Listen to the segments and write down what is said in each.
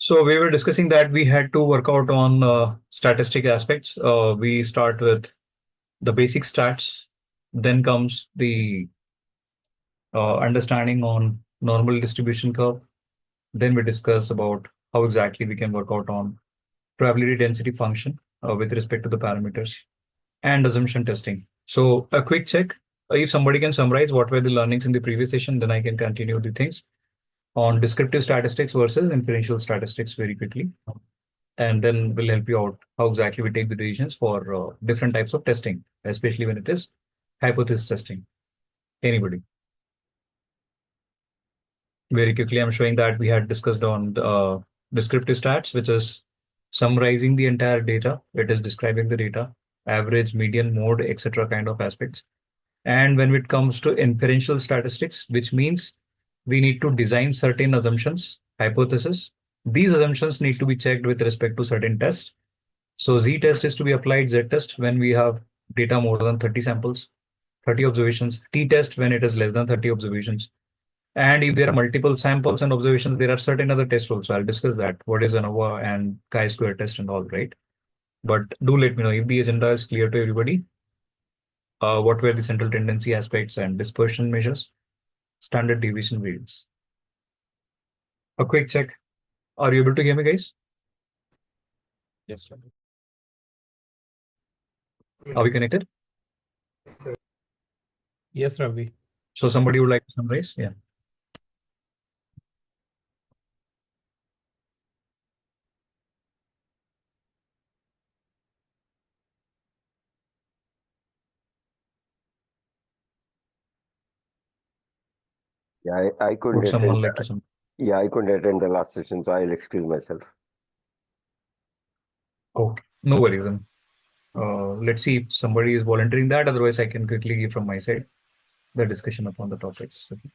So we were discussing that we had to work out on statistic aspects. We start with the basic stats, then comes the understanding on normal distribution curve. Then we discuss about how exactly we can work out on probability density function with respect to the parameters and assumption testing. So a quick check. If somebody can summarize what were the learnings in the previous session, then I can continue the things on descriptive statistics versus inferential statistics very quickly. And then we'll help you out how exactly we take the decisions for different types of testing, especially when it is hypothesis testing. Anybody? Very quickly, I'm showing that we had discussed on descriptive stats, which is summarizing the entire data. It is describing the data, average, median, mode, etc. kind of aspects. And when it comes to inferential statistics, which means we need to design certain assumptions, hypotheses. These assumptions need to be checked with respect to certain tests. So Z test is to be applied, Z test when we have data more than 30 samples, 30 observations, T test when it is less than 30 observations. And if there are multiple samples and observations, there are certain other tests also. I'll discuss that. What is ANOVA and chi-square test and all, right? But do let me know if the agenda is clear to everybody. What were the central tendency aspects and dispersion measures, standard deviation variance. A quick check. Are you able to hear me, guys? Yes, sir. Are we connected? Yes, Ravi. So somebody would like to summarize? Yeah. Yeah, I couldn't Would someone attend. like to summarize? Yeah, I couldn't attend the last session, so I'll excuse myself. Okay, no worries then. Let's see if somebody is volunteering that. Otherwise, I can quickly give from my side the discussion upon the topics. Okay.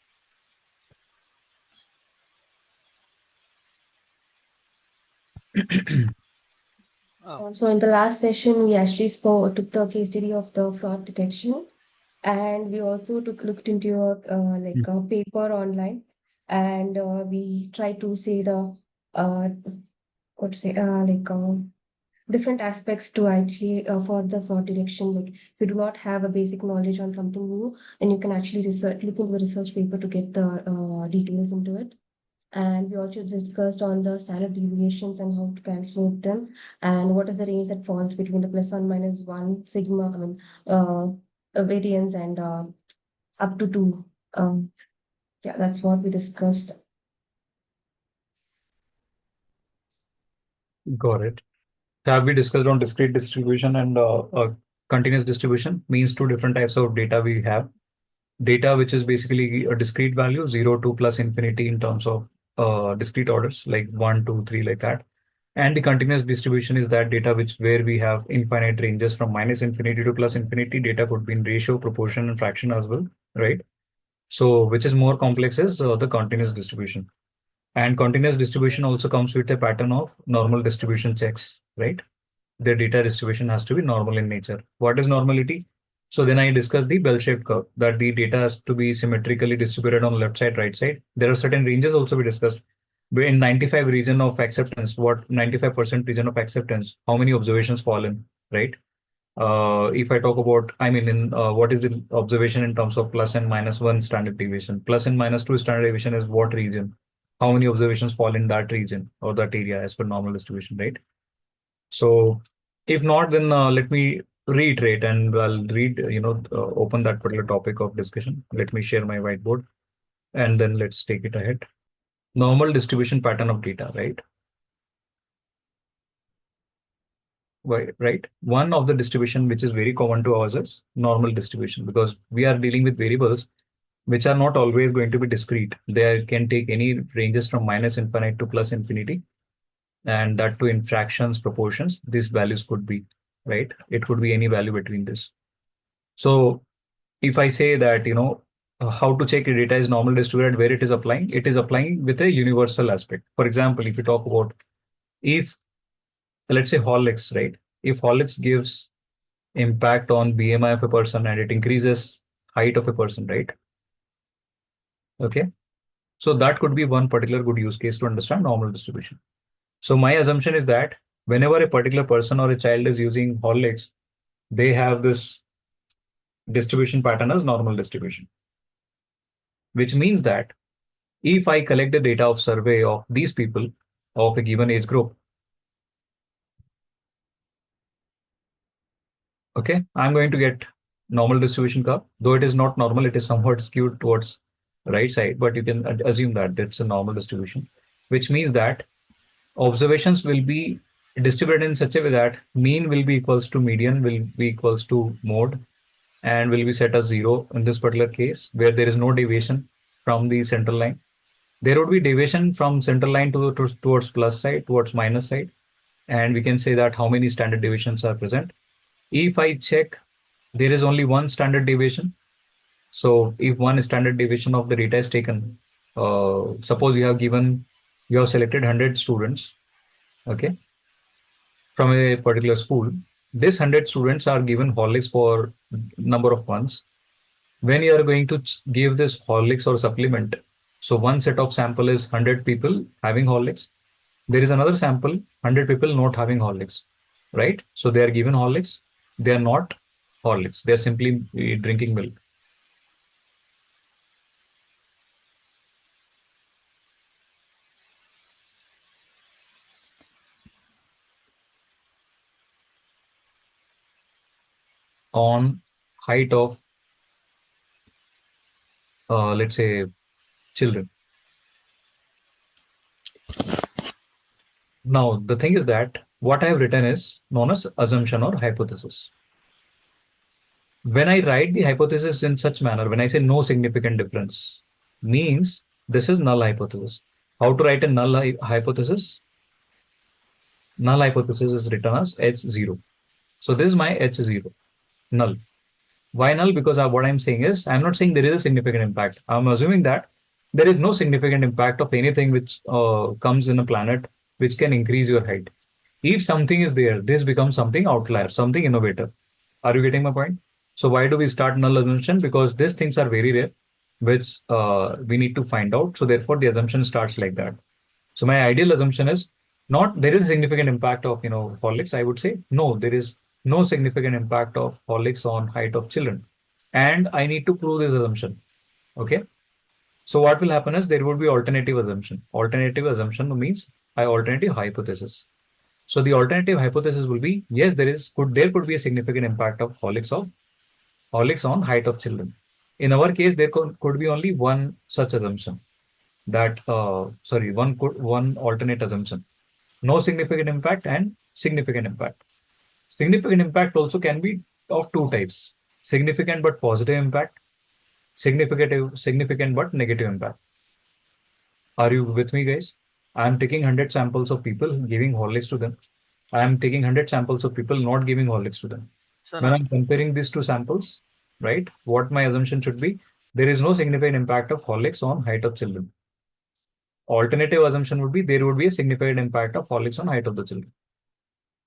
So in the last session, we actually took the case study of the fraud detection, and we also looked into a paper online, and we tried to say the uh, what to say different aspects to actually for the fraud detection. Like if you do not have a basic knowledge on something new, then you can actually look into the research paper to get the details into it. And we also discussed on the standard deviations and how to calculate them, and what is the range that falls between the plus one minus one sigma, variance, and up to two. Yeah, that's what we discussed. Got it. Have we discussed on discrete distribution and continuous distribution? Means two different types of data we have. Data which is basically a discrete value, 0 to plus infinity in terms of discrete orders, like 1, 2, 3, like that. And the continuous distribution is that data where we have infinite ranges from minus infinity to plus infinity. Data could be in ratio, proportion, and fraction as well, right? So which is more complex is the continuous distribution. And continuous distribution also comes with a pattern of normal distribution checks, right? The data distribution has to be normal in nature. What is normality? So then I discussed the bell-shaped curve, that the data has to be symmetrically distributed on left side, right side. There are certain ranges also we discussed. In 95 region of acceptance, what 95% region of acceptance, how many observations fall in, right? If I talk about, I mean, in what is the observation in terms of plus and minus one standard deviation? Plus and minus two standard deviation is what region? How many observations fall in that region or that area as per normal distribution, right? So if not, then let me reiterate and I'll open that particular topic of discussion. Let me share my whiteboard and then let's take it ahead. Normal distribution pattern of data, right? Right. One of the distribution which is very common to us is normal distribution, because we are dealing with variables which are not always going to be discrete. They can take any ranges from minus infinite to plus infinity, and that to in fractions, proportions. These values could be, right? It could be any value between this. So if I say that, how to check your data is normal distributed, where it is applying with a universal aspect. For example, if you talk about, if let's say Horlicks, right? If Horlicks gives impact on BMI of a person and it increases height of a person, right? Okay. So that could be one particular good use case to understand normal distribution. So my assumption is that whenever a particular person or a child is using Horlicks, they have this distribution pattern as normal distribution, which means that if I collect the data of survey of these people of a given age group, okay, I'm going to get normal distribution curve. Though it is not normal, it is somewhat skewed towards right side, but you can assume that it's a normal distribution, which means that observations will be distributed in such a way that mean will be equals to median will be equals to mode and will be set as 0 in this particular case where there is no deviation from the central line. There would be deviation from central line towards plus side, towards minus side, and we can say that how many standard deviations are present. If I check, there is only one standard deviation. So if one standard deviation of the data is taken, suppose you have selected 100 students, okay, from a particular school. This 100 students are given Horlicks for number of months. When you are going to give this Horlicks or supplement, so one set of sample is 100 people having Horlicks. There is another sample, 100 people not having Horlicks, right? So they are given Horlicks. They are not Horlicks. They are simply drinking milk. On height of, let's say, children. Now, the thing is that what I have written is known as assumption or hypothesis. When I write the hypothesis in such manner, when I say no significant difference, means this is null hypothesis. How to write a null hypothesis? Null hypothesis is written as H0. So this is my H0, null. Why null? Because what I'm saying is, I'm not saying there is a significant impact. I'm assuming that there is no significant impact of anything which comes in a planet which can increase your height. If something is there, this becomes something outlier, something innovative. Are you getting my point? So why do we start null assumption? Because these things are very rare, which we need to find out. So therefore, the assumption starts like that. So my ideal assumption is not there is significant impact of Horlicks. I would say no, there is no significant impact of Horlicks on height of children, and I need to prove this assumption. Okay. So what will happen is there would be alternative assumption. Alternative assumption means alternative hypothesis. So the alternative hypothesis will be yes, there could be a significant impact of Horlicks on height of children. In our case, there could be only one such assumption. One alternate assumption. No significant impact and significant impact. Significant impact also can be of two types: significant but positive impact, significant but negative impact. Are you with me, guys? I'm taking 100 samples of people giving Horlicks to them. I'm taking 100 samples of people not giving Horlicks to them. When I'm comparing these two samples, right, what my assumption should be, there is no significant impact of Horlicks on height of children. Alternative assumption would be there would be a significant impact of Horlicks on height of the children.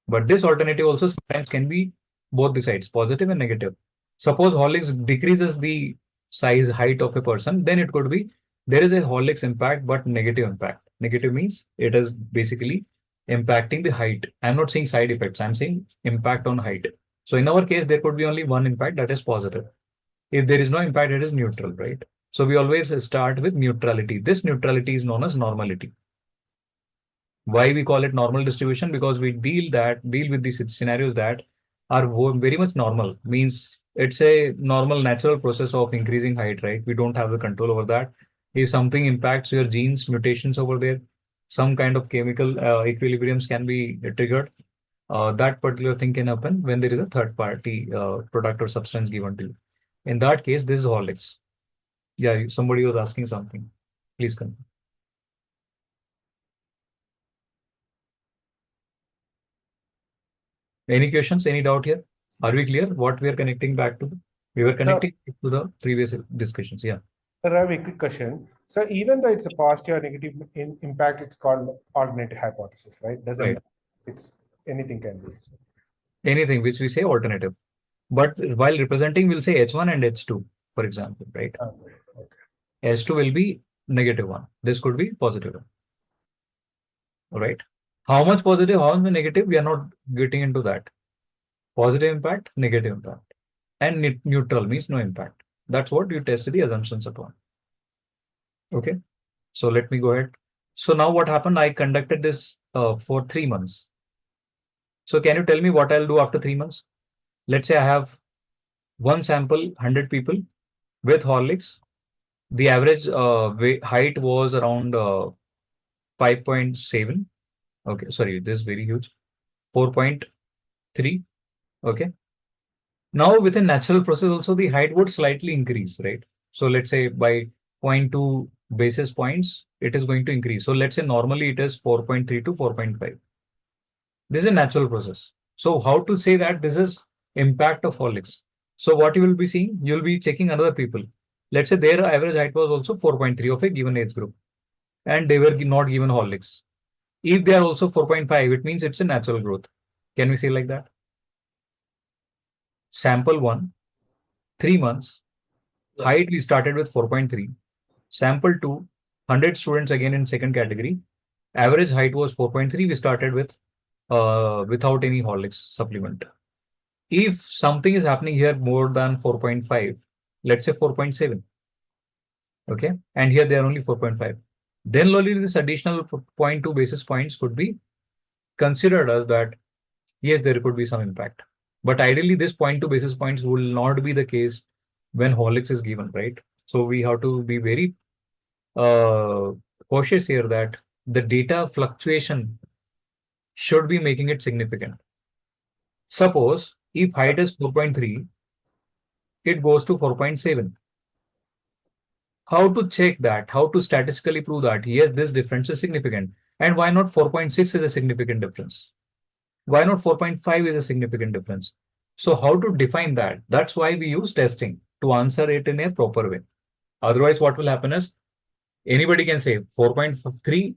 But this alternative also sometimes can be both the sides, positive and negative. Suppose Horlicks decreases the size height of a person, then it could be there is a Horlicks impact but negative impact. Negative means it is basically impacting the height. I'm not saying side effects, I'm saying impact on height. So in our case, there could be only one impact, that is positive. If there is no impact, it is neutral, right? So we always start with neutrality. This neutrality is known as normality. Why we call it normal distribution? Because we deal with these scenarios that are very much normal. Means it's a normal natural process of increasing height, right? We don't have the control over that. If something impacts your genes, mutations over there, some kind of chemical equilibriums can be triggered. That particular thing can happen when there is a third party product or substance given to you. In that case, this is Horlicks. Yeah, somebody was asking something. Please continue. Any questions? Any doubt here? Are we clear what we are connecting back to? We were connecting to the previous discussions. Yeah. Ravi, quick question. So even though it's a positive or negative impact, it's called alternative hypothesis, right? Doesn't Right. it's anything can be. Anything which we say alternative. But while representing, we'll say H1 and H2, for example, right? Okay. H2 will be negative one. This could be positive one. All right. How much positive, how much negative, we are not getting into that. Positive impact, negative impact. And neutral means no impact. That's what you test the assumptions upon. Okay. So let me go ahead. So now what happened? I conducted this for 3 months. So can you tell me what I'll do after 3 months? Let's say I have one sample, 100 people with Horlicks. The average height was around 5.7. Okay, sorry, this is very huge. 4.3. Okay. Now within natural process also the height would slightly increase, right? So let's say by zero point 0.2 basis points, it is going to increase. So let's say normally it is 4.3 to 4.5. This is a natural process. So how to say that this is impact of Horlicks? So what you will be seeing, you will be checking another people. Let's say their average height was also 4.3 of a given age group, and they were not given Horlicks. If they are also 4.5, it means it's a natural growth. Can we say like that? Sample 1, 3 months, height we started with 4.3. Sample 2, 100 students again in second category. Average height was 4.3. We started with without any Horlicks supplement. If something is happening here more than 4.5, let's say 4.7, okay, and here they are only 4.5, then only this additional 0.2 basis points could be considered as that, yes, there could be some impact. But ideally, this 0.2 basis points will not be the case when Horlicks is given, right? So we have to be very cautious here that the data fluctuation should be making it significant. Suppose if height is 4.3, it goes to 4.7. How to check that? How to statistically prove that? Yes, this difference is significant. And why not 4.6 is a significant difference? Why not 4.5 is a significant difference? So how to define that? That's why we use testing to answer it in a proper way. Otherwise, what will happen is anybody can say 4.3,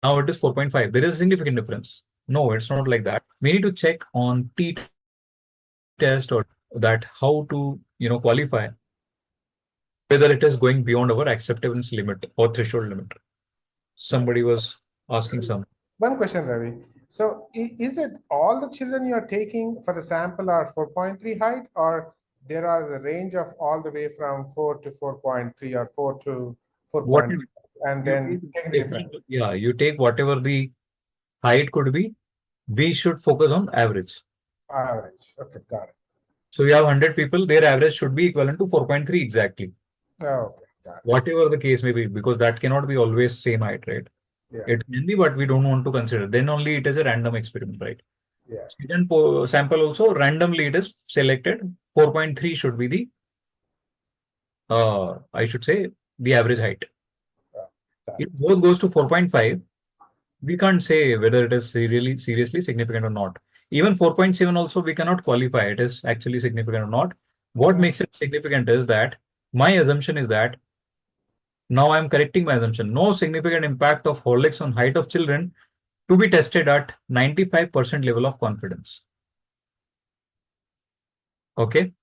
now it is 4.5. There is a significant difference. No, it's not like that. We need to check on t-test or that how to qualify whether it is going beyond our acceptance limit or threshold limit. Somebody was asking some. One question, Ravi. So is it all the children you are taking for the sample are 4.3 height, or there are the range of all the way from 4 to 4.3 or 4 to 4.5, and then take the difference? Yeah, you take whatever the height could be. We should focus on average. Average. Okay, got it. So you have 100 people, their average should be equivalent to 4.3 exactly. Okay, got it. Whatever the case may be, because that cannot be always same height, right? Yeah. It can be, but we don't want to consider. Then only it is a random experiment, right? Yeah. Second sample also randomly it is selected. 4.3 should be the, I should say, the average height. If both goes to 4.5, we can't say whether it is really seriously significant or not. Even 4.7 also we cannot qualify it is actually significant or not. What makes it significant is that my assumption is that now I'm correcting my assumption. No significant impact of Horlicks on height of children to be tested at 95% level of confidence. Okay,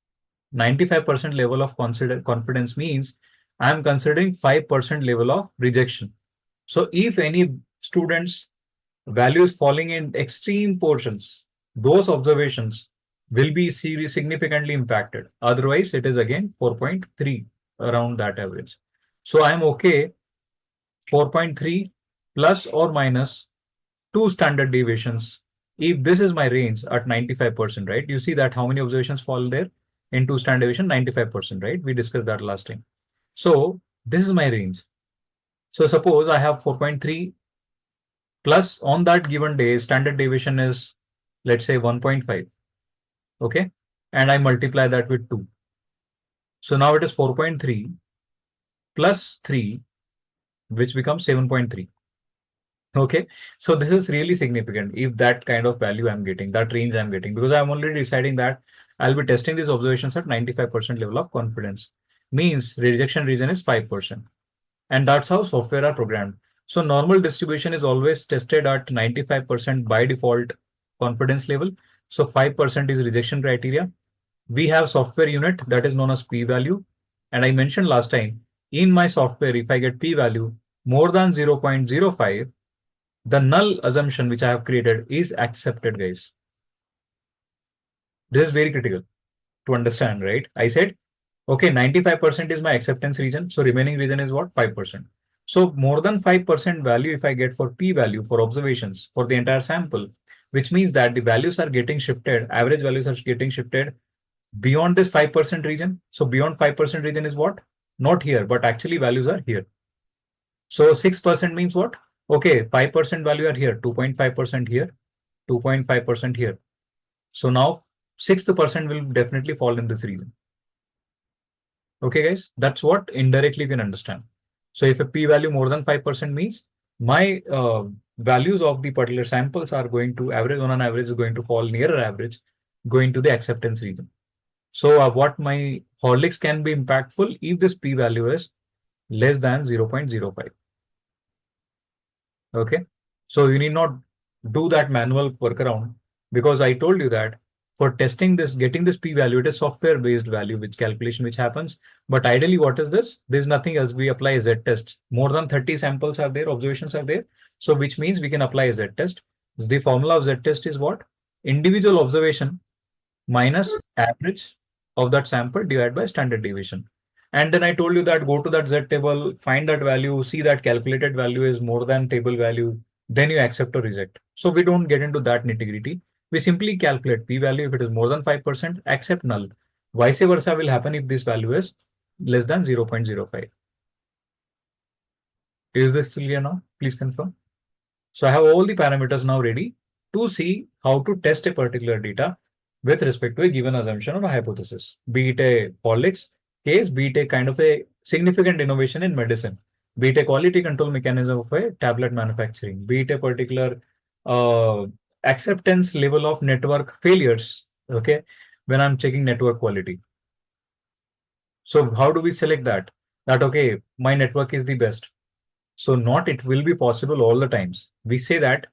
95% level of confidence means I'm considering 5% level of rejection. So if any students values falling in extreme portions, those observations will be significantly impacted. Otherwise, it is again 4.3 around that average. So I'm okay 4.3 plus or minus 2 standard deviations. If this is my range at 95%, right? You see that how many observations fall there in 2 standard deviation, 95%, right? We discussed that last time. So this is my range. So suppose I have 4.3 plus on that given day, standard deviation is, let's say 1.5. Okay. And I multiply that with 2. So now it is 4.3 plus 3, which becomes 7.3. Okay. So this is really significant if that kind of value I'm getting, that range I'm getting, because I'm already deciding that I'll be testing these observations at 95% level of confidence. Means rejection region is 5%. And that's how software are programmed. So normal distribution is always tested at 95% by default confidence level. So 5% is rejection criteria. We have software unit that is known as p-value. And I mentioned last time, in my software, if I get p-value more than 0.05, The null assumption which I have created is accepted, guys. This is very critical to understand, right? I said, okay, 95% is my acceptance region. So remaining region is what? 5%. So more than 5% value if I get for p value for observations for the entire sample, which means that the values are getting shifted, average values are getting shifted beyond this 5% region. So beyond 5% region is what? Not here, but actually values are here. So 6% means what? Okay, 5% value are here, 2.5% here, 2.5% here. So now 6% will definitely fall in this region. Okay, guys, that's what indirectly you can understand. So if a p-value more than 5% means my values of the particular samples are going to average on an average is going to fall nearer average, going to the acceptance region. So what my Horlicks can be impactful if this p-value is less than 0.05. Okay, so you need not do that manual workaround because I told you that for testing this, getting this p-value, it is software-based value which calculation which happens. But ideally, what is this? There's nothing else. We apply a z-test. More than 30 samples are there, observations are there. So which means we can apply a z-test. The formula of z-test is what? Individual observation minus average of that sample divided by standard deviation. And then I told you that go to that Z table, find that value, see that calculated value is more than table value, then you accept or reject. So we don't get into that nitty-gritty. We simply calculate p-value. If it is more than 5%, accept null. Vice versa will happen if this value is less than 0.05. Is this clear now? Please confirm. So I have all the parameters now ready to see how to test a particular data with respect to a given assumption or a hypothesis, be it a Horlicks case, be it a kind of a significant innovation in medicine, be it a quality control mechanism of a tablet manufacturing, be it a particular uh, acceptance level of network failures, okay, when I'm checking network quality. So how do we select that? That, okay, my network is the best. So not it will be possible all the times. We say that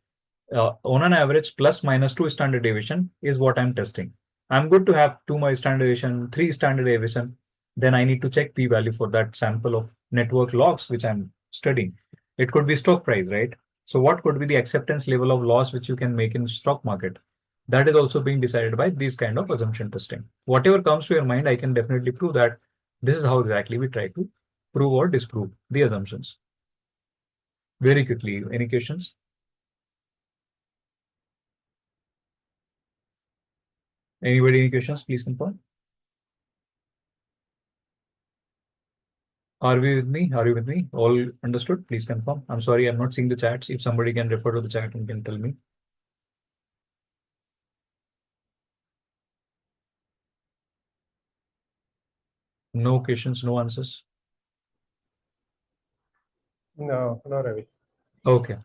on an average plus minus 2 standard deviation is what I'm testing. I'm good to have 2 my standard deviation, 3 standard deviation. Then I need to check p-value for that sample of network logs which I'm studying. It could be stock price, right? So what could be the acceptance level of loss which you can make in stock market? That is also being decided by this kind of assumption testing. Whatever comes to your mind, I can definitely prove that this is how exactly we try to prove or disprove the assumptions. Very quickly, any questions? Anybody, any questions? Please confirm. Are we with me? Are you with me? All understood? Please confirm. I'm sorry, I'm not seeing the chats. If somebody can refer to the chat and can tell me. No questions, no answers. No, no, Ravi. Okay.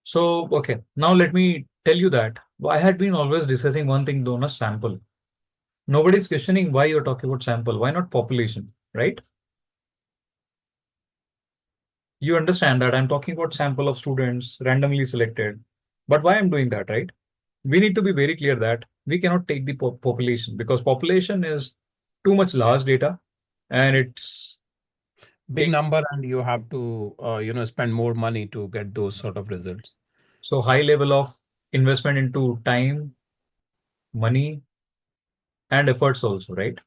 So, okay. Now let me tell you that I had been always discussing one thing known as sample. Nobody's questioning why you're talking about sample. Why not population, right? You understand that I'm talking about sample of students randomly selected. But why I'm doing that, right? We need to be very clear that we cannot take the population because population is too much large data and it's big number and you have to spend more money to get those sort of results. So high level of investment into time, money, and efforts also, right?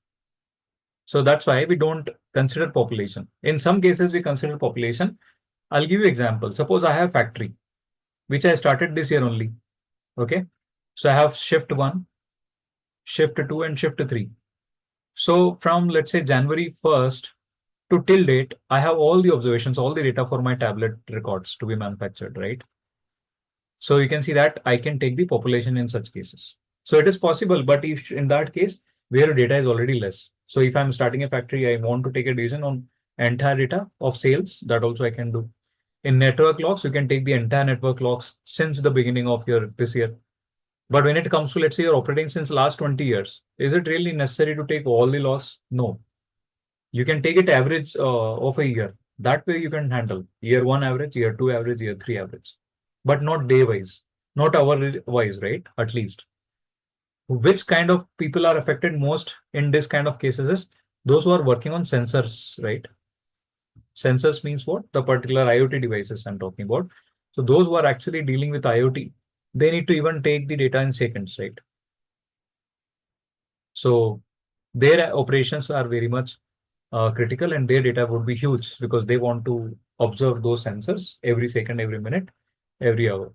So that's why we don't consider population. In some cases, we consider population. I'll give you example. Suppose I have factory, which I started this year only. Okay. So I have shift 1, shift 2, and shift 3. So from, let's say, January 1st to till date, I have all the observations, all the data for my tablet records to be manufactured, right? So you can see that I can take the population in such cases. So it is possible, but if in that case, where data is already less. So if I'm starting a factory, I want to take a decision on entire data of sales, that also I can do. In network logs, you can take the entire network logs since the beginning of your this year. But when it comes to, let's say, you're operating since last 20 years, is it really necessary to take all the logs? No. You can take it average of a year. That way you can handle year 1 average, year 2 average, year 3 average, but not day wise, not hour wise, right? At least. Which kind of people are affected most in this kind of cases is those who are working on sensors, right? Sensors means what? The particular IoT devices I'm talking about. So those who are actually dealing with IoT, they need to even take the data in seconds, right? So their operations are very much critical, and their data would be huge because they want to observe those sensors every second, every minute, every hour.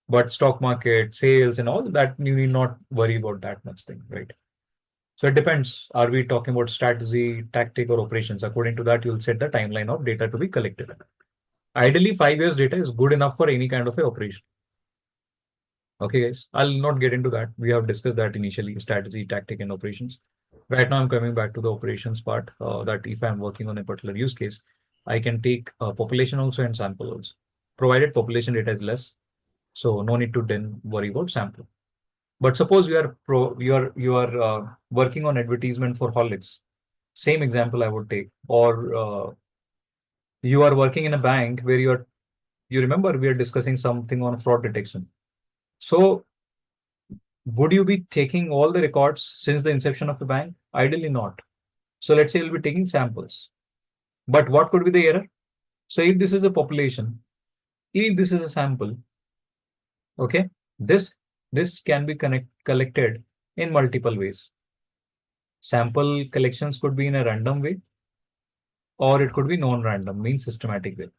But stock market, sales, and all that, you need not worry about that much thing, right? So it depends. Are we talking about strategy, tactic, or operations? According to that, you'll set the timeline of data to be collected. Ideally, 5 years data is good enough for any kind of a operation. Okay, guys, I'll not get into that. We have discussed that initially, strategy, tactic, and operations. Right now, I'm coming back to the operations part, that if I'm working on a particular use case, I can take population also and sample also, provided population data is less. So no need to then worry about sample. But suppose you are working on advertisement for Horlicks. Same example I would take. Or you are working in a bank where you remember we are discussing something on fraud detection. So would you be taking all the records since the inception of the bank? Ideally not. So let's say you'll be taking samples. But what could be the error? So if this is a population, if this is a sample, okay, this can be collected in multiple ways. Sample collections could be in a random way, or it could be non-random, means systematic way.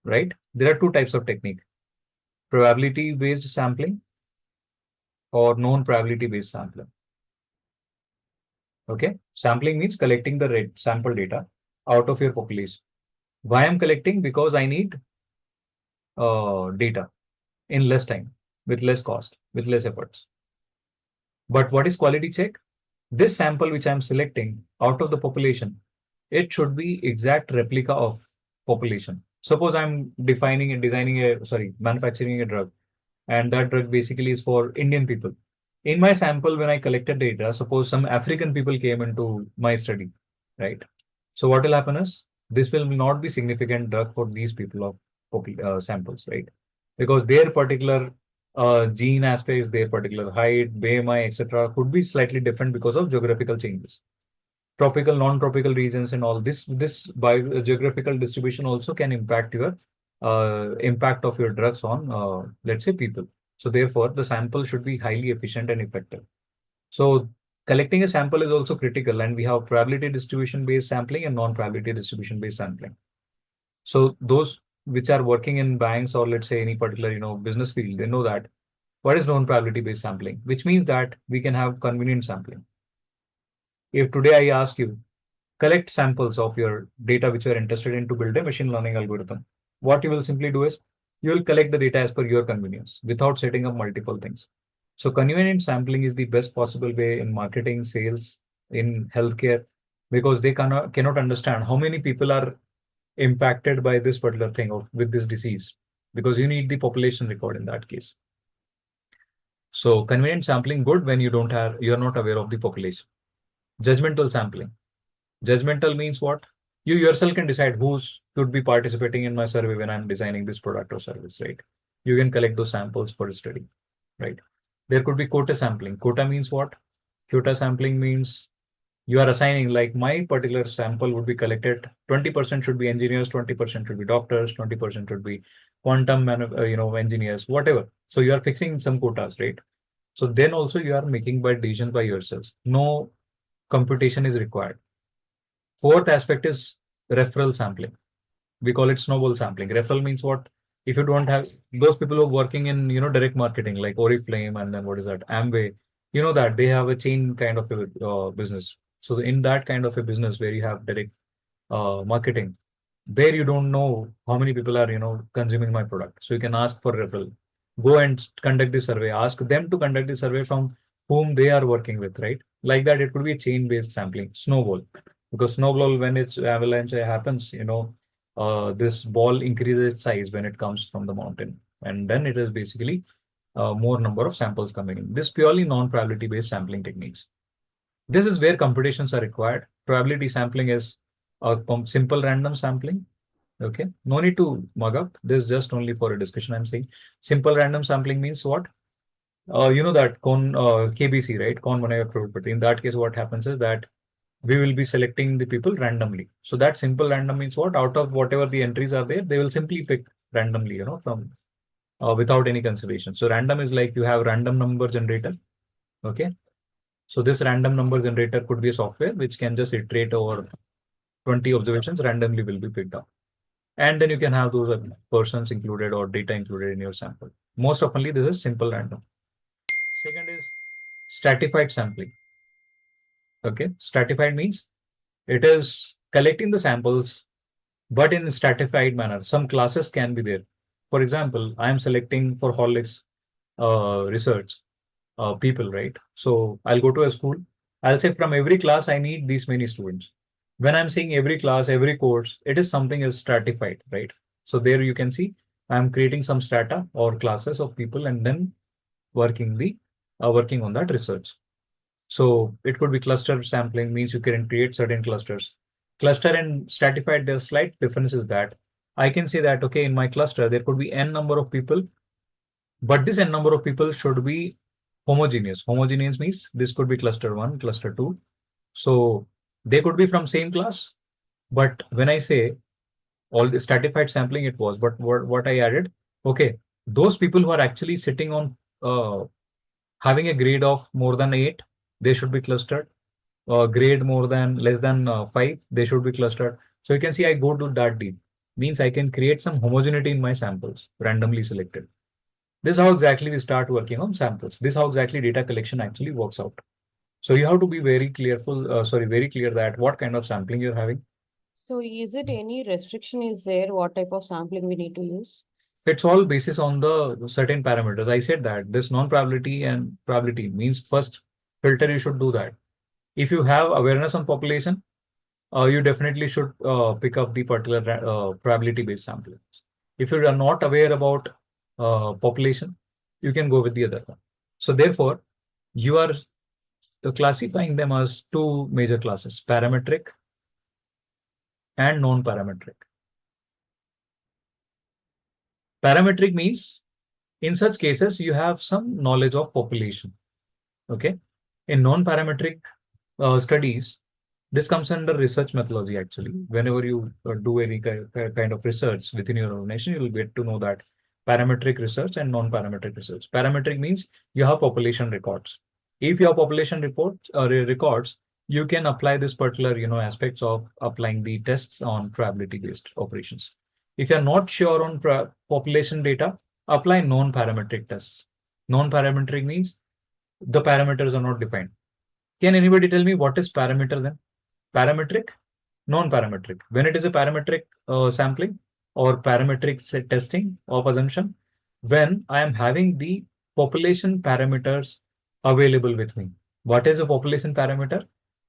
Right? There are two types of technique: probability-based sampling or non-probability-based sampling. Okay, sampling means collecting the sample data out of your population. Why I'm collecting? Because I need data in less time, with less cost, with less efforts. But what is quality check? This sample which I'm selecting out of the population, it should be exact replica of population. Suppose I'm manufacturing a drug, and that drug basically is for Indian people. In my sample, when I collected data, suppose some African people came into my study, right? So what will happen is this will not be significant drug for these people of samples, right? Because their particular gene aspects, their particular height, BMI, etc., could be slightly different because of geographical changes. Tropical, non-tropical regions, and all this by geographical distribution also can impact your impact of your drugs on let's say people. So therefore, the sample should be highly efficient and effective. So collecting a sample is also critical, and we have probability distribution based sampling and non-probability distribution based sampling. So those which are working in banks or let's say any particular business field, they know that what is non-probability based sampling, which means that we can have convenient sampling. If today I ask you, collect samples of your data which you are interested in to build a machine learning algorithm, what you will simply do is you will collect the data as per your convenience without setting up multiple things. So convenient sampling is the best possible way in marketing, sales, in healthcare, because they cannot understand how many people are impacted by this particular thing of with this disease, because you need the population record in that case. So convenient sampling good when you're not aware of the population. Judgmental sampling. Judgmental means what? You yourself can decide who should be participating in my survey when I'm designing this product or service, right? You can collect those samples for a study, right? There could be quota sampling. Quota means what? Quota sampling means you are assigning, like, my particular sample would be collected. 20% should be engineers, 20% should be doctors, 20% should be quantum engineers, whatever. So you are fixing some quotas, right? So then also you are making by decision by yourselves. No computation is required. Fourth aspect is referral sampling. We call it snowball sampling. Referral means what? If you don't have those people who are working in direct marketing like Oriflame, and then what is that, Amway, that they have a chain kind of a business. So in that kind of a business where you have direct marketing, there you don't know how many people are consuming my product. So you can ask for referral. Go and conduct the survey. Ask them to conduct the survey from whom they are working with, right? Like that, it could be a chain-based sampling, snowball. Because snowball, when its avalanche happens, this ball increases its size when it comes from the mountain, and then it is basically more number of samples coming in. This purely non-probability based sampling techniques. This is where computations are required. Probability sampling is a simple random sampling. Okay, no need to mug up. This is just only for a discussion. I'm saying simple random sampling means what? You know that KBC, right? In that case, what happens is that we will be selecting the people randomly. So that simple random means what? Out of whatever the entries are there, they will simply pick randomly, from without any consideration. So random is like you have random number generator. Okay. So this random number generator could be a software which can just iterate over 20 observations randomly will be picked up. And then you can have those persons included or data included in your sample. Most oftenly, this is simple random. Second is stratified sampling. Okay. Stratified means it is collecting the samples, but in a stratified manner. Some classes can be there. For example, I am selecting for Horlicks research people, right? So I'll go to a school. I'll say from every class, I need these many students. When I'm saying every class, every course, it is something is stratified, right? So there you can see I'm creating some strata or classes of people and then working on that research. So it could be cluster sampling means you can create certain clusters. Cluster and stratified, the slight difference is that I can say that, okay, in my cluster, there could be n number of people, but this n number of people should be homogeneous. Homogeneous means this could be cluster 1, cluster 2. So they could be from same class. But when I say all the stratified sampling, it was, but what I added, okay, those people who are actually sitting on having a grade of more than 8, they should be clustered. Grade more than less than 5, they should be clustered. So you can see I go to that deep. Means I can create some homogeneity in my samples, randomly selected. This is how exactly we start working on samples. This is how exactly data collection actually works out. So you have to be very very clear that what kind of sampling you're having. So is it any restriction is there? What type of sampling we need to use? It's all basis on the certain parameters. I said that this non-probability and probability means first filter you should do that. If you have awareness on population, you definitely should pick up the particular probability-based sampling. If you are not aware about population, you can go with the other one. So therefore, you are classifying them as two major classes, parametric and non-parametric. Parametric means in such cases, you have some knowledge of population. Okay. In non-parametric studies, this comes under research methodology actually. Whenever you do any kind of research within your organization, you will get to know that parametric research and non-parametric research. Parametric means you have population records. If you have population records, you can apply this particular aspects of applying the tests on probability-based operations. If you're not sure on population data, apply non-parametric tests. Non-parametric means the parameters are not defined. Can anybody tell me what is parameter then? Parametric, non-parametric. When it is a parametric sampling or parametric testing of assumption, when I am having the population parameters available with me. What is a population parameter?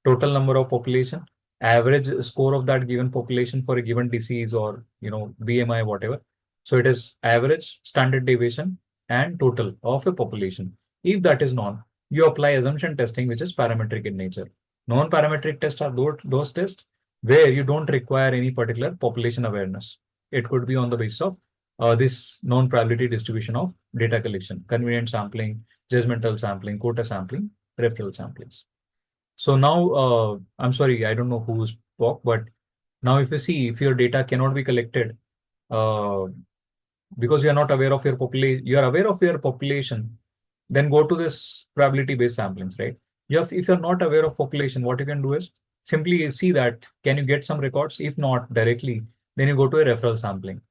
Total number of population, average score of that given population for a given disease or BMI, whatever. So it is average, standard deviation, and total of a population. If that is known, you apply assumption testing, which is parametric in nature. Non-parametric tests are those tests where you don't require any particular population awareness. It could be on the basis of this non-probability distribution of data collection, convenient sampling, judgmental sampling, quota sampling, referral samplings. So now, I'm sorry, I don't know who spoke, but now if you see, if your data cannot be collected because you are not aware of your population, you are aware of your population, then go to this probability-based samplings, right? If you're not aware of population, what you can do is simply see that, can you get some records? If not directly, then you go to a referral sampling.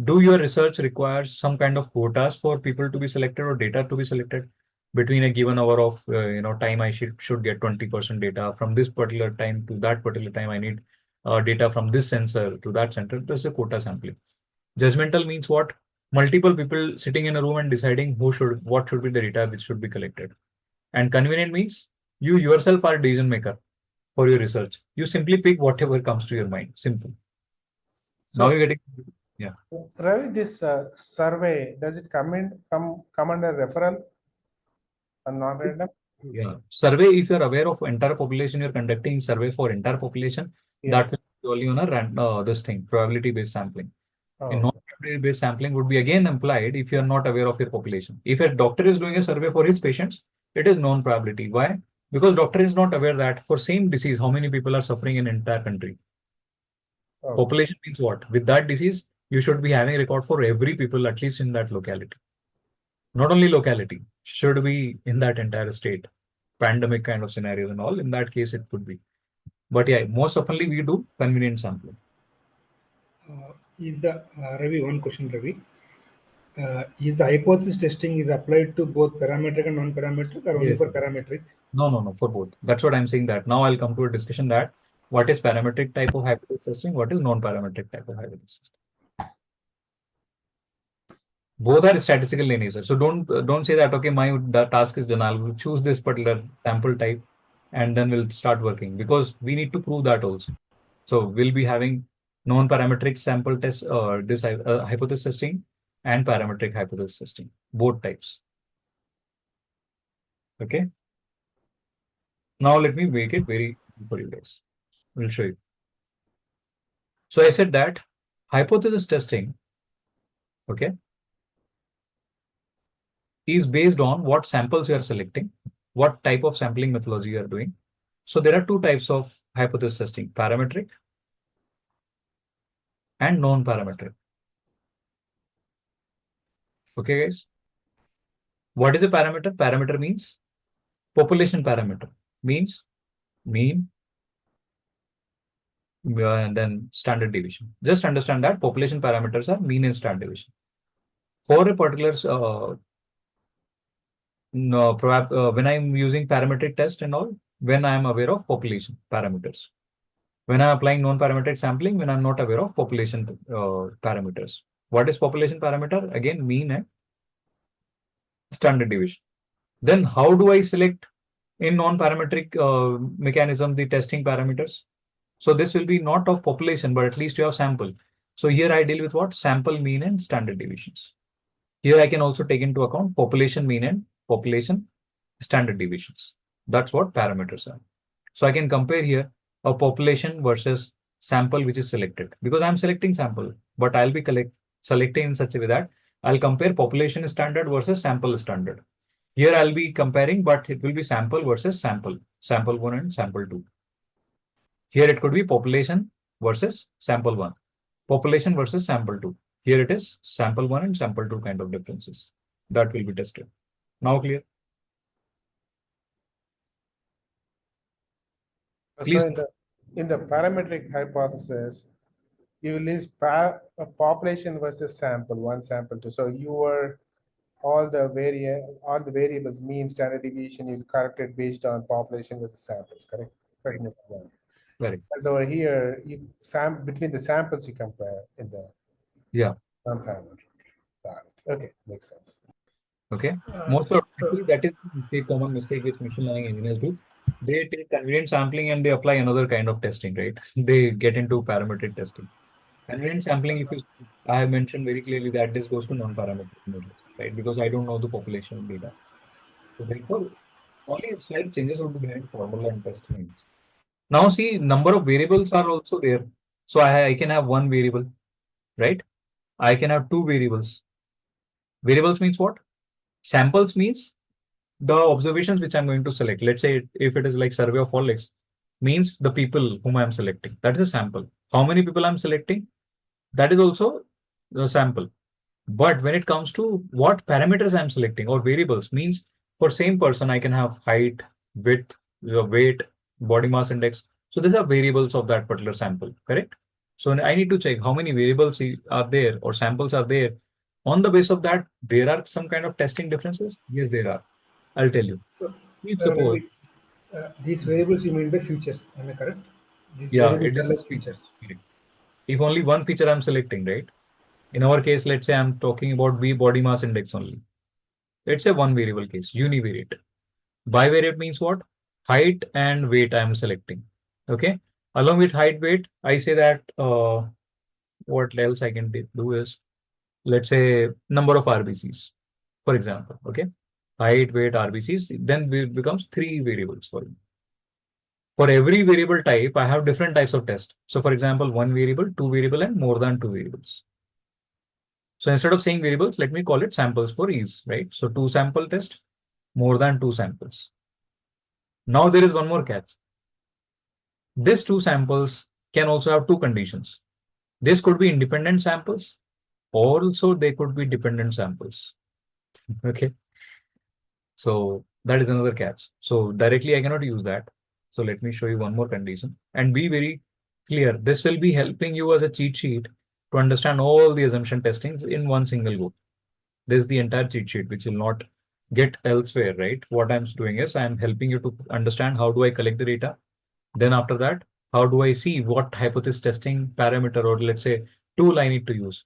Do your research requires some kind of quotas for people to be selected or data to be selected? Between a given hour of time, I should get 20% data from this particular time to that particular time. I need data from this sensor to that center. This is a quota sampling. Judgmental means what? Multiple people sitting in a room and deciding what should be the data which should be collected. And convenient means you yourself are a decision maker for your research. You simply pick whatever comes to your mind. Simple. So, now you're getting, yeah. Ravi, this survey, does it come under referral and non-random? Yeah. Survey, if you're aware of entire population, you're conducting survey for entire population, that will be only on a this thing, probability-based sampling. In non-probability-based sampling would be again implied if you're not aware of your population. If a doctor is doing a survey for his patients, it is non-probability. Why? Because doctor is not aware that for same disease, how many people are suffering in entire country. Oh, Population means what? With that disease, you should be having a record for every people, at least in that locality. Not only locality, should be in that entire state. Pandemic kind of scenarios and all. In that case, it could be. But yeah, most oftenly we do convenient sampling. Ravi, one question, Ravi. Is the hypothesis testing is applied to both parametric and non-parametric, or only Yes. for parametric? No, for both. That's what I'm saying that. Now I'll come to a discussion that what is parametric type of hypothesis testing, what is non-parametric type of hypothesis testing. Both are statistical in nature. So don't say that, okay, the task is done. I'll choose this particular sample type and then we'll start working, because we need to prove that also. So we'll be having non-parametric sample test, this hypothesis testing and parametric hypothesis testing, both types. Okay. Now let me make it very easy for you guys. We'll show you. So I said that hypothesis testing, okay, is based on what samples you are selecting, what type of sampling methodology you are doing. So there are two types of hypothesis testing, parametric and non-parametric. Okay, guys. What is a parameter? Parameter means population parameter, means mean, and then standard deviation. Just understand that population parameters are mean and standard deviation. For a particular no, when I'm using parametric test and all, when I'm aware of population parameters. When I'm applying non-parametric sampling, when I'm not aware of population parameters. What is population parameter? Again, mean and standard deviation. Then how do I select in non-parametric mechanism the testing parameters? So this will be not of population, but at least you have sample. So here I deal with what? Sample, mean, and standard deviations. Here I can also take into account population mean and population standard deviations. That's what parameters are. So I can compare here a population versus sample which is selected, because I'm selecting sample, but I'll be selecting in such a way that I'll compare population standard versus sample standard. Here I'll be comparing, but it will be sample versus sample, sample 1 and sample 2. Here it could be population versus sample 1, population versus sample 2. Here it is sample 1 and sample 2 kind of differences that will be tested. Now clear? Please. So in the parametric hypothesis, you list a population versus sample, one sample two. So you were all the variables, mean, standard deviation, you corrected based on population versus samples, correct? Correct me if I'm wrong. Correct. So over here, between the samples you compare in the non-parametric. Got it. Okay, makes sense. Okay. Most of actually that is the common mistake which machine learning engineers do. They take convenient sampling and they apply another kind of testing, right? They get into parametric testing. Convenient sampling, if you, I have mentioned very clearly that this goes to non-parametric models, right? Because I don't know the population data. So therefore, only slight changes would be behind formula and testing. Now see, number of variables are also there. So I can have one variable, right? I can have two variables. Variables means what? Samples means the observations which I'm going to select. Let's say if it is like survey of all X, means the people whom I'm selecting. That is a sample. How many people I'm selecting? That is also the sample. But when it comes to what parameters I'm selecting or variables, means for same person, I can have height, width, weight, body mass index. So these are variables of that particular sample, correct? So I need to check how many variables are there or samples are there. On the basis of that, there are some kind of testing differences. Yes, there are. I'll tell you. So, Please suppose. these variables you mean by features, am I correct? These Yeah, variables it are is like features. if only one feature I'm selecting, right? In our case, let's say I'm talking about body mass index only. It's a one variable case, univariate. Bivariate means what? Height and weight I'm selecting. Okay. Along with height, weight, I say that what else I can do is, let's say number of RBCs, for example. Okay. Height, weight, RBCs, then it becomes three variables for you. For every variable type, I have different types of tests. So for example, one variable, two variable, and more than two variables. So instead of saying variables, let me call it samples for ease, right? So two sample test, more than two samples. Now there is one more catch. These two samples can also have two conditions. This could be independent samples, also they could be dependent samples. Okay. So that is another catch. So directly I cannot use that. So let me show you one more condition and be very clear. This will be helping you as a cheat sheet to understand all the assumption testings in one single go. This is the entire cheat sheet, which will not get elsewhere, right? What I'm doing is I'm helping you to understand how do I collect the data. Then after that, how do I see what hypothesis testing parameter or let's say tool I need to use?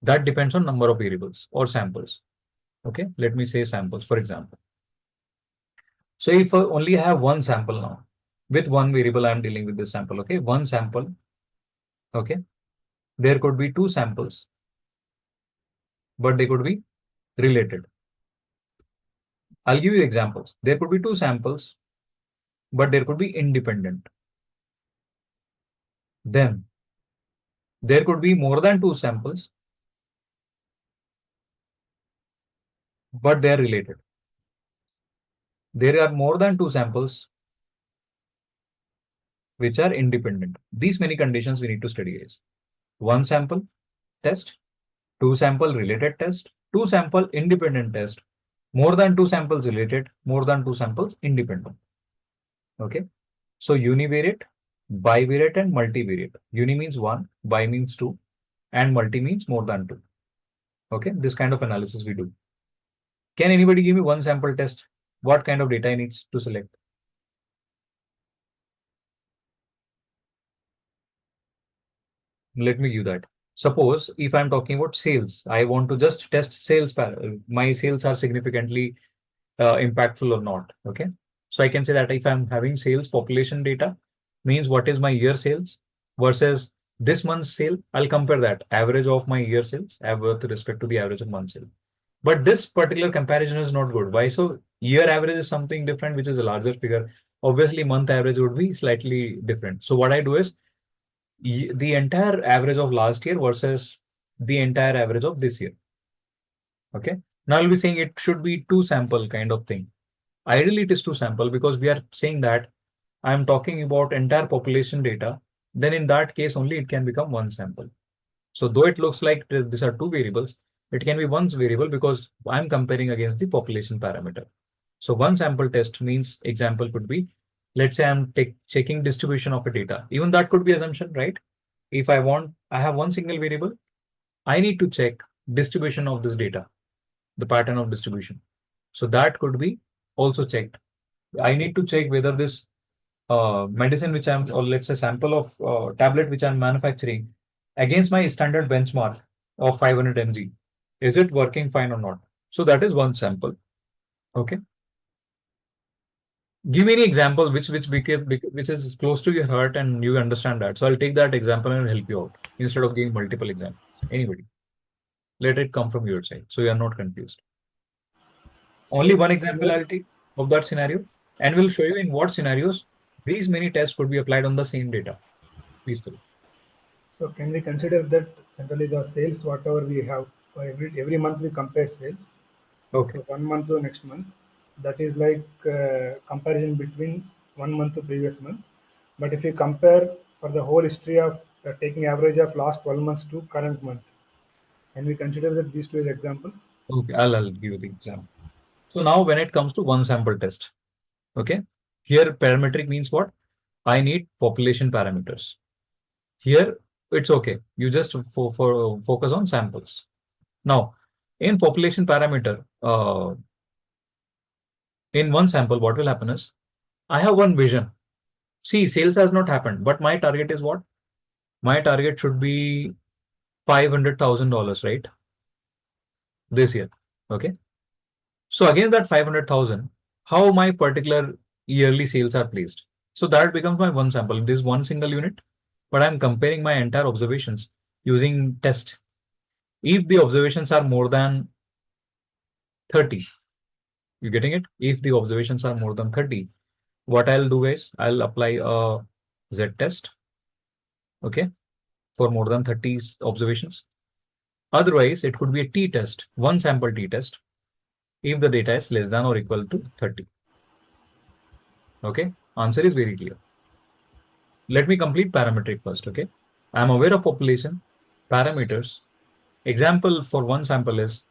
That depends on number of variables or samples. Okay, let me say samples, for example. So if I only have one sample now, with one variable, I'm dealing with this sample. Okay, one sample. Okay, there could be two samples, but they could be related. I'll give you examples. There could be two samples, but there could be independent. Then there could be more than two samples, but they are related. There are more than two samples which are independent. These many conditions we need to study is one sample test, two sample related test, two sample independent test, more than two samples related, more than two samples independent. Okay. So univariate, bivariate, and multivariate. Uni means one, bi means two, and multi means more than two. Okay. This kind of analysis we do. Can anybody give me one sample test? What kind of data I needs to select? Let me give that. Suppose if I'm talking about sales, I want to just test sales. My sales are significantly impactful or not. Okay. So I can say that if I'm having sales population data, means what is my year sales versus this month's sale, I'll compare that average of my year sales with respect to the average of month sale. But this particular comparison is not good. Why? So year average is something different, which is a larger figure. Obviously, month average would be slightly different. So what I do is the entire average of last year versus the entire average of this year. Okay. Now I'll be saying it should be two sample kind of thing. Ideally, it is two sample because we are saying that I'm talking about entire population data. Then in that case only it can become one sample. So though it looks like these are two variables, it can be one variable because I'm comparing against the population parameter. So one sample test means example could be, let's say I'm checking distribution of a data. Even that could be assumption, right? If I have one single variable, I need to check distribution of this data, the pattern of distribution. So that could be also checked. I need to check whether this medicine which I'm, or let's say sample of tablet which I'm manufacturing against my standard benchmark of 500 mg, is it working fine or not? So that is one sample. Okay. Give me any example which is close to your heart and you understand that. So I'll take that example and help you out instead of giving multiple examples. Anybody, let it come from your side so you are not confused. Only one example I'll take of that scenario, and we'll show you in what scenarios these many tests could be applied on the same data. Please tell. So can we consider that generally the sales, whatever we have, every month we compare sales. Okay. So 1 month to next month, that is like comparison between 1 month to previous month. But if you compare for the whole history of taking average of last 12 months to current month, can we consider that these two as examples? Okay, I'll give you the example. So now when it comes to one sample test, okay, here parametric means what? I need population parameters. Here it's okay. You just focus on samples. Now, in population parameter, in one sample, what will happen is I have one vision. See, sales has not happened, but my target is what? My target should be $500,000, right? This year. Okay. So against that 500,000, how my particular yearly sales are placed. So that becomes my one sample. This one single unit, but I'm comparing my entire observations using test. If the observations are more than 30, you getting it? If the observations are more than 30, what I'll do is I'll apply a Z test, okay, for more than 30 observations. Otherwise, it could be a T test, one sample T test, if the data is less than or equal to 30. Okay, answer is very clear. Let me complete parametric first. Okay, I am aware of population parameters. Example for one sample is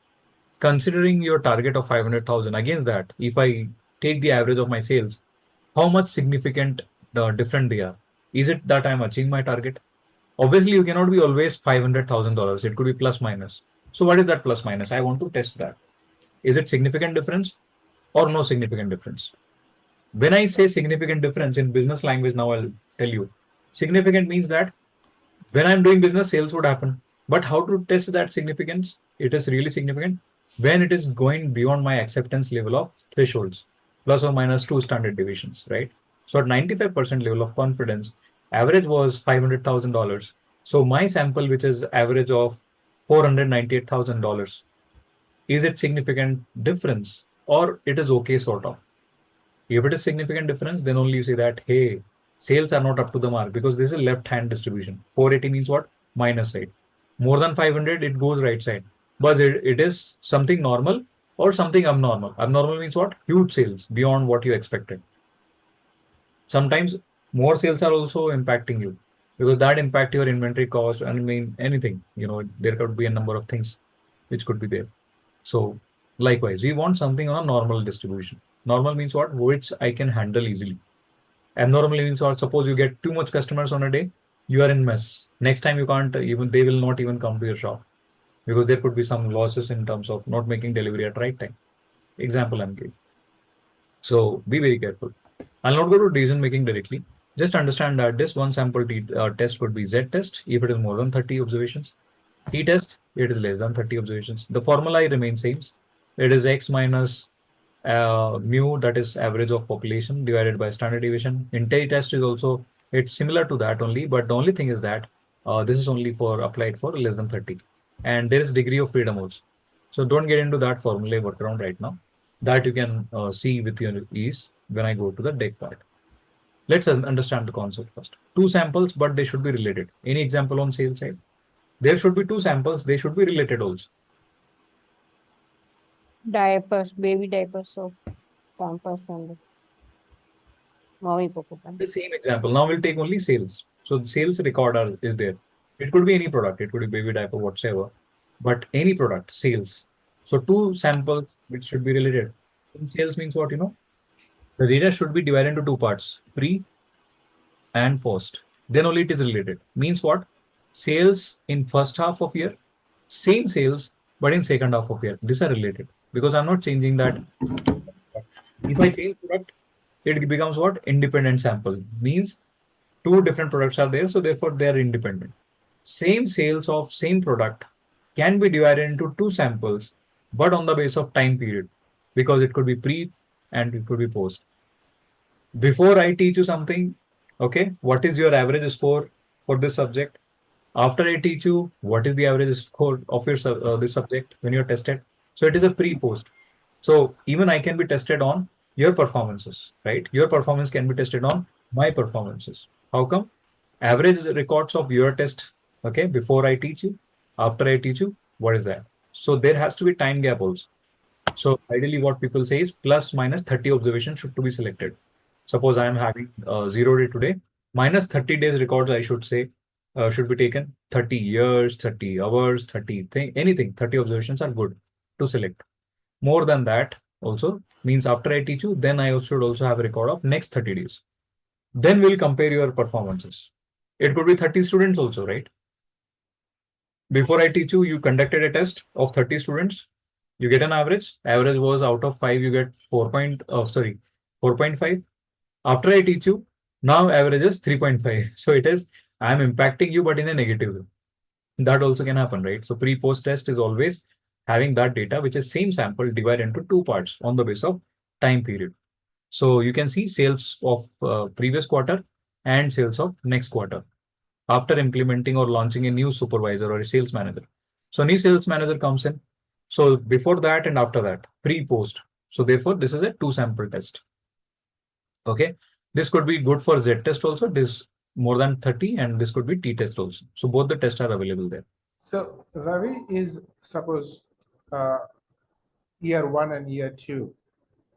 considering your target of 500,000. Against that, if I take the average of my sales, how much significant different they are? Is it that I'm achieving my target? Obviously, you cannot be always $500,000. It could be plus minus. So what is that plus minus? I want to test that. Is it significant difference or no significant difference? When I say significant difference in business language, now I'll tell you. Significant means that when I'm doing business, sales would happen. But how to test that significance? It is really significant when it is going beyond my acceptance level of thresholds, plus or minus two standard deviations, right? So at 95% level of confidence, average was $500,000. So my sample, which is average of $498,000, is it significant difference or it is okay sort of? If it is significant difference, then only you say that, hey, sales are not up to the mark because this is left hand distribution. 480 means what? Minus side. More than 500, it goes right side. But it is something normal or something abnormal. Abnormal means what? Huge sales beyond what you expected. Sometimes more sales are also impacting you because that impact your inventory cost and I mean anything. There could be a number of things which could be there. So likewise, we want something on a normal distribution. Normal means what? Which I can handle easily. Abnormal means what? Suppose you get too much customers on a day, you are in mess. Next time you can't even, they will not even come to your shop because there could be some losses in terms of not making delivery at right time. Example I'm giving. So be very careful. I'll not go to decision making directly. Just understand that this one sample test would be Z test if it is more than 30 observations. T test, it is less than 30 observations. The formula remains same. It is X minus mu, that is average of population divided by standard deviation. In T test is also, it's similar to that only, but the only thing is that this is only for applied for less than 30. And there is degree of freedom also. So don't get into that formula workaround right now. That you can see with your ease when I go to the deck part. Let's understand the concept first. Two samples, but they should be related. Any example on sales side? There should be two samples. They should be related also. Diapers, baby diapers of Pampers and mommy popo The pants. same example. Now we'll take only sales. So the sales record is there. It could be any product. It could be baby diaper, whatsoever. But any product, sales. So two samples which should be related. In sales means what, the data should be divided into two parts, pre and post. Then only it is related. Means what? Sales in first half of year, same sales, but in second half of year. These are related because I'm not changing that. If I change product, it becomes what? Independent sample. Means two different products are there, so therefore they are independent. Same sales of same product can be divided into two samples, but on the base of time period, because it could be pre and it could be post. Before I teach you something, okay, what is your average score for this subject? After I teach you, what is the average score of your this subject when you're tested? So it is a pre-post. So even I can be tested on your performances, right? Your performance can be tested on my performances. How come? Average records of your test, okay, before I teach you, after I teach you, what is that? So there has to be time gap also. So ideally, what people say is plus minus 30 observations should to be selected. Suppose I am having 0 day today, minus 30 days records, I should say, should be taken. 30 years, 30 hours, 30 anything, 30 observations are good to select. More than that also means after I teach you, then I should also have a record of next 30 days. Then we'll compare your performances. It could be 30 students also, right? Before I teach you, you conducted a test of 30 students. You get an average. Average was out of 5, you get 4.5. After I teach you, now average is 3.5. So it is, I'm impacting you, but in a negative way. That also can happen, right? So pre-post test is always having that data, which is same sample divided into two parts on the basis of time period. So you can see sales of previous quarter and sales of next quarter after implementing or launching a new supervisor or a sales manager. So new sales manager comes in. So before that and after that, pre-post. So therefore, this is a two sample test. Okay. This could be good for Z test also. This more than 30 and this could be T test also. So both the tests are available there. So Ravi is suppose year 1 and year 2.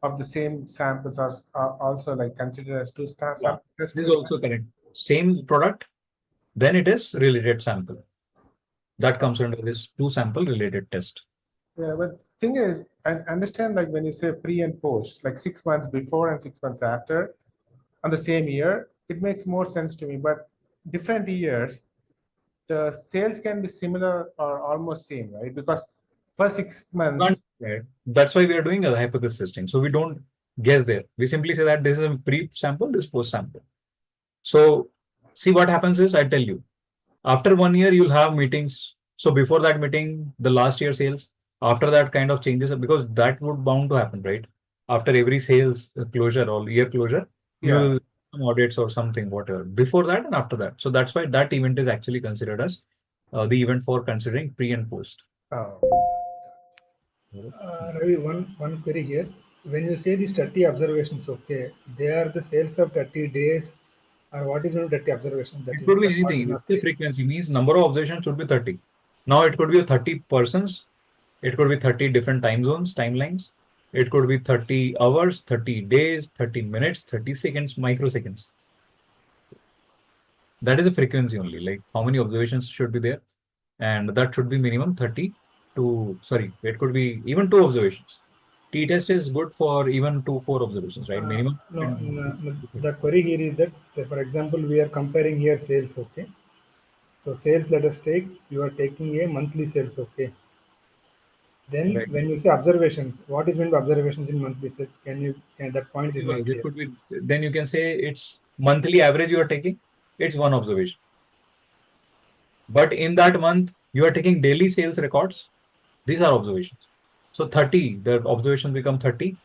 of the same samples are also like considered as two sample This test? is also correct. Same product, then it is related sample. That comes under this two sample related test. Yeah, but thing is, I understand like when you say pre and post, like 6 months before and 6 months after on the same year, it makes more sense to me. But different years, the sales can be similar or almost same, right? Because for 6 months, Right. That's why we are doing a hypothesis testing. So we don't guess there. We simply say that this is a pre-sample, this post-sample. So see what happens is I tell you, after 1 year, you'll have meetings. So before that meeting, the last year sales, after that kind of changes, because that would bound to happen, right? After every sales closure or year closure, yeah. you'll some audits or something, whatever. Before that and after that. So that's why that event is actually considered as the event for considering pre and post. Oh, okay. Ravi, one query here. When you say these 30 observations, okay, they are the sales of 30 days, or what is the 30 observations? It could be That part is anything. not It's the clear. frequency means number of observations should be 30. Now it could be 30 persons. It could be 30 different time zones, timelines. It could be 30 hours, 30 days, 30 minutes, 30 seconds, microseconds. That is a frequency only, like how many observations should be there. And that should be minimum 30 to, sorry, it could be even two observations. T-test is good for even 2, 4 observations, right? Minimum. No, no, the query here is that, say, for example, we are comparing here sales, okay? So sales, let us take, you are taking a monthly sales, okay? Then Right. when you say observations, what is meant by observations in monthly sales? That point is not It clear. could be, then you can say it's monthly average you are taking, it's one observation. But in that month, you are taking daily sales records. These are observations. So 30, the observations become 30.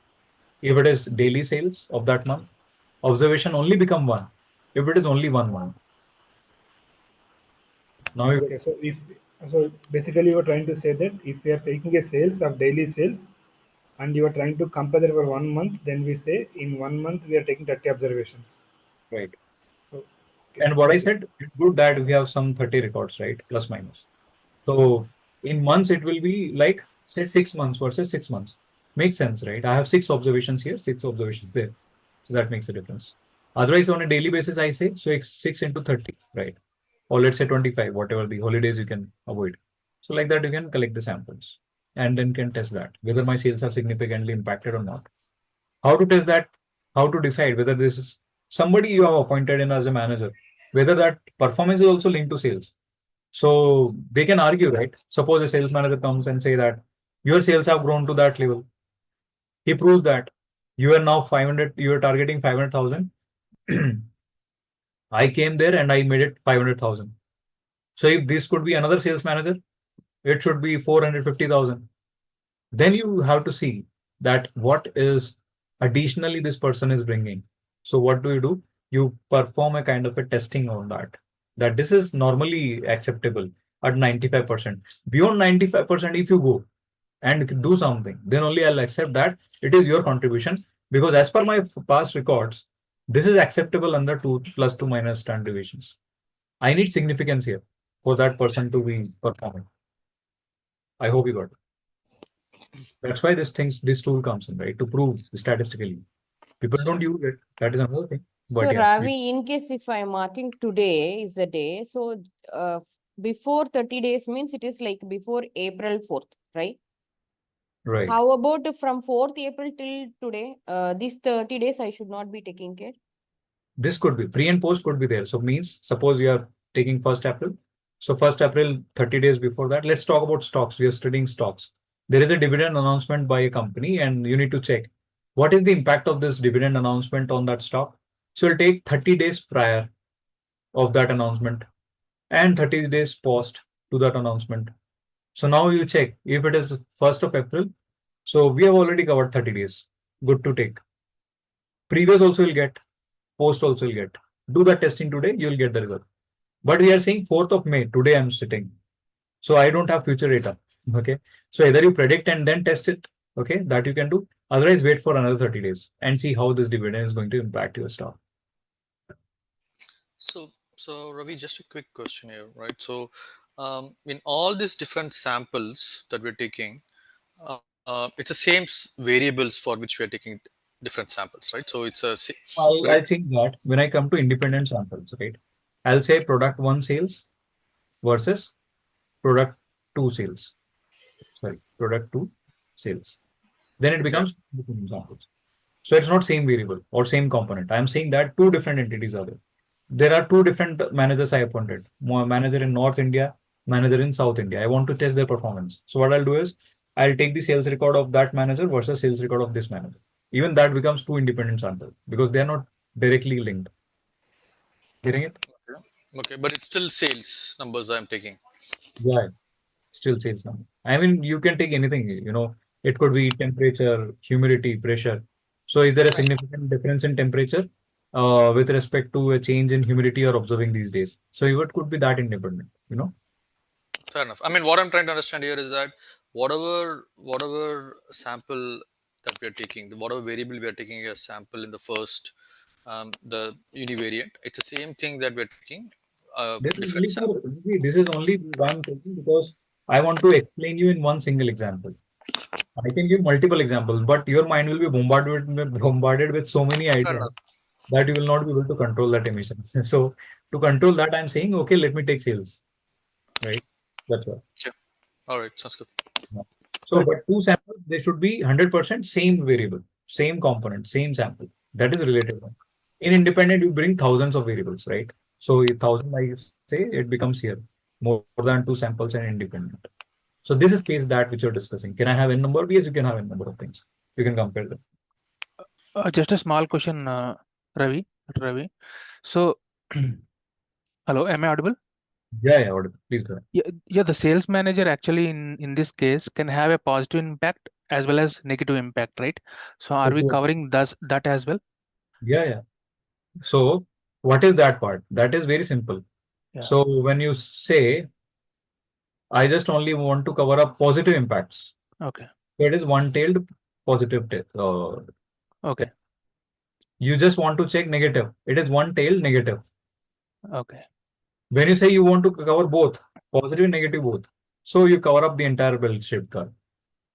If it is daily sales of that month, observation only become one. If it is only 1 month. Now you Okay, so basically you are trying to say that if we are taking a sales of daily sales and you are trying to compare that for 1 month, then we say in 1 month we are taking 30 observations. right. So, okay, And what I got it. said, it's good that we have some 30 records, right? Plus minus. So in months, it will be like, say, 6 months versus 6 months. Makes sense, right? I have 6 observations here, 6 observations there. So that makes a difference. Otherwise, on a daily basis, I say, so it's 6 into 30, right? Or let's say 25, whatever the holidays you can avoid. So like that, you can collect the samples and then can test that, whether my sales are significantly impacted or not. How to test that? How to decide whether this is somebody you have appointed in as a manager, whether that performance is also linked to sales. So they can argue, right? Suppose a sales manager comes and say that your sales have grown to that level. He proves that you are now 500, you are targeting 500,000. I came there and I made it 500,000. So if this could be another sales manager, it should be 450,000. Then you have to see that what is additionally this person is bringing. So what do? You perform a kind of a testing on that this is normally acceptable at 95%. Beyond 95%, if you go and do something, then only I'll accept that it is your contribution, because as per my past records, this is acceptable under 2 plus 2 minus standard deviations. I need significance here for that person to be performing. I hope you got it. That's why this tool comes in, right? To prove statistically. People don't use it. That is another thing. So But yeah, Ravi, in case if I'm marking today is the day, so before 30 days means it is like before April 4th, right? right. How about from 4th April till today? These 30 days I should not be taking care. This could be pre and post could be there. So means suppose you are taking 1st April. So 1st April, 30 days before that. Let's talk about stocks. We are studying stocks. There is a dividend announcement by a company, and you need to check what is the impact of this dividend announcement on that stock. So it'll take 30 days prior of that announcement and 30 days post to that announcement. So now you check if it is 1st of April. So we have already covered 30 days. Good to take. Previous also will get, post also will get. Do that testing today, you will get the result. But we are saying 4th of May. Today I'm sitting. So I don't have future data. Okay. So either you predict and then test it. Okay. That you can do. Otherwise, wait for another 30 days and see how this dividend is going to impact your stock. So Ravi, just a quick question here, right? So in all these different samples that we're taking, It's the same variables for which we are taking different samples, right? So it's a I think that when I come to independent samples, right, I'll say product one sales versus product two sales. Sorry, product two sales. Then it okay. becomes different examples. So it's not same variable or same component. I'm saying that two different entities are there. There are two different managers I appointed. Manager in North India, manager in South India. I want to test their performance. So what I'll do is I'll take the sales record of that manager versus sales record of this manager. Even that becomes two independent samples because they are not directly linked. Getting it? Okay, but it's still sales numbers I'm taking. Yeah, still sales number. I mean, you can take anything, it could be temperature, humidity, pressure. So is there a Right. significant difference in temperature with respect to a change in humidity you're observing these days? So it could be that independent. Fair enough. I mean, what I'm trying to understand here is that whatever sample that we are taking, whatever variable we are taking as sample in the first, the univariate, it's the same thing that we're taking, different sample. This is only why I'm taking because I want to explain you in one single example. I can give multiple examples, but your mind will be bombarded with so many Fair ideas enough. that you will not be able to control that emission. So to control that, I'm saying, okay, let me take sales, right? That's all. Yeah. All right. Sounds good. Yeah. So, but two samples, they should be 100% same variable, same component, same sample. That is related one. In independent, you bring thousands of variables, right? So, 1,000, I say, it becomes here more than two samples and independent. So, this is case that which you're discussing. Can I have n number? Yes, you can have n number of things. You can compare them. Just a small question, Ravi. Ravi. So, hello, am I audible? Yeah, audible. Please go ahead. Yeah, the sales manager actually in this case can have a positive impact as well as negative impact, right? So, are we covering that as well? Yeah. So, what is that part? That is very simple. Yeah. So, when you say, I just only want to cover up positive impacts. Okay. It is one-tailed positive. Okay. You just want to check negative. It is one-tailed negative. Okay. When you say you want to cover both, positive and negative both, so you cover up the entire bell-shaped curve.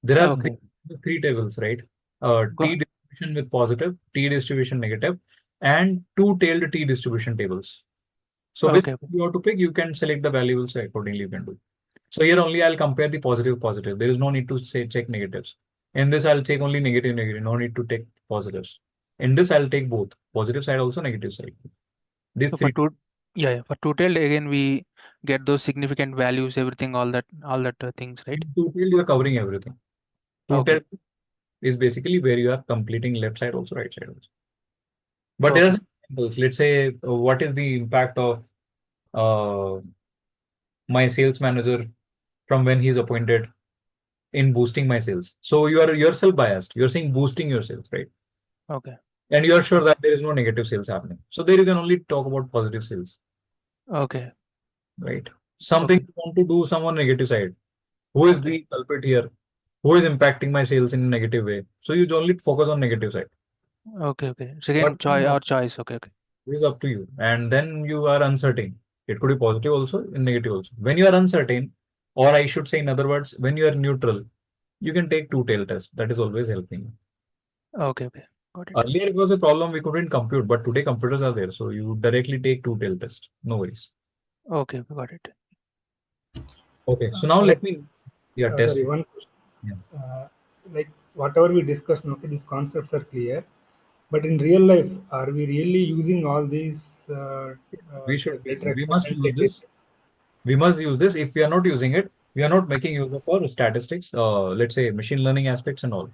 There are Okay. three tables, right? Go T distribution with positive, T distribution negative, and two-tailed T distribution tables. So which Okay. you have to pick, you can select the valuables accordingly you can do. So here only I'll compare the positive. There is no need to say check negatives. In this, I'll take only negative. No need to take positives. In this, I'll take both positive side also negative side. These So three. for two-tailed again we get those significant values, everything, all that things, right? Two-tailed, you are covering everything. Okay. Two-tailed is basically where you are completing left side also, right side also. But there are Okay. some examples. Let's say what is the impact of uh, my sales manager from when he's appointed in boosting my sales. So you are yourself biased. You're saying boosting your sales, right? Okay. And you are sure that there is no negative sales happening. So there you can only talk about positive sales, Okay. right? Something Okay. you want to do some on negative side. Who is Okay. the culprit here? Who is impacting my sales in a negative way? So you only focus on negative side. Okay. So again, But choice. Okay. it is up to you. And then you are uncertain. It could be positive also and negative also. When you are uncertain, or I should say in other words, when you are neutral, you can take two tail test. That is always helping you. Okay. Got it. Earlier it was a problem we couldn't compute, but today computers are there, so you directly take two tail test. No worries. Okay. Got it. Okay, so now let me test. Sorry, one question. Yeah. Like whatever we discussed, okay, these concepts are clear. But in real life, are we really using all these We should be. data We must use representation? this. We must use this. If we are not using it, we are not making use of our statistics, let's say machine learning aspects and all.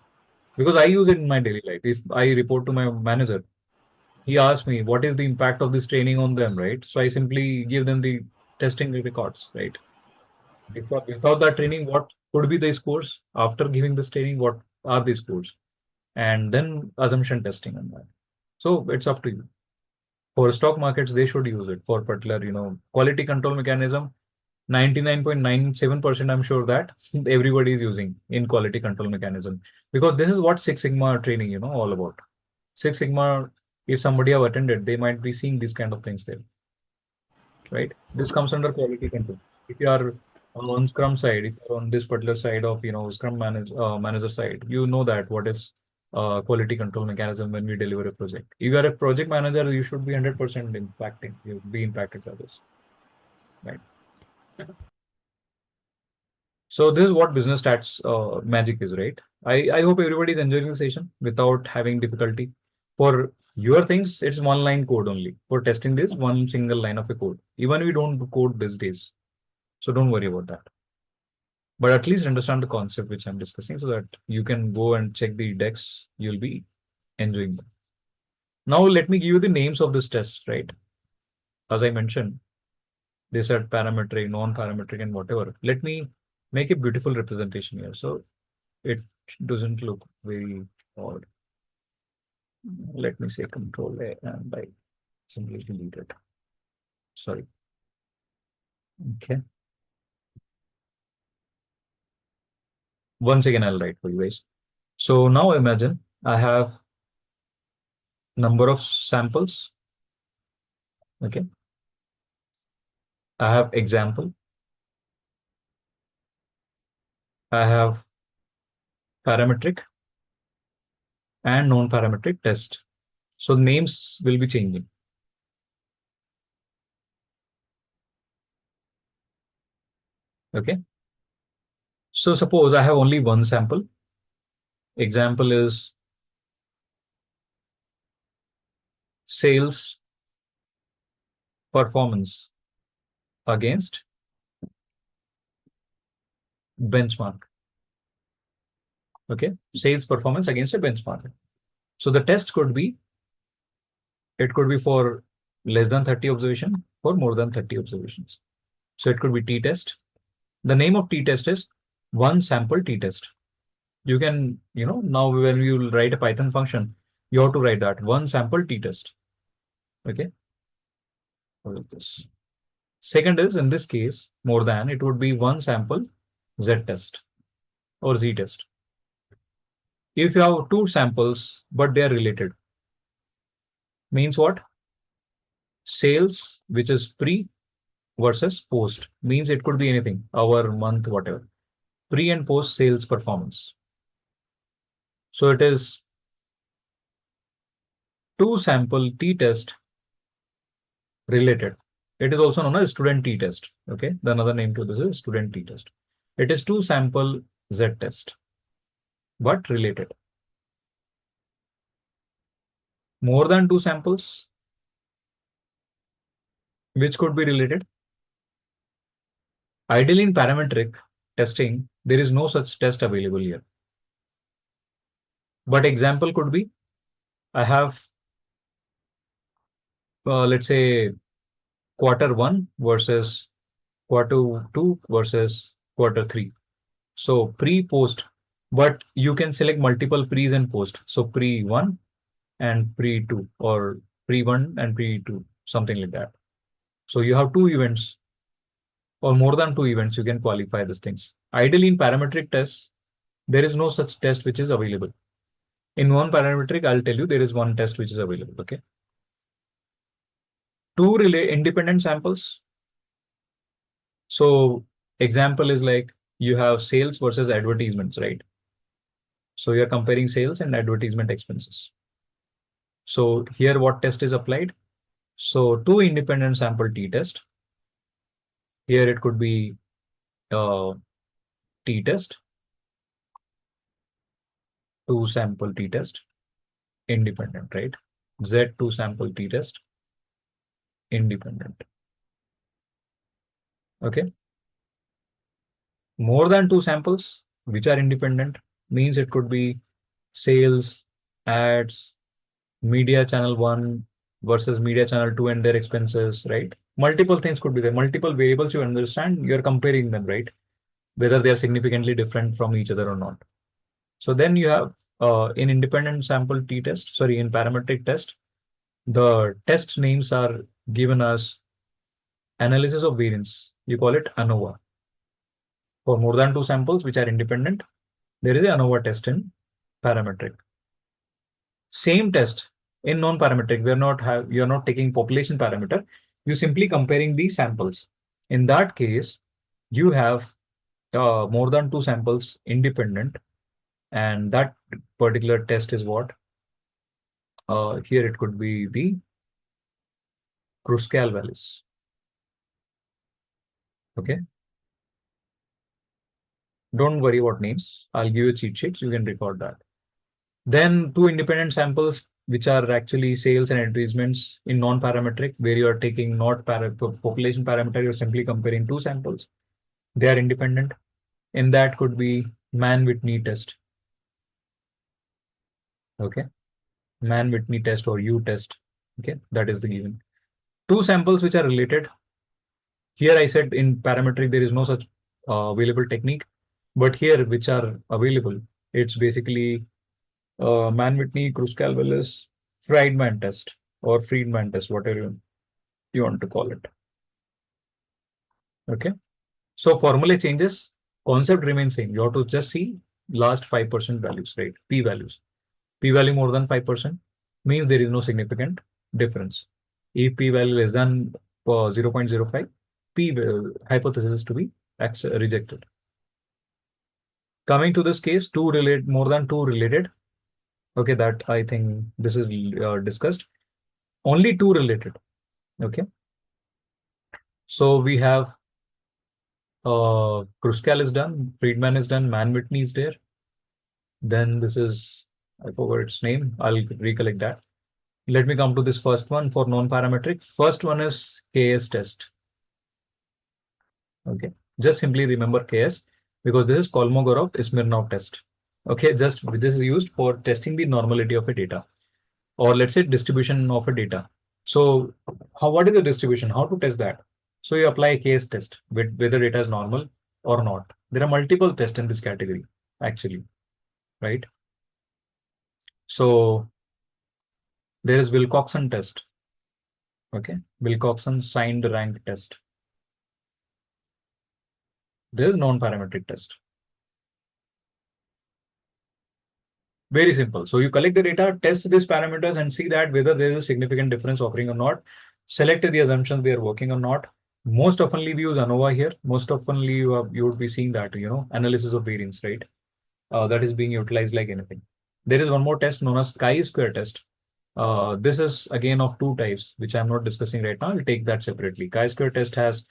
Because I use it in my daily life. If I report to my manager, he asks me what is the impact of this training on them, right? So I simply give them the testing records, right? Without that training, what could be the scores? After giving this training, what are the scores? And then assumption testing on that. So it's up to you. For stock markets, they should use it for particular, quality control mechanism. 99.97% I'm sure that everybody is using in quality control mechanism because this is what Six Sigma training, all about. Six Sigma, if somebody have attended, they might be seeing these kind of things there, right? This comes under quality control. If you are on Scrum side, if you're on this particular side of Scrum manager side, you know that what is quality control mechanism when we deliver a project. If you are a project manager, you should be 100% impacting. You be impacted by this, right? So this is what business stats magic is, right? I hope everybody is enjoying the session without having difficulty. For your things, it's one line code only. For testing this, one single line of a code. Even we don't code these days, so don't worry about that. But at least understand the concept which I'm discussing so that you can go and check the decks. You'll be enjoying them. Now let me give you the names of this test, right? As I mentioned, they said parametric, non-parametric, and whatever. Let me make a beautiful representation here. So it doesn't look very odd. Let me say Control A and I simply delete it. Sorry. Okay. Once again, I'll write for you guys. So now imagine I have number of samples. Okay. I have example. I have parametric and non-parametric test. So names will be changing. Okay. So suppose I have only one sample. Example is sales performance against benchmark. Okay. Sales performance against a benchmark. So the test could be, it could be for less than 30 observation, for more than 30 observations. So it could be t-test. The name of t-test is one sample t-test. You can, now when you write a Python function, you have to write that one sample t-test. Okay. What is this? Second is, in this case, more than, it would be one sample z-test or z-test. If you have two samples, but they are related, means what? Sales, which is pre versus post, means it could be anything, hour, month, whatever. Pre and post sales performance. So it is two sample t-test related. It is also known as student t-test. Okay, the another name to this is student t-test. It is two sample z-test, but related. More than two samples, which could be related. Ideally, in parametric testing, there is no such test available here. But example could be, I have, let's say, Q1 versus Q2 versus Q3. So pre, post, but you can select multiple pre's and post. So pre 1 and pre 2, or pre 1 and pre 2, something like that. So you have two events or more than two events, you can qualify these things. Ideally, in parametric tests, there is no such test which is available. In one parametric, I'll tell you there is one test which is available. Okay. Two independent samples. So example is like you have sales versus advertisements, right? So you're comparing sales and advertisement expenses. So here what test is applied? So two independent sample t-test. Here it could be t-test, two sample t-test, independent, right? Z2 sample t-test, independent. Okay. More than two samples, which are independent, means it could be sales, ads, media channel 1 versus media channel 2 and their expenses, right? Multiple things could be there. Multiple variables you understand, you're comparing them, right? Whether they are significantly different from each other or not. So then you have in independent sample t-test, sorry, in parametric test, the test names are given as analysis of variance. You call it ANOVA. For more than two samples which are independent, there is an ANOVA test in parametric. Same test in non-parametric, you're not taking population parameter. You simply comparing the samples. In that case, you have more than 2 samples independent, and that particular test is what? Here it could be the Kruskal values. Okay. Don't worry about names. I'll give you cheat sheets. You can record that. Then 2 independent samples, which are actually sales and advertisements in non-parametric, where you are taking not population parameter, you're simply comparing 2 samples. They are independent. And that could be Mann-Whitney test. Okay. Mann-Whitney test or U test. Okay. That is the given. 2 samples which are related. Here I said in parametric, there is no such available technique. But here, which are available, it's basically Mann-Whitney, Kruskal-Wallis, Friedman test or Friedman test, whatever you want to call it. Okay. So formula changes, concept remains same. You have to just see last 5% values, right? P values. P value more than 5% means there is no significant difference. If P value less than 0.05, P hypothesis is to be rejected. Coming to this case, more than 2 related. Okay, that I think this is discussed. Only 2 related. Okay. So we have Kruskal is done, Friedman is done, Mann-Whitney is there. Then this is, I forgot its name. I'll recollect that. Let me come to this first one for non-parametric. First one is KS test. Okay. Just simply remember KS because this is Kolmogorov-Smirnov test. Okay. Just this is used for testing the normality of a data, or let's say distribution of a data. So what is the distribution? How to test that? So you apply a case test with whether data is normal or not. There are multiple tests in this category, actually, right? So there is Wilcoxon test. Okay, Wilcoxon signed rank test. There is non-parametric test. Very simple. So you collect the data, test these parameters, and see that whether there is a significant difference occurring or not. Select the assumptions they are working or not. Most oftenly we use ANOVA here. Most oftenly you would be seeing that, analysis of variance, right? That is being utilized like anything. There is one more test known as chi-square test. This is again of 2 types, which I'm not discussing right now. I'll take that separately. Chi-square test has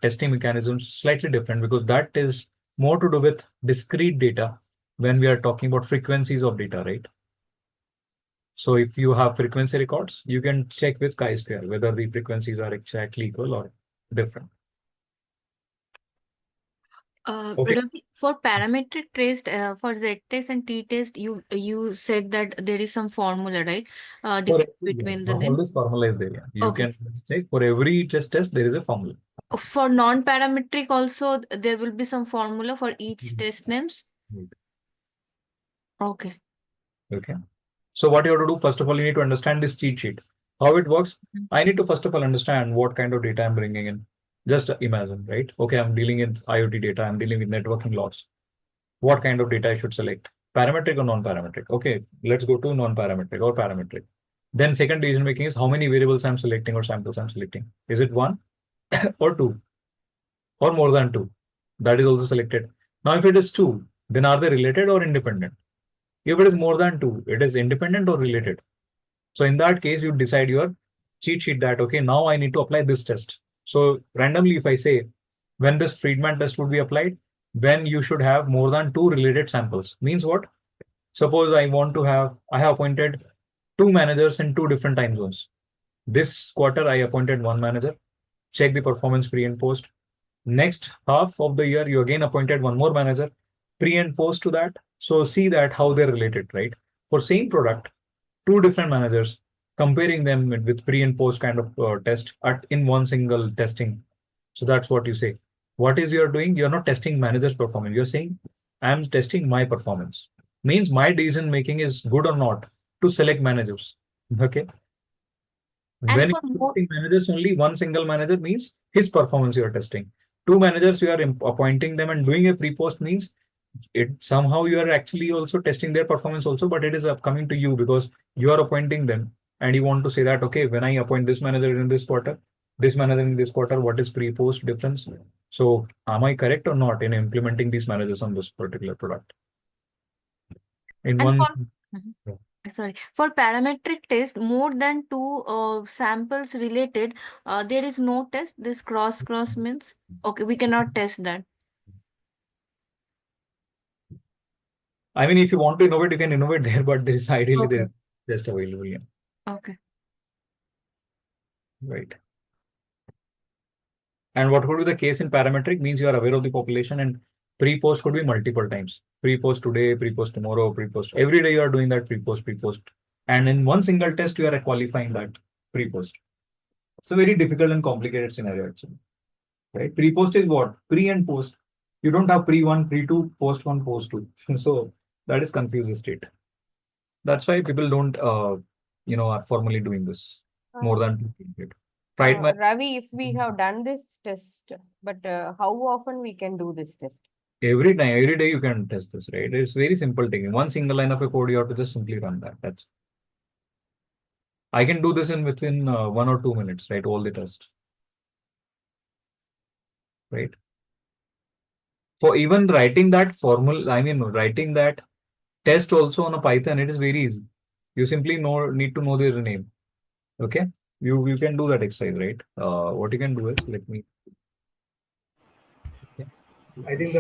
testing mechanisms slightly different because that is more to do with discrete data when we are talking about frequencies of data, right? So if you have frequency records, you can check with chi-square whether the frequencies are exactly equal or different. Okay. Ravi, for parametric test, for Z test and T test, you said that there is some formula, right? Difference between the all this formula is there. Yeah. You Okay. can check for every test there is a formula. For non-parametric also, there will be some formula for each test names. Right. Okay. Okay. So what you have to do, first of all, you need to understand this cheat sheet. How it works. I need to first of all understand what kind of data I'm bringing in. Just imagine, right? Okay, I'm dealing with IoT data. I'm dealing with networking logs. What kind of data I should select? Parametric or non-parametric? Okay, let's go to non-parametric or parametric. Then second decision making is how many variables I'm selecting or samples I'm selecting. Is it 1 or 2 or more than 2? That is also selected. Now, if it is 2, then are they related or independent? If it is more than 2, it is independent or related. So in that case, you decide your cheat sheet that, okay, now I need to apply this test. So randomly, if I say when this Friedman test would be applied, when you should have more than 2 related samples, means what? Suppose I have appointed 2 managers in 2 different time zones. This quarter, I appointed 1 manager, check the performance pre and post. Next half of the year, you again appointed 1 more manager, pre and post to that. So see that how they're related, right? For same product, 2 different managers, comparing them with pre and post kind of test in one single testing. So that's what you say. What is you're doing? You're not testing manager's performance. You're saying, I'm testing my performance. Means my decision making is good or not to select managers. Okay. And When for you're more, testing managers, only one single manager means his performance you are testing. 2 managers, you are appointing them and doing a pre-post means it somehow you are actually also testing their performance also, but it is coming to you because you are appointing them and you want to say that, okay, when I appoint this manager in this quarter, this manager in this quarter, what is pre-post difference? So am I correct or not in implementing these managers on this particular product? In And one, for sorry, for parametric test, more than two samples related, there is no test. This cross means okay, we cannot test that. I mean, if you want to innovate, you can innovate there, but there is ideally there Okay. is just available, yeah. Okay. Right. And what could be the case in parametric means you are aware of the population, and pre-post could be multiple times. Pre-post today, pre-post tomorrow, pre-post. Every day you are doing that pre-post, pre-post. And in one single test, you are qualifying that pre-post. It's a very difficult and complicated scenario actually. Right? Pre-post is what? Pre and post. You don't have pre-1, pre-2, post-1, post-2. So that is confused state. That's why people don't, are formally doing this more than Pride month, Ravi, if we have done this test, but how often we can do this test? every time, every day you can test this, right? It's very simple thing. In one single line of a code, you have to just simply run that. That's I can do this in within 1 or 2 minutes, right? All the tests, right? For even writing that formal, I mean, writing that test also on a Python, it is very easy. You simply need to know their name. Okay, you can do that exercise, right? What you can do is let me. Okay. I think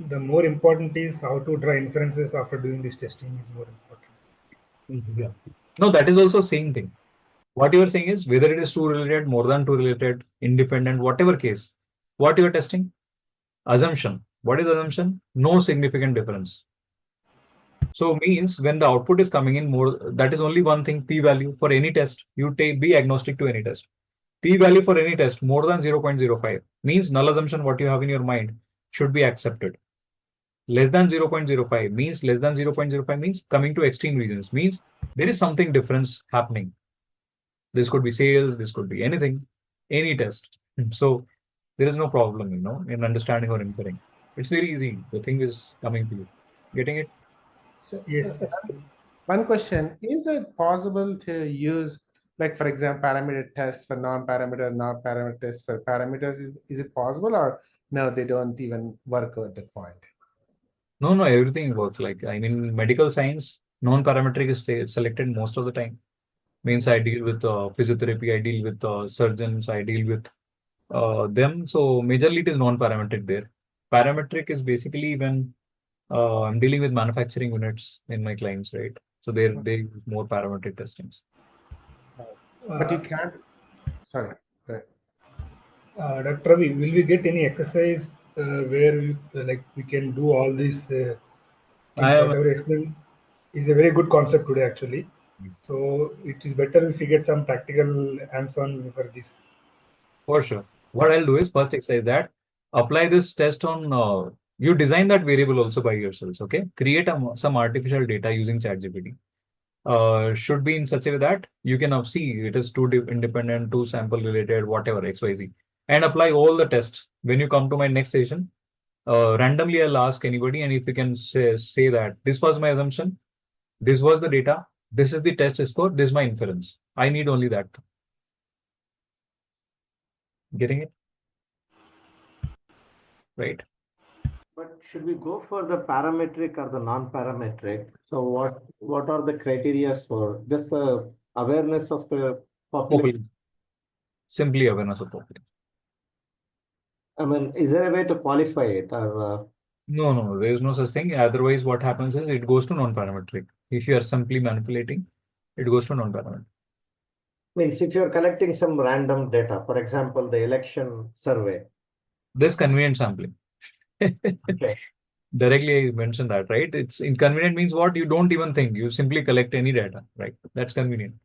the more important is how to draw inferences after doing this testing is more important. Yeah. No, that is also same thing. What you are saying is whether it is two related, more than two related, independent, whatever case, what you are testing? Assumption. What is assumption? No significant difference. So means when the output is coming in more, that is only one thing, p-value for any test. You be agnostic to any test. P-value for any test more than 0.05 means null assumption what you have in your mind should be accepted. Less than 0.05 means less than 0.05 means coming to extreme regions means there is something difference happening. This could be sales, this could be anything, any test. So there is no problem, in understanding or inferring. It's very easy. The thing is coming to you. Getting it? So, Yes. one question, is it possible to use, like, for example, parameter tests for non-parameter, non-parameter tests for parameters? Is it possible, or no, they don't even work at that point? No, everything works. Like, I mean, medical science, non-parametric is selected most of the time. Means I deal with physiotherapy, I deal with surgeons, I deal with them. So majorly it is non-parametric there. Parametric is basically when I'm dealing with manufacturing units in my clients, right? So they use more parametric testings. But you can't. Sorry. Go ahead. Dr. Ravi, will we get any exercise where we can do all these things? Whatever explained is a very good concept today, actually. So it is better if we get some practical hands-on for this. For sure. What I'll do is first exercise that apply this test on you design that variable also by yourselves. Okay, create some artificial data using ChatGPT. Should be in such a way that you can see it is two independent, two sample related, whatever XYZ, and apply all the tests. When you come to my next session, randomly I'll ask anybody, and if you can say that this was my assumption, this was the data, this is the test score, this is my inference. I need only that. Getting it? Right. But should we go for the parametric or the non-parametric? So what are the criteria for just the awareness of the population? Simply awareness of population. I mean, is there a way to qualify it? Or, No, there is no such thing. Otherwise, what happens is it goes to non-parametric. If you are simply manipulating, it goes to non-parametric. Means if you're collecting some random data, for example, the election survey. This convenient sampling. Okay. Directly I mentioned that, right? It's inconvenient means what? You don't even think. You simply collect any data, right? That's convenient.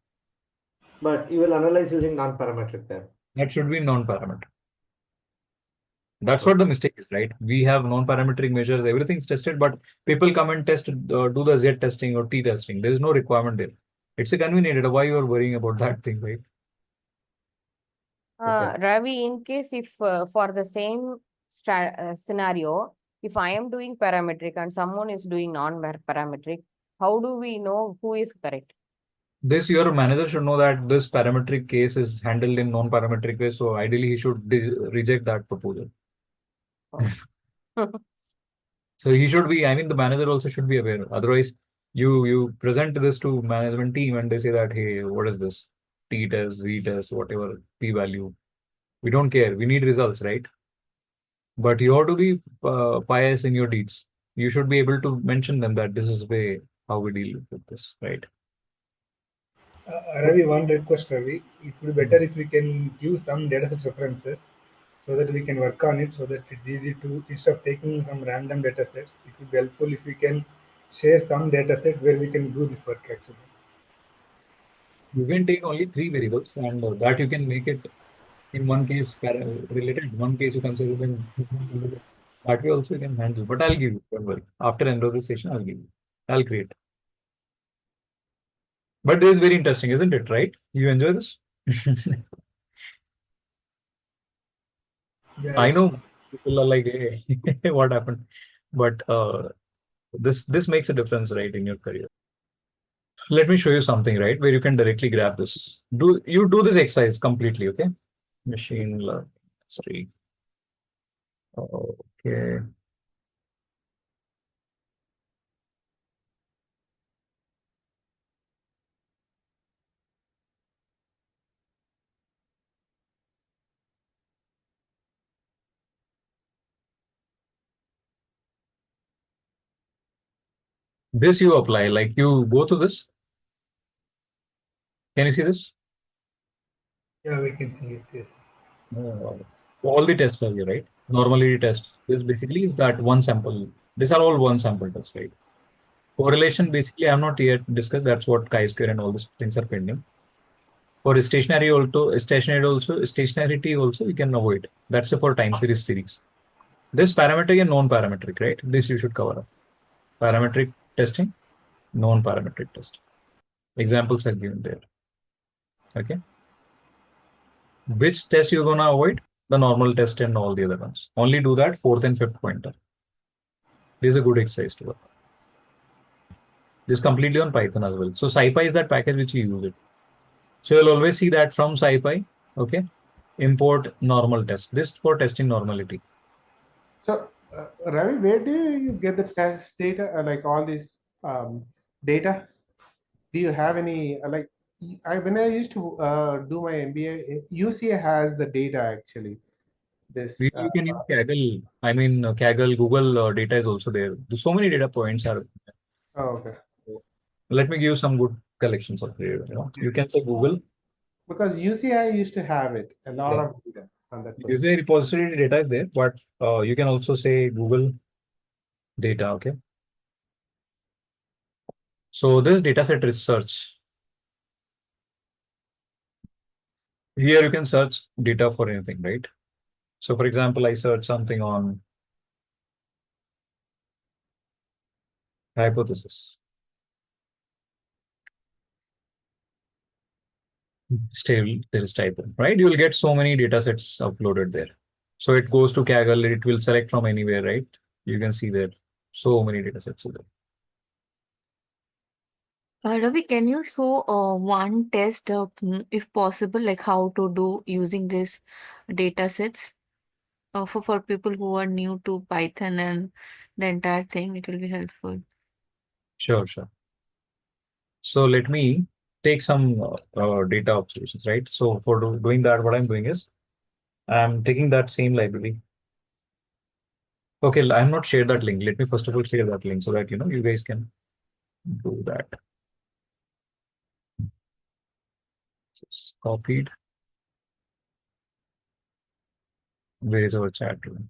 But you will analyze using non-parametric there. That should be non-parametric. That's what the mistake is, right? We have non-parametric measures, everything's tested, but people come and test, do the Z testing or T testing. There is no requirement there. It's a convenient data. Why you are worrying about that thing, right? Ravi, in case if for the same scenario, if I am doing parametric and someone is doing non-parametric, how do we know who is correct? This your manager should know that this parametric case is handled in non-parametric way. So ideally, he should reject that proposal. So he should be, I mean, the manager also should be aware. Otherwise, you present this to management team and they say that, hey, what is this? T test, Z test, whatever, P value. We don't care. We need results, right? But you have to be pious in your deeds. You should be able to mention them that this is way how we deal with this, right? Ravi, one request, Ravi. It would be better if we can give some dataset references so that we can work on it so that it's easy to, instead of taking some random datasets, it would be helpful if we can share some dataset where we can do this work actually. You can take only three variables and that you can make it in one case related, one case you consider them that way also you can handle. But I'll give you, don't worry. After end of this session, I'll give you. I'll create. But this is very interesting, isn't it? Right? You enjoy this? Yeah, I know people are like, hey, what happened? But this makes a difference, right, in your career. Let me show you something, right, where you can directly grab this. Do this exercise completely, okay? Machine learning. Sorry. Okay. This you apply, like you go to this. Can you see this? yeah, we can see it. Yes. All the tests are here, right? Normally test. This basically is that one sample. These are all one sample tests, right? Correlation, basically, I have not yet discussed. That's what chi-square and all these things are pending. For stationarity also, we can avoid. That's for time series. This parametric and non-parametric, right? This you should cover up. Parametric testing, non-parametric testing. Examples are given there. Okay. Which test you're gonna avoid? The normal test and all the other ones. Only do that fourth and fifth pointer. This is a good exercise to work. This is completely on Python as well. So SciPy is that package which you use it. So you'll always see that from SciPy, okay, import normal test. This for testing normality. So, Ravi, where do you get the test data, like all this data? Do you have any, when I used to do my MBA, UCA has the data actually. This, You can use Kaggle. I mean, Kaggle, Google data is also there. So many data points are. oh, okay. Let me give you some good collections of data. You can say Google. Because UCI used to have it, a lot Yeah. of data on that person. UCI repository data is there, but you can also say Google data. Okay. So this dataset research. Here you can search data for anything, right? So for example, I search something on hypothesis. Still, there is typo, right? You will get so many data sets uploaded there. So it goes to Kaggle, it will select from anywhere, right? You can see there so many data sets there. Ravi, can you show one test, if possible, like how to do using this data sets for people who are new to Python and the entire thing? It will be helpful. Sure. So let me take some data observations, right? So for doing that, what I'm doing is I'm taking that same library. Okay, I'm not shared that link. Let me first of all share that link so that you guys can do that. Just copied. Where is our chat room?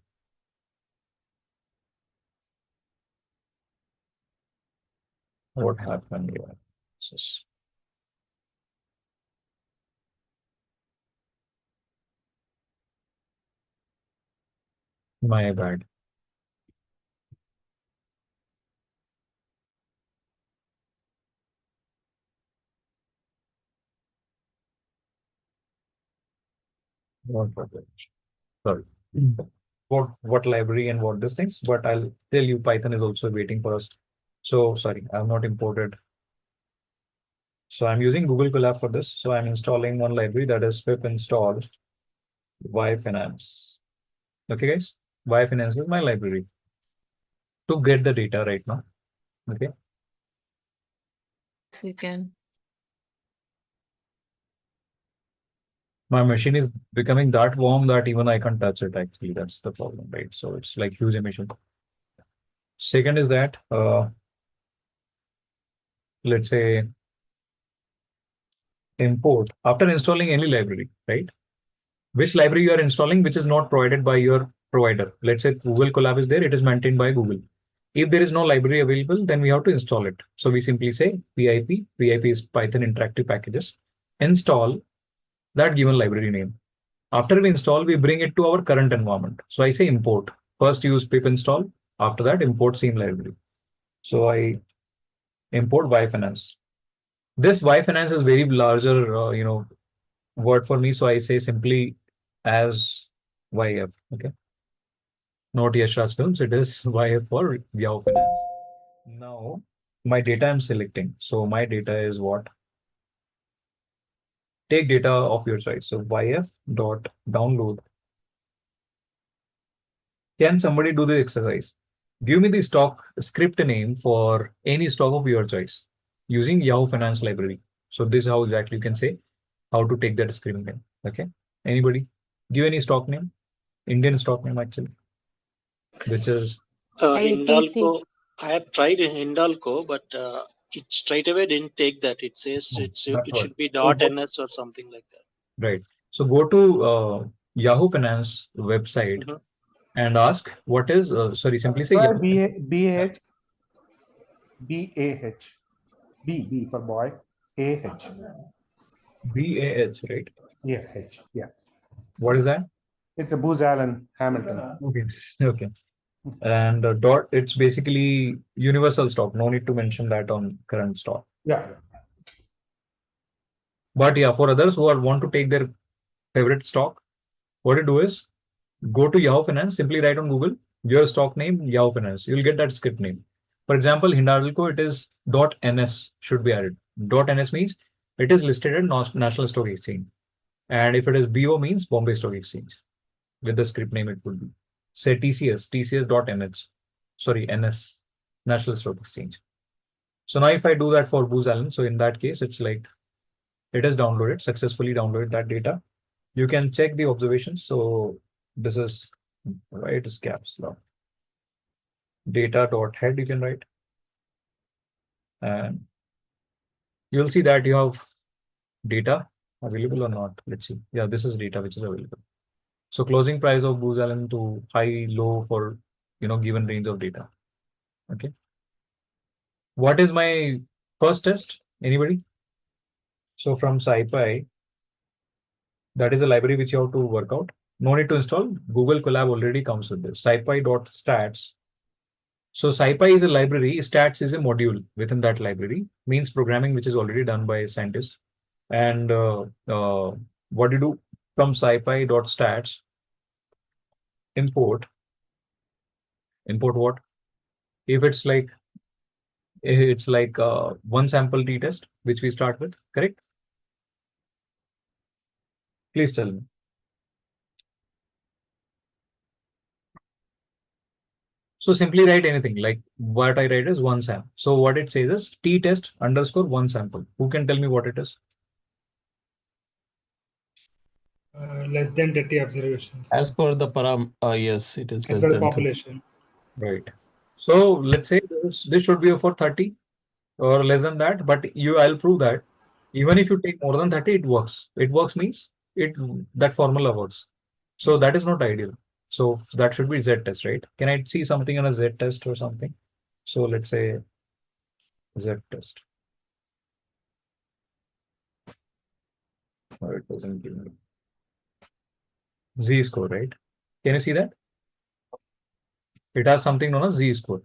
What happened here? Just my bad. What was it? Sorry. What library and what these things, but I'll tell you Python is also waiting for us. So sorry, I've not imported. So I'm using Google Colab for this. So I'm installing one library that is pip install y finance. Okay, guys. Y-finance is my library to get the data right now. Okay. We can. My machine is becoming that warm that even I can't touch it. Actually, that's the problem, right? So it's like huge emission. Second is that, let's say, import after installing any library, right? Which library you are installing, which is not provided by your provider. Let's say Google Colab is there, it is maintained by Google. If there is no library available, then we have to install it. So we simply say pip, pip is Python interactive packages, install that given library name. After we install, we bring it to our current environment. So I say import. First use pip install, after that import same library. So I import Y-Finance. This Y-Finance is very larger, word for me. So I say simply as YF. Okay. Not Yashraj Films. It is YF for Yahoo Finance. Now my data I'm selecting. So my data is what? Take data of your choice. So YF dot download. Can somebody do the exercise? Give me the stock script name for any stock of your choice using Yahoo Finance library. So this is how exactly you can say how to take that script name. Okay. Anybody? Give any stock name? Indian stock name actually, which is ITC. I have tried in Hindalco, but it straight away didn't take that. It says that's it what. should be So .ns or something like that. right. So go to Yahoo Finance website and ask what is, sorry, simply say Try Yahoo. BAH, BAH, B for boy, AH. BAH, right? Yeah, H. Yeah. What is that? It's a Booz Allen Hamilton. Okay. Okay. And dot, it's basically universal stock. No need to mention that on current stock. Yeah. But yeah, for others who are want to take their favorite stock, what you do is go to Yahoo Finance, simply write on Google your stock name, Yahoo Finance. You'll get that script name. For example, Hindalco, it is .ns should be added. .ns means it is listed at National Stock Exchange. And if it is BO means Bombay Stock Exchange. With the script name, it would be. Say TCS, TCS.ns. Sorry, NS, National Stock Exchange. So now if I do that for Booz Allen, so in that case, it's like it has downloaded, successfully downloaded that data. You can check the observations. So this is right, is caps lock. Data.head you can write. And you'll see that you have data available or not. Let's see. Yeah, this is data which is available. So closing price of Booz Allen to high, low for given range of data. Okay. What is my first test? Anybody? So from SciPy, that is a library which you have to work out. No need to install. Google Colab already comes with this. SciPy.stats. So SciPy is a library. Stats is a module within that library. Means programming which is already done by scientists. And what you do from SciPy.stats, import what? If it's like one sample t-test, which we start with, correct? Please tell me. So simply write anything, like what I write is one sample. So what it says is t-test underscore one sample. Who can tell me what it is? Less than 30 observations. As per the param, yes, it is As less per the than 30. population. Right. So let's say this should be for 30 or less than that, but I'll prove that even if you take more than 30, it works. It works means that formula works. So that is not ideal. So that should be Z test, right? Can I see something on a Z test or something? So let's say Z test. Oh, it doesn't give me Z score, right? Can you see that? It has something known as Z score.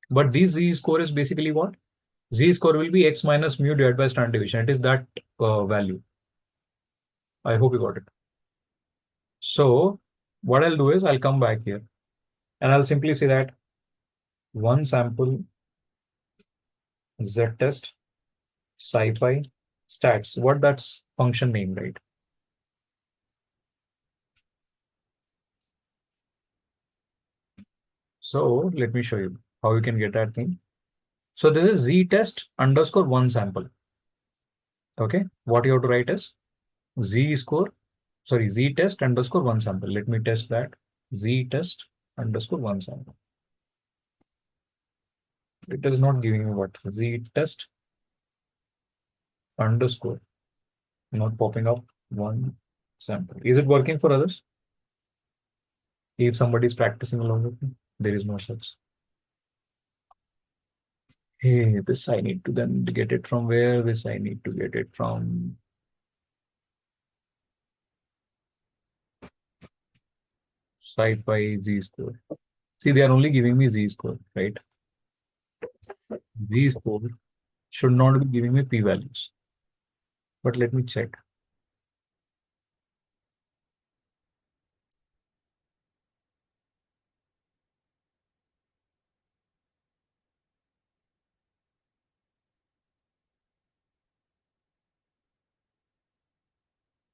But this Z score is basically what? Z score will be X minus mu divided by standard deviation. It is that value. I hope you got it. So what I'll do is I'll come back here and I'll simply say that one sample Z test SciPy stats. What that's function name, right? So let me show you how you can get that thing. So this is z test underscore one sample. Okay, what you have to write is z test underscore one sample. Let me test that. Z test underscore one sample. It is not giving me what? Z test underscore, not popping up one sample. Is it working for others? If somebody is practicing along with me, there is no such. Hey, this I need to then get it from where? This I need to get it from sci-fi z-score. See, they are only giving me z-score, right? Z-score should not be giving me p-values. But let me check.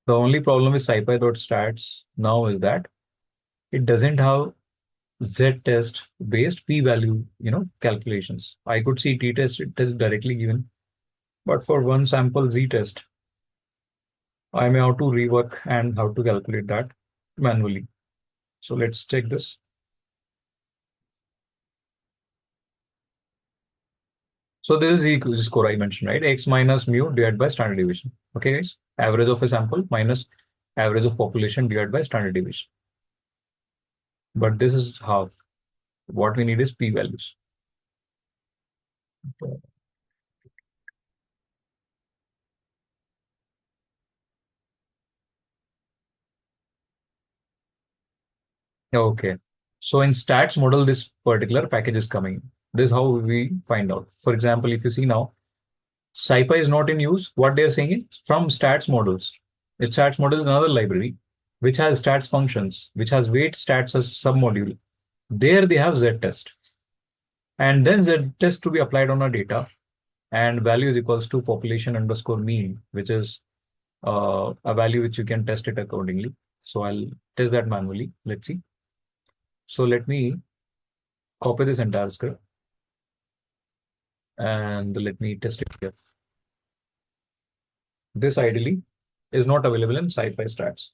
The only problem with scipy.stats now is that it doesn't have z-test based p-value, calculations. I could see t-test, it is directly given. But for one sample z-test, I may have to rework and how to calculate that manually. So let's check this. So this is the score I mentioned, right? X minus mu divided by standard deviation. Okay, guys? Average of a sample minus average of population divided by standard deviation. But this is half. What we need is p-values. Okay. So in stats model, this particular package is coming. This is how we find out. For example, if you see now, SciPy is not in use. What they're saying is from stats models. A stats model is another library which has stats functions, which has weight stats as submodule. There they have z-test. And then z-test to be applied on our data. And value is equals to population underscore mean, which is a value which you can test it accordingly. So I'll test that manually. Let's see. So let me copy this entire script and let me test it here. This ideally is not available in SciPy stats.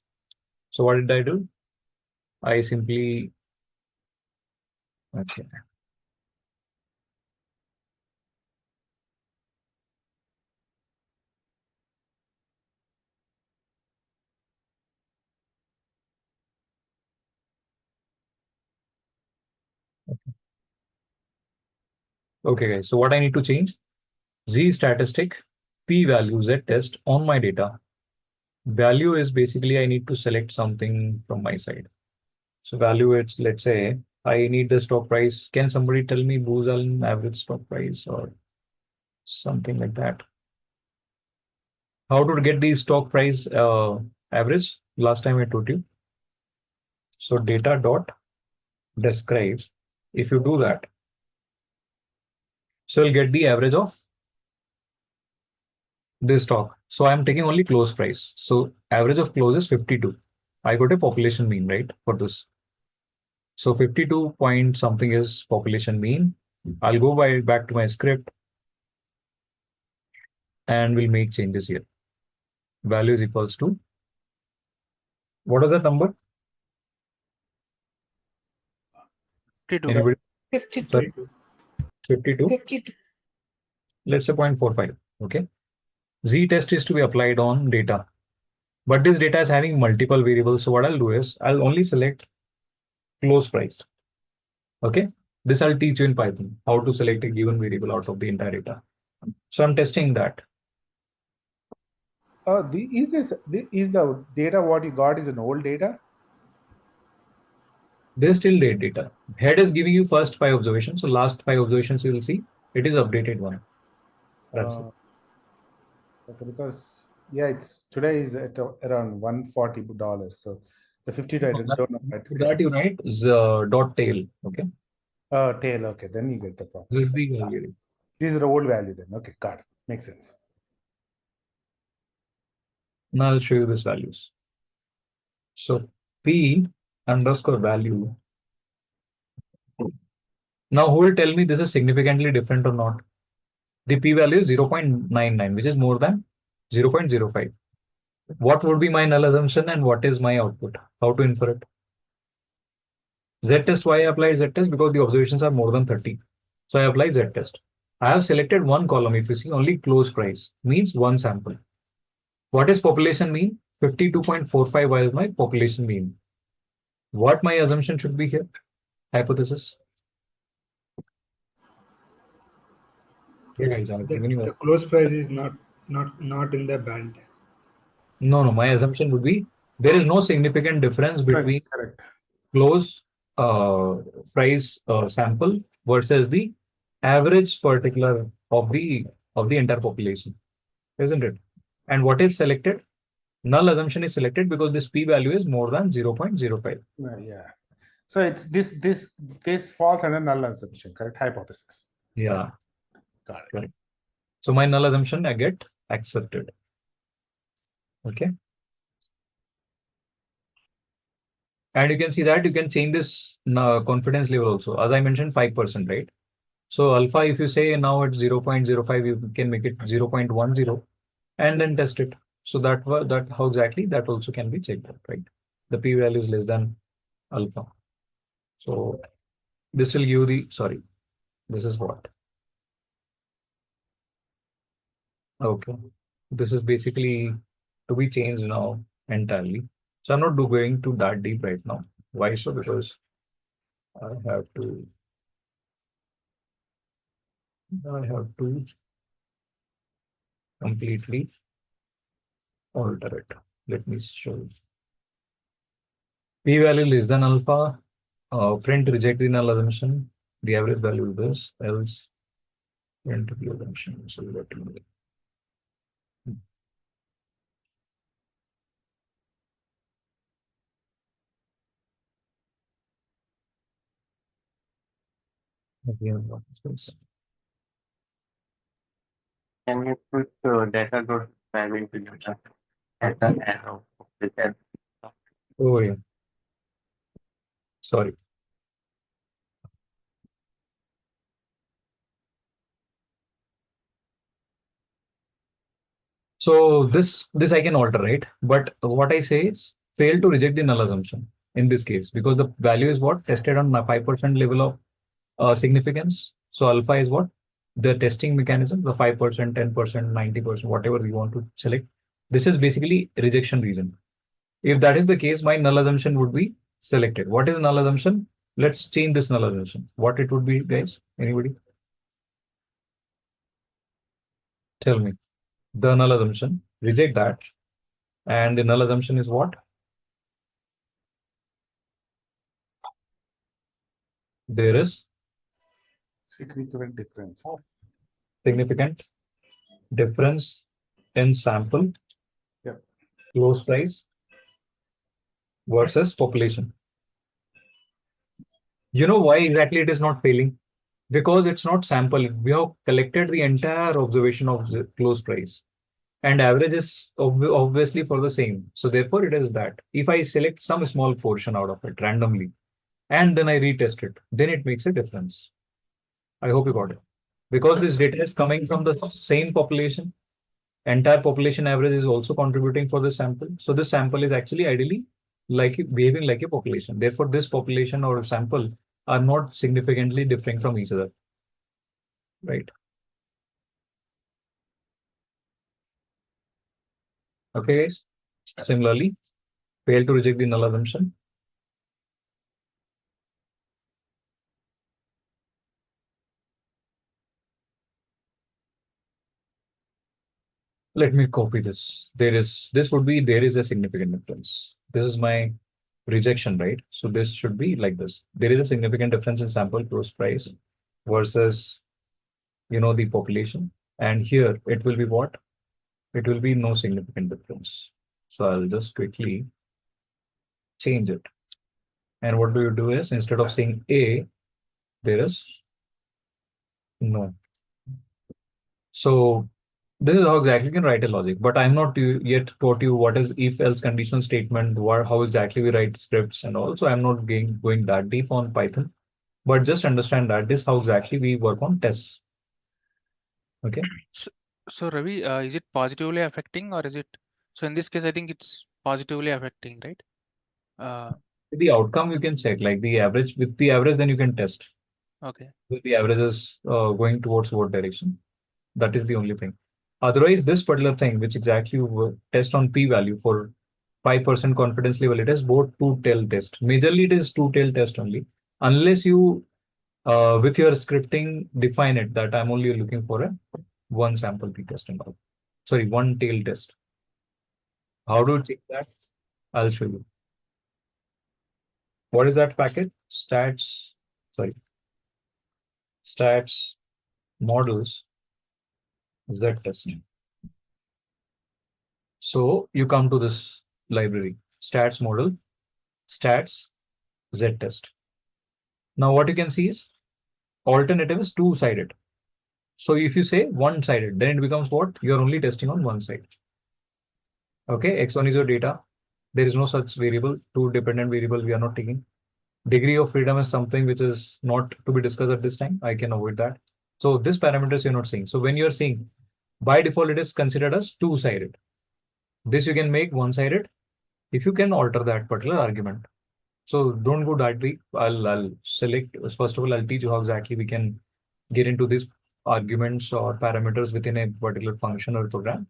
So what did I do? I simply, okay. Okay, guys. So what I need to change? Z statistic, P value, Z test on my data. Value is basically I need to select something from my side. So value, it's let's say I need the stock price. Can somebody tell me Booz-Allen average stock price or something like that? How to get the stock price average? Last time I told you. So data dot describe. If you do that, so you'll get the average of this stock. So I'm taking only close price. So average of close is 52. I got a population mean, right, for this. So 52 point something is population mean. I'll go back to my script and we'll make changes here. Value is equals to, what is that number? 52. Anybody? 52. Sorry, 52. 52. Let's say 0.45. Okay. Z test is to be applied on data. But this data is having multiple variables. So what I'll do is I'll only select close price. Okay. This I'll teach you in Python, how to select a given variable out of the entire data. So I'm testing that. Is the data what you got is an old data? There's still late data. Head is giving you first 5 observations. So last 5 observations you will see it is updated one. That's it. Okay, because it's today is at around $140. So the 52 I don't know. That you write is dot tail. Okay. Tail. Okay, then you get the problem. This is the value. This is the old value then. Okay, got it. Makes sense. Now I'll show you these values. So P underscore value Now, who will tell me this is significantly different or not? The p-value is 0.99, which is more than 0.05. What would be my null assumption and what is my output? How to infer it? Z-test, why I applied Z-test? Because the observations are more than 30. So I apply Z-test. I have selected one column. If you see, only close price means one sample. What is population mean? 52.45 is my population mean. What my assumption should be here? Hypothesis. The close price is not in the band. No, my assumption would be there is no significant difference between Correct. close price sample versus the average particular of the entire population, isn't it? And what is selected? Null assumption is selected because this p-value is more than 0.05. Yeah. So it's this falls under null assumption, correct? Hypothesis. Yeah. Got it. Correct. So my null assumption I get accepted. Okay. And you can see that you can change this confidence level also. As I mentioned, 5%, right? So alpha, if you say now it's 0.05, you can make it 0.10 and then test it. So that how exactly that also can be checked out, right? The p-value is less than alpha. So this will give the, sorry, this is what? Okay. This is basically to be changed now entirely. So I'm not going to that deep right now. Why so? Because I have to completely alter it. Let me show you. P-value less than alpha. Print reject the null assumption. The average value is this. Else print the assumption. So let me. Again, what is this? Can you put data dot value into data arrow with that? Oh yeah. Sorry. So this I can alter, right? But what I say is fail to reject the null assumption in this case because the value is what tested on 5% level of significance. So alpha is what the testing mechanism, the 5%, 10%, 90%, whatever we want to select. This is basically rejection reason. If that is the case, my null assumption would be selected. What is null assumption? Let's change this null assumption. What it would be, guys? Anybody? Tell me. The null assumption. Reject that. And the null assumption is what? There is significant difference. Significant difference in sample, yep, close price versus population. You know why exactly it is not failing? Because it's not sample. We have collected the entire observation of the close price and average is obviously for the same. So therefore it is that. If I select some small portion out of it randomly and then I retest it, then it makes a difference. I hope you got it. Because this data is coming from the same population, entire population average is also contributing for this sample. So this sample is actually ideally like behaving like a population. Therefore, this population or sample are not significantly differing from each other. Right. Okay, guys. Similarly, fail to reject the null assumption. Let me copy this. There is a significant difference. This is my rejection, right? So this should be like this. There is a significant difference in sample close price versus the population. And here it will be what? It will be no significant difference. So I'll just quickly change it. And what do you do is instead of saying A, there is no. So this is how exactly you can write a logic, but I'm not yet taught you what is if else conditional statement, how exactly we write scripts and all. So I'm not going that deep on Python. But just understand that this is how exactly we work on tests. Okay. So Ravi, is it positively affecting or is it? So in this case, I think it's positively affecting, right? The outcome you can check, like the average. With the average, then you can test. Okay. With the averages going towards what direction. That is the only thing. Otherwise, this particular thing, which exactly you test on p-value for 5% confidence level, it is both two-tail test. Majorly, it is two-tail test only. Unless you, with your scripting, define it that I'm only looking for a one sample p-test and all. Sorry, one tail test. How do you check that? I'll show you. What is that packet? Stats, sorry, stats models Z testing. So you come to this library, stats model, stats Z test. Now what you can see is alternative is two-sided. So if you say one-sided, then it becomes what? You're only testing on one side. Okay, x1 is your data. There is no such variable, two dependent variable we are not taking. Degree of freedom is something which is not to be discussed at this time. I can avoid that. So this parameters you're not seeing. So when you're saying by default, it is considered as two-sided. This you can make one-sided if you can alter that particular argument. So don't go that deep. I'll select, first of all, I'll teach you how exactly we can get into these arguments or parameters within a particular function or program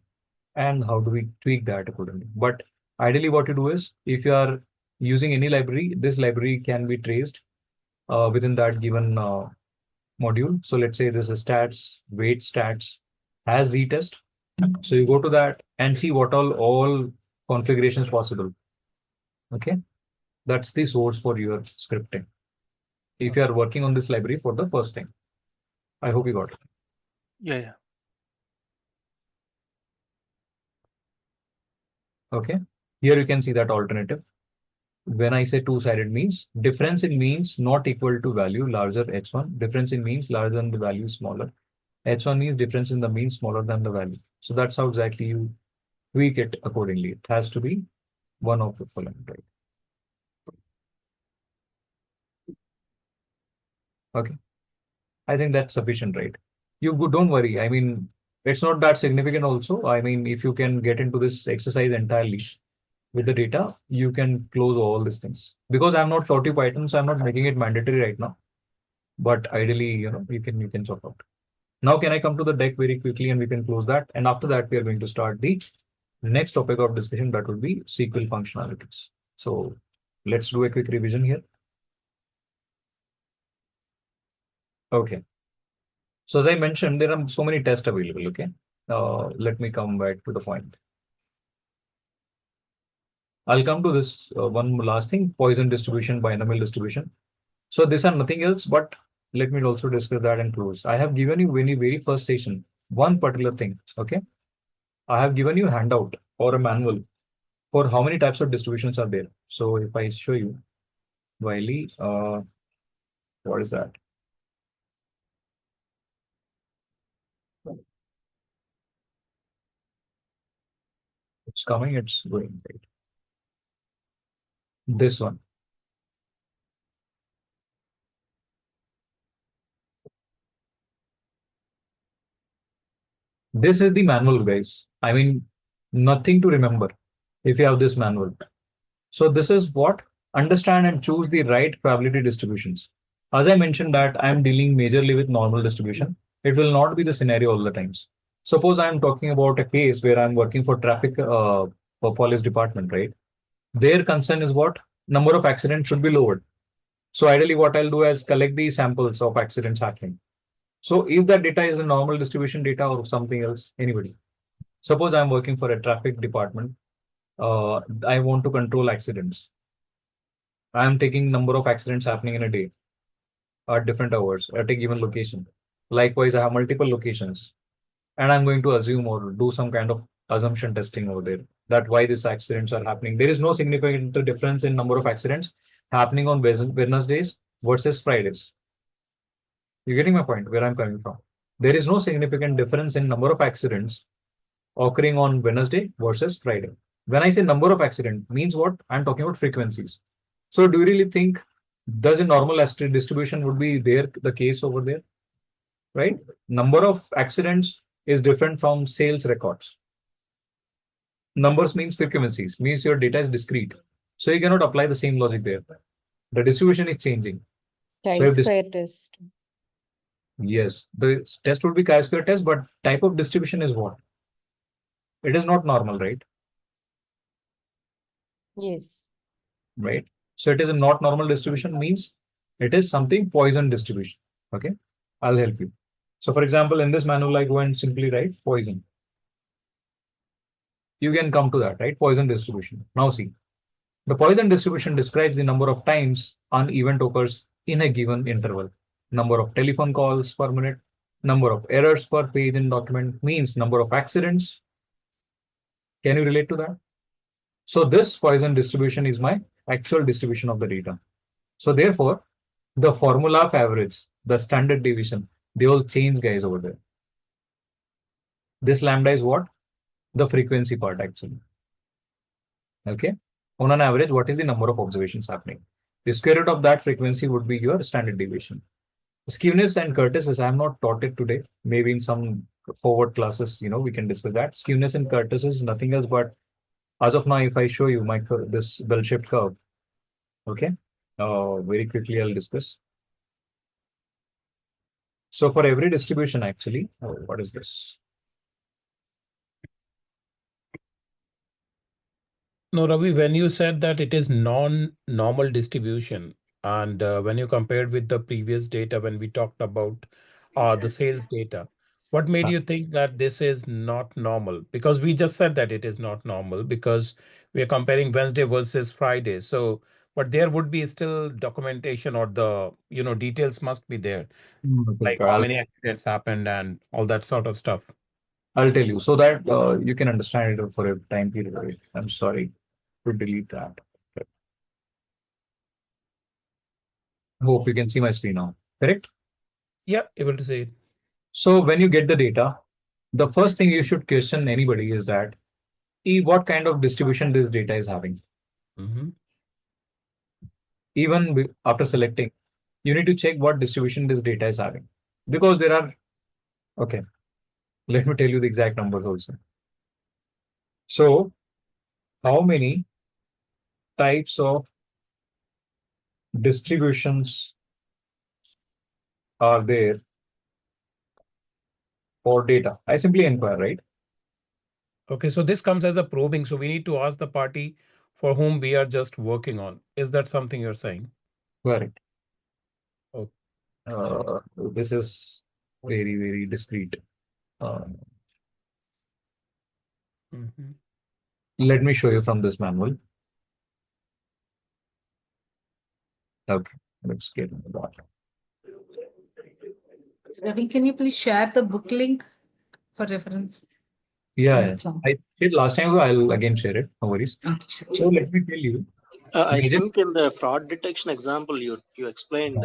and how do we tweak that accordingly. But ideally what you do is if you are using any library, this library can be traced within that given module. So let's say this is stats, weight stats has z-test. So you go to that and see what all configurations possible. Okay. That's the source for your scripting. If you are working on this library for the first time. I hope you got it. Yeah. Okay. Here you can see that alternative. When I say two-sided means difference in means not equal to value larger h1. Difference in means larger than the value smaller. H1 means difference in the mean smaller than the value. So that's how exactly you tweak it accordingly. It has to be one of the following, right? Okay. I think that's sufficient, right? Don't worry. I mean, it's not that significant also. I mean, if you can get into this exercise entirely with the data, you can close all these things. Because I'm not taught you Python, so I'm not making it mandatory right now. But ideally, you can sort out. Now, can I come to the deck very quickly and we can close that? And after that, we are going to start the next topic of discussion that would be SQL functionalities. So let's do a quick revision here. Okay. So as I mentioned, there are so many tests available. Okay. Let me come back to the point. I'll come to this one last thing, Poisson distribution, binomial distribution. So these are nothing else, but let me also discuss that and close. I have given you very first session, one particular thing. Okay. I have given you a handout or a manual for how many types of distributions are there. So if I show you, Wiley, what is that? It's coming, it's going, right? This one. This is the manual, guys. I mean, nothing to remember if you have this manual. So this is what? Understand and choose the right probability distributions. As I mentioned that I am dealing majorly with normal distribution. It will not be the scenario all the times. Suppose I am talking about a case where I'm working for traffic for police department, right? Their concern is what? Number of accidents should be lowered. So ideally what I'll do is collect the samples of accidents happening. So is that data is a normal distribution data or something else? Anybody? Suppose I'm working for a traffic department. I want to control accidents. I'm taking number of accidents happening in a day at different hours at a given location. Likewise, I have multiple locations and I'm going to assume or do some kind of assumption testing over there that why these accidents are happening. There is no significant difference in number of accidents happening on Wednesdays versus Fridays. You're getting my point where I'm coming from. There is no significant difference in number of accidents occurring on Wednesday versus Friday. When I say number of accident means what? I'm talking about frequencies. So do you really think Does a normal distribution would be there the case over there, right? Number of accidents is different from sales records. Numbers means frequencies, means your data is discrete. So you cannot apply the same logic there. The distribution is changing. So if Chi-square test. yes, the test would be chi-square test, but type of distribution is what? It is not normal, right? Yes. Right. So it is a not normal distribution means it is something Poisson distribution. Okay. I'll help you. So for example, in this manual, I go and simply write Poisson. You can come to that, right? Poisson distribution. Now see, the Poisson distribution describes the number of times an event occurs in a given interval. Number of telephone calls per minute, number of errors per page in document means number of accidents. Can you relate to that? So this Poisson distribution is my actual distribution of the data. So therefore, the formula of average, the standard deviation, they all change, guys, over there. This lambda is what? The frequency part, actually. Okay. On an average, what is the number of observations happening? The square root of that frequency would be your standard deviation. Skewness and kurtosis, I have not taught it today. Maybe in some forward classes, we can discuss that. Skewness and kurtosis is nothing else but, as of now, if I show you my this bell-shaped curve, okay, very quickly I'll discuss. So for every distribution, actually, what is this? No, Ravi, when you said that it is non-normal distribution, and when you compared with the previous data, when we talked about the sales data, what made you think that this is not normal? Because we just said that it is not normal because we are comparing Wednesday versus Friday. So, but there would be still documentation or the, details must be there, like how many accidents happened and all that sort of stuff. I'll tell you so that you can understand it for a time period. Right? I'm sorry to delete that. Hope you can see my screen now. Correct? Yeah, able to see it. So when you get the data, the first thing you should question anybody is that what kind of distribution this data is having. Even after selecting, you need to check what distribution this data is having. Because there are, okay, let me tell you the exact numbers also. So how many types of distributions are there for data? I simply inquire, right? Okay, so this comes as a probing. So we need to ask the party for whom we are just working on. Is that something you're saying? Correct. Okay. This is very, very discreet. Let me show you from this manual. Okay, let's get into that. Ravi, can you please share the book link for reference? Yeah, I did last time. I'll again share it. No worries. So let me tell you. I think in the fraud detection example, you explained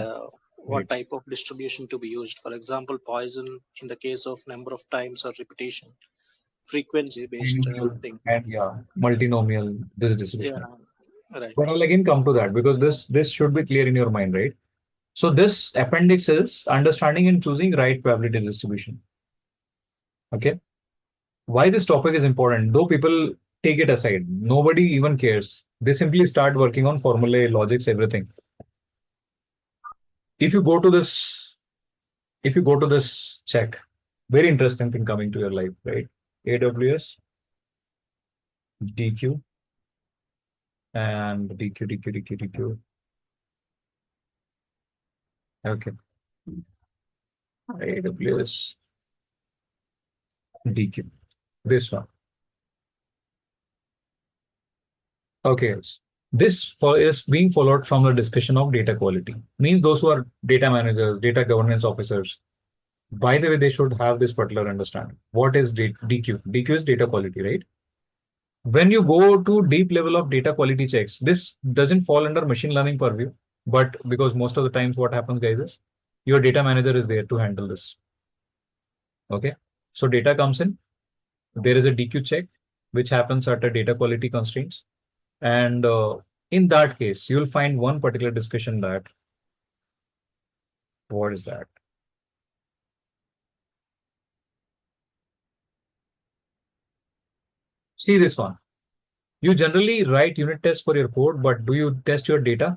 what Right. type of distribution to be used. For example, poison in the case of number of times or repetition, frequency based thing. And yeah, multinomial, this distribution. Yeah, right. But I'll again come to that because this should be clear in your mind, right? So this appendix is understanding and choosing right probability distribution. Okay. Why this topic is important, though people take it aside, nobody even cares. They simply start working on formulae, logics, everything. If you go to this, check, very interesting thing coming to your life, right? AWS, DQ, and DQ. Okay. AWS, DQ. This one. Okay. This is being followed from the discussion of data quality. Means those who are data managers, data governance officers, by the way, they should have this particular understanding. What is DQ? DQ is data quality, right? When you go to deep level of data quality checks, this doesn't fall under machine learning purview, but because most of the times what happens, guys, is your data manager is there to handle this. Okay. So data comes in, there is a DQ check, which happens at a data quality constraints. And In that case, you'll find one particular discussion that, what is that? See this one. You generally write unit tests for your code, but do you test your data?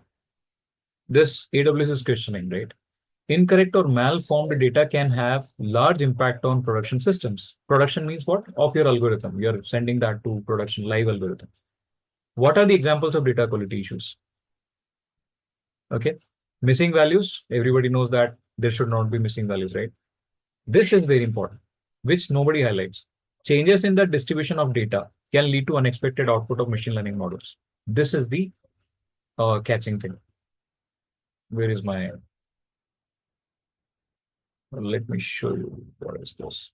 This AWS is questioning, right? Incorrect or malformed data can have large impact on production systems. Production means what? Of your algorithm. You're sending that to production, live algorithm. What are the examples of data quality issues? Okay. Missing values. Everybody knows that there should not be missing values, right? This is very important, which nobody highlights. Changes in the distribution of data can lead to unexpected output of machine learning models. This is the catching thing. Where is my, let me show you what is this.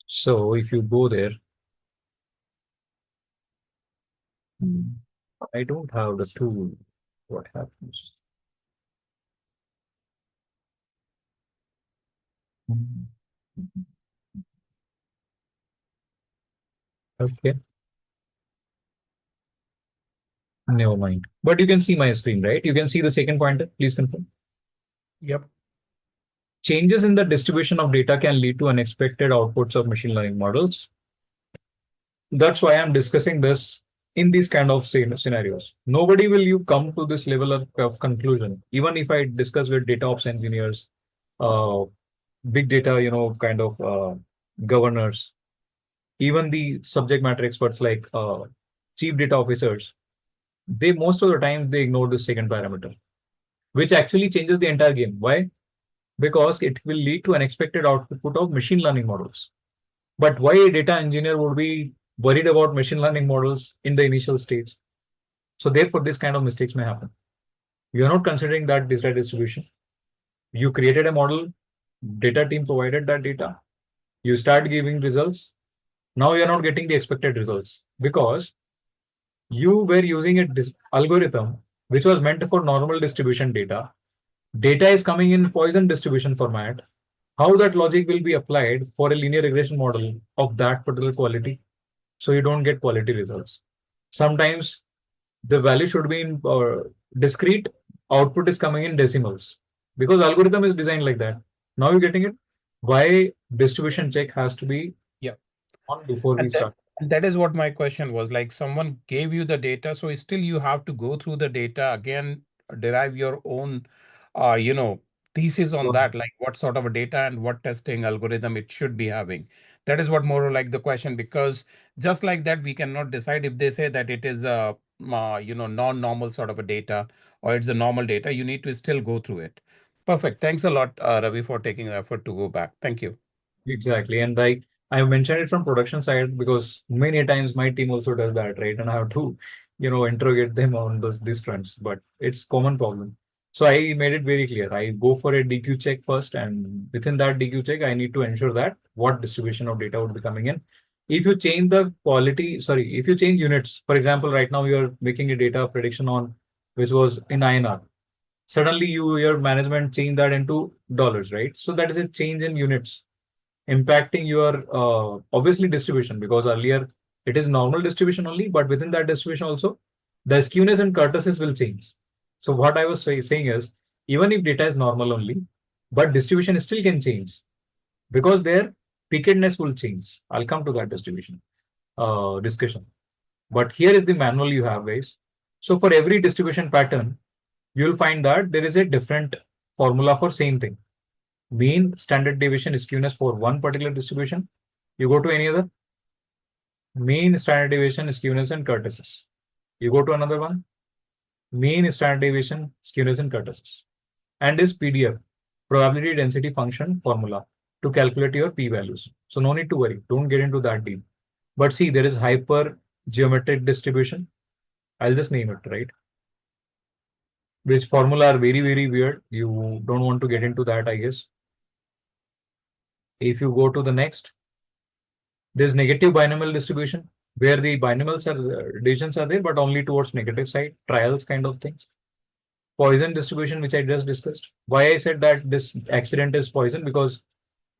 So if you go there, I don't have the tool. What happens? Okay, never mind. But you can see my screen, right? You can see the second pointer. Please confirm. Yep. Changes in the distribution of data can lead to unexpected outputs of machine learning models. That's why I'm discussing this in these kind of scenarios. Nobody will you come to this level of conclusion. Even if I discuss with data ops engineers, uh, big data, kind of governors, even the subject matter experts like chief data officers, they most of the time they ignore the second parameter, which actually changes the entire game. Why? Because it will lead to unexpected output of machine learning models. But why a data engineer would be worried about machine learning models in the initial stage? So therefore, this kind of mistakes may happen. You are not considering that data distribution. You created a model, data team provided that data. You start giving results. Now you are not getting the expected results because you were using a algorithm which was meant for normal distribution data. Data is coming in Poisson distribution format. How that logic will be applied for a linear regression model of that particular quality, so you don't get quality results. Sometimes the value should be in discrete, output is coming in decimals because algorithm is designed like that. Now you're getting it. Why distribution check has to be on before we start? And that is what my question was. Like someone gave you the data, so still you have to go through the data again, derive your own, thesis on that, like what sort of a data and what testing algorithm it should be having. That is what more like the question, because just like that, we cannot decide if they say that it is a, non-normal sort of a data or it's a normal data. You need to still go through it. Perfect. Thanks a lot, Ravi, for taking the effort to go back. Thank you. Exactly. And I mentioned it from production side because many times my team also does that, right? And I have to, interrogate them on these fronts, but it's common problem. So I made it very clear. I go for a DQ check first, and within that DQ check, I need to ensure that what distribution of data would be coming in. If you change the quality, sorry, if you change units, for example, right now you're making a data prediction on which was in INR. Suddenly your management change that into dollars, right? So that is a change in units impacting your obviously distribution, because earlier it is normal distribution only, but within that distribution also the skewness and kurtosis will change. So what I was saying is, even if data is normal only, but distribution still can change because their pickedness will change. I'll come to that distribution discussion. But here is the manual you have, guys. So for every distribution pattern, you'll find that there is a different formula for same thing. Mean, standard deviation, skewness for one particular distribution. You go to any other. Mean, standard deviation, skewness, and kurtosis. You go to another one. Mean, standard deviation, skewness, and kurtosis. And this PDF, probability density function formula to calculate your p-values. So no need to worry. Don't get into that deep. But see, there is hyper geometric distribution. I'll just name it, right? Which formula are very, very weird. You don't want to get into that, I guess. If you go to the next, there's negative binomial distribution where the binomials are divisions are there, but only towards negative side, trials kind of things. Poisson distribution, which I just discussed. Why I said that this accident is Poisson, because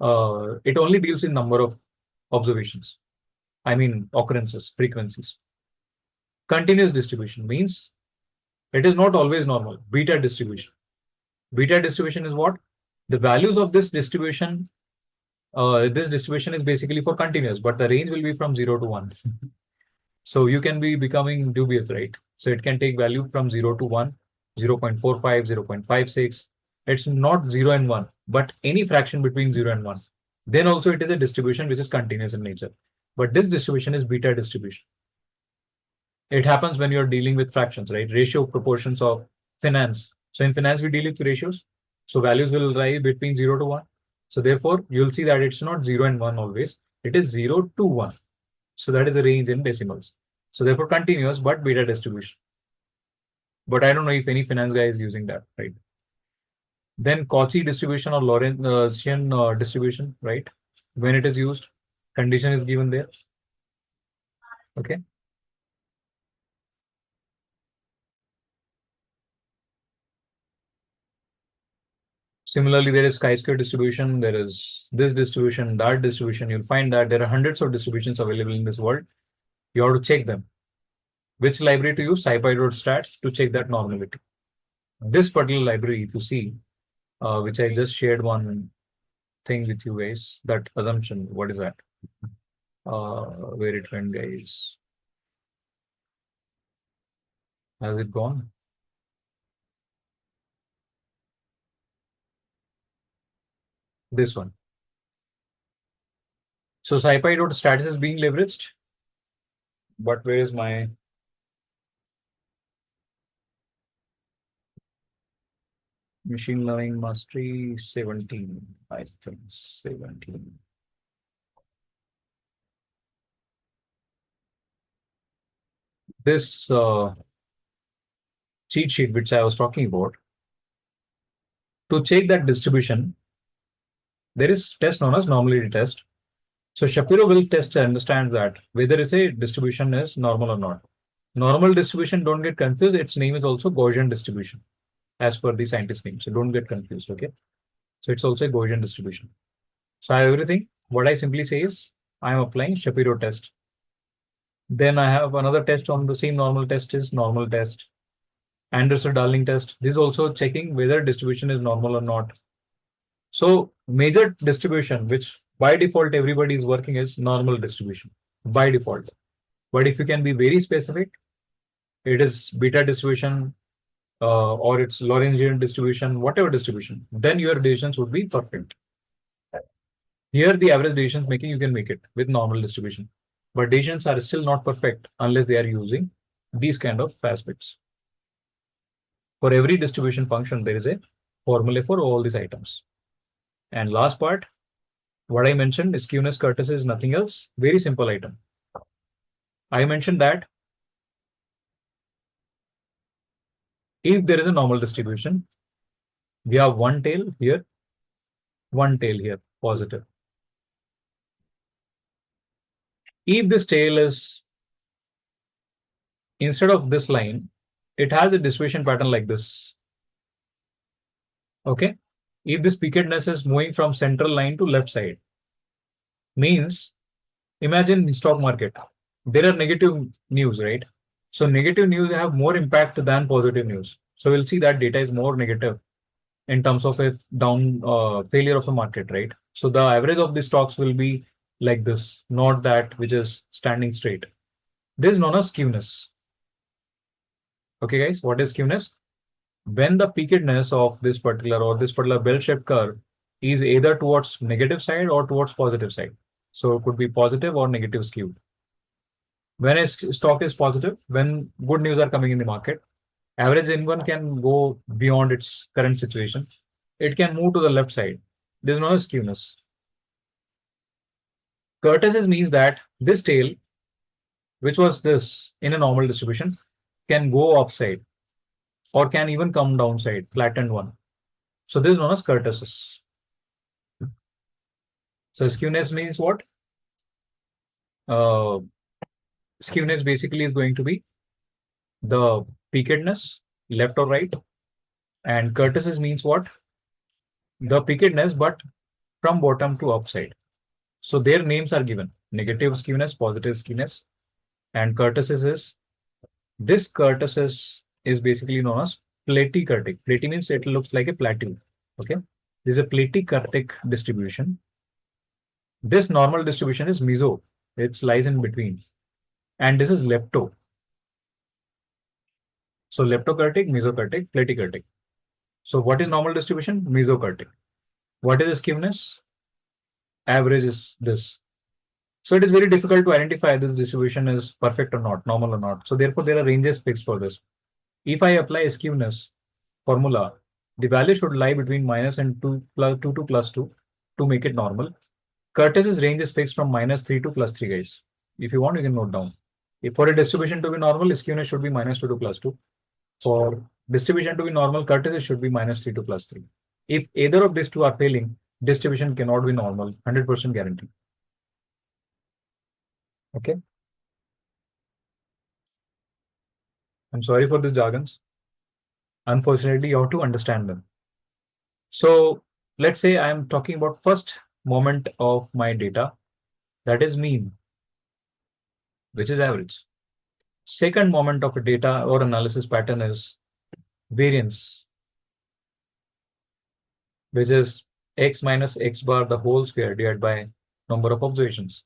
it only deals in number of observations. I mean, occurrences, frequencies. Continuous distribution means it is not always normal. Beta distribution. Beta distribution is what? The values of this distribution is basically for continuous, but the range will be from 0 to 1. So you can be becoming dubious, right? So it can take value from 0 to 1, 0 0.45, 0 0.56. It's not 0 and 1, but any fraction between 0 and 1. Then also it is a distribution which is continuous in nature. But this distribution is beta distribution. It happens when you're dealing with fractions, right? Ratio proportions of finance. So in finance, we deal with ratios. So values will rise between 0 to 1. So therefore, you'll see that it's not 0 and 1 always. It is 0 to 1. So that is the range in decimals. So therefore, continuous but beta distribution. But I don't know if any finance guy is using that, right? Then Cauchy distribution or Laurentian distribution, right? When it is used, condition is given there. Okay. Similarly, there is chi-square distribution, there is this distribution, that distribution. You'll find that there are hundreds of distributions available in this world. You have to check them. Which library to use? SciPy.stats to check that normality. This particular library, if you see, which I just shared one thing with you guys, that assumption, what is that? Where it went, guys? Has it gone? This one. So SciPy.stats is being leveraged, but where is my machine learning mastery? 17, I think 17. This cheat sheet which I was talking about, to check that distribution, there is test known as normality test. So Shapiro will test to understand that whether it's a distribution is normal or not. Normal distribution, don't get confused. Its name is also Gaussian distribution, as per the scientist name. So don't get confused, okay? So it's also a Gaussian distribution. So I have everything. What I simply say is I am applying Shapiro test. Then I have another test on the same normal test is normal test. Anderson-Darling test. This is also checking whether distribution is normal or not. So major distribution, which by default everybody is working is normal distribution by default. But if you can be very specific, it is beta distribution or it's Lorentzian distribution, whatever distribution, then your decisions would be perfect. Here, the average decisions making, you can make it with normal distribution. But decisions are still not perfect unless they are using these kind of aspects. For every distribution function, there is a formula for all these items. And last part, what I mentioned, skewness kurtosis is nothing else. Very simple item. I mentioned that if there is a normal distribution, we have one tail here, positive. If this tail is, instead of this line, it has a distribution pattern like this. Okay. If this pickedness is moving from central line to left side, means imagine stock market. There are negative news, right? So negative news have more impact than positive news. So we'll see that data is more negative in terms of a down failure of the market, right? So the average of the stocks will be like this, not that which is standing straight. This is known as skewness. Okay, guys, what is skewness? When the pickedness of this particular bell-shaped curve is either towards negative side or towards positive side. So it could be positive or negative skewed. When a stock is positive, when good news are coming in the market, average income can go beyond its current situation. It can move to the left side. This is known as skewness. Kurtosis means that this tail, which was this in a normal distribution, can go upside or can even come downside, flattened one. So this is known as kurtosis. So skewness means what? Skewness basically is going to be the pickedness, left or right. And kurtosis means what? The pickedness, but from bottom to upside. So their names are given: negative skewness, positive skewness, and kurtosis is This kurtosis is basically known as platykurtic. Platy means it looks like a plateau. Okay, this is a platykurtic distribution. This normal distribution is meso. It lies in between, and this is lepto. So leptokurtic, mesokurtic, platykurtic. So what is normal distribution? Mesokurtic. What is the skewness? Average is this. So it is very difficult to identify this distribution is perfect or not, normal or not. So therefore, there are ranges fixed for this. If I apply a skewness formula, the value should lie between minus and 2 plus 2 to plus 2 to make it normal. Curtis's range is fixed from minus 3 to plus 3, guys. If you want, you can note down. If for a distribution to be normal, skewness should be minus 2 to plus 2. For distribution to be normal, Curtis should be minus 3 to plus 3. If either of these two are failing, distribution cannot be normal, 100% guarantee. Okay. I'm sorry for these jargons. Unfortunately, you have to understand them. So let's say I'm talking about first moment of my data, that is mean, which is average. Second moment of a data or analysis pattern is variance, which is x minus x bar the whole square divided by number of observations.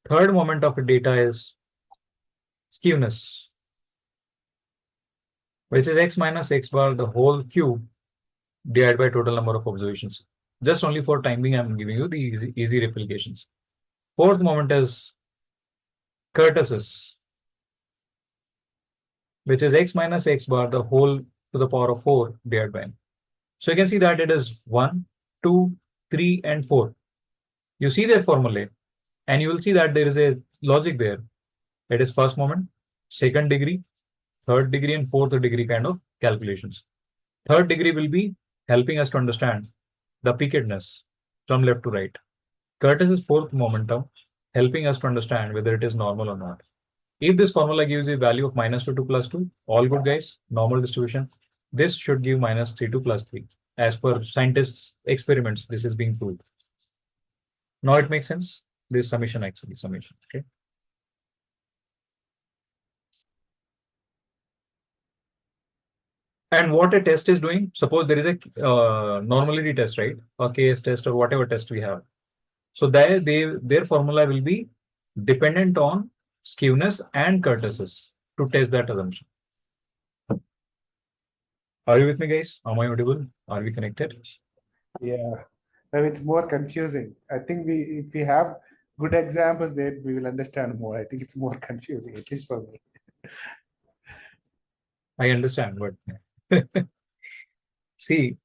Third moment of a data is skewness, which is x minus x bar the whole cube divided by total number of observations. Just only for time being, I'm giving you the easy replications. Fourth moment is kurtosis, which is x minus x bar the whole to the power of 4 divided by n. So you can see that it is 1, 2, 3, and 4. You see their formulae, and you will see that there is a logic there. It is first moment, second degree, third degree, and fourth degree kind of calculations. Third degree will be helping us to understand the pickedness from left to right. Curtis is fourth momentum, helping us to understand whether it is normal or not. If this formula gives a value of minus 2 to plus 2, all good, guys, normal distribution. This should give minus 3 to plus 3. As per scientists' experiments, this is being proved. Now it makes sense? This summation actually, summation, okay? And what a test is doing, suppose there is a normality test, right? Or KS test or whatever test we have. So their formula will be dependent on skewness and kurtosis to test that assumption. Are you with me, guys? Am I audible? Are we connected? Yeah, now it's more confusing. I think if we have good examples there, we will understand more. I think it's more confusing, at least for me. I understand, but see,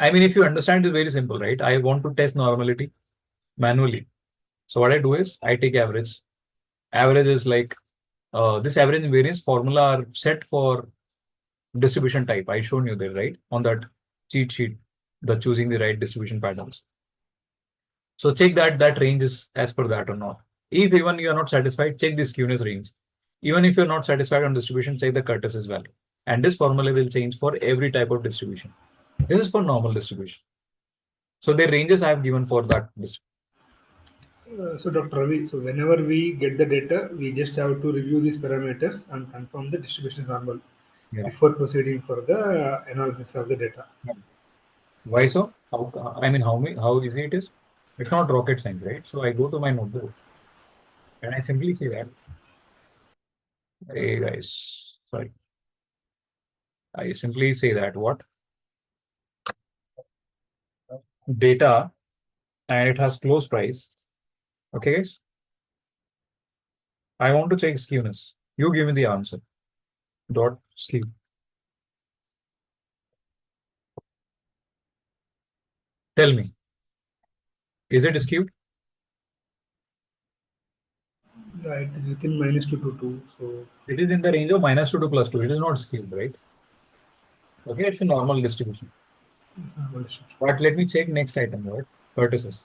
I mean, if you understand, it's very simple, right? I want to test normality manually. So what I do is I take average. Average is like this average and variance formula are set for distribution type. I shown you there, right? On that cheat sheet, the choosing the right distribution patterns. So check that range is as per that or not. If even you are not satisfied, check the skewness range. Even if you're not satisfied on distribution, check the kurtosis value. And this formula will change for every type of distribution. This is for normal distribution. So the ranges I have given for that distribution. So Dr. Ravi, so whenever we get the data, we just have to review these parameters and confirm the distribution is normal before proceeding for the analysis of the data. Why so? I mean, how easy it is? It's not rocket science, right? So I go to my notebook and I simply say that, hey guys, sorry. I simply say that what? Data and it has close price. Okay, guys? I want to check skewness. You give me the answer. Dot skew. Tell me. Is it skewed? Yeah, it is within minus 2 to 2. So it is in the range of minus 2 to plus 2. It is not skewed, right? Okay, it's a normal distribution. But let me check next item, right? Vertices.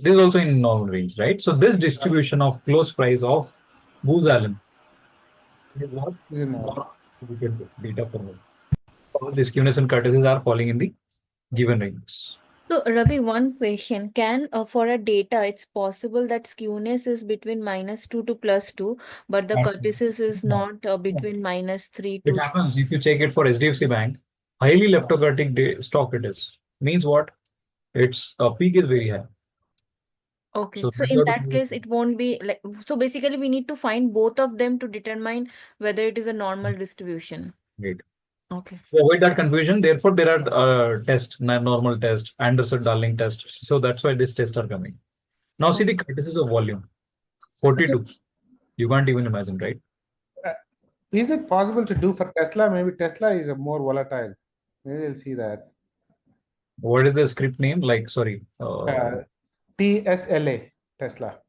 This is also in normal range, right? So this distribution of close price of Booz Allen is what we get data from it. All the skewness and curtices are falling in the given ranges. So, Ravi, one question. Can for a data, it's possible that skewness is between -2 to +2, but the curtices is No. not between -3 It to. happens if you check it for HDFC Bank, highly leptocurtic stock it is. Means what? Its peak is very high. Okay, So so that's in what that case, it won't be like, so basically we need to find both of them to determine whether it is a normal distribution. Right. Okay. To avoid that confusion, therefore there are tests, normal test, Anderson-Darling test. So that's why these tests are coming. Now see the curtices of volume, 42. You can't even imagine, right? Is it possible to do for Tesla? Maybe Tesla is a more volatile. Maybe we'll see that. What is the script name? Like, sorry. TSLA, Tesla.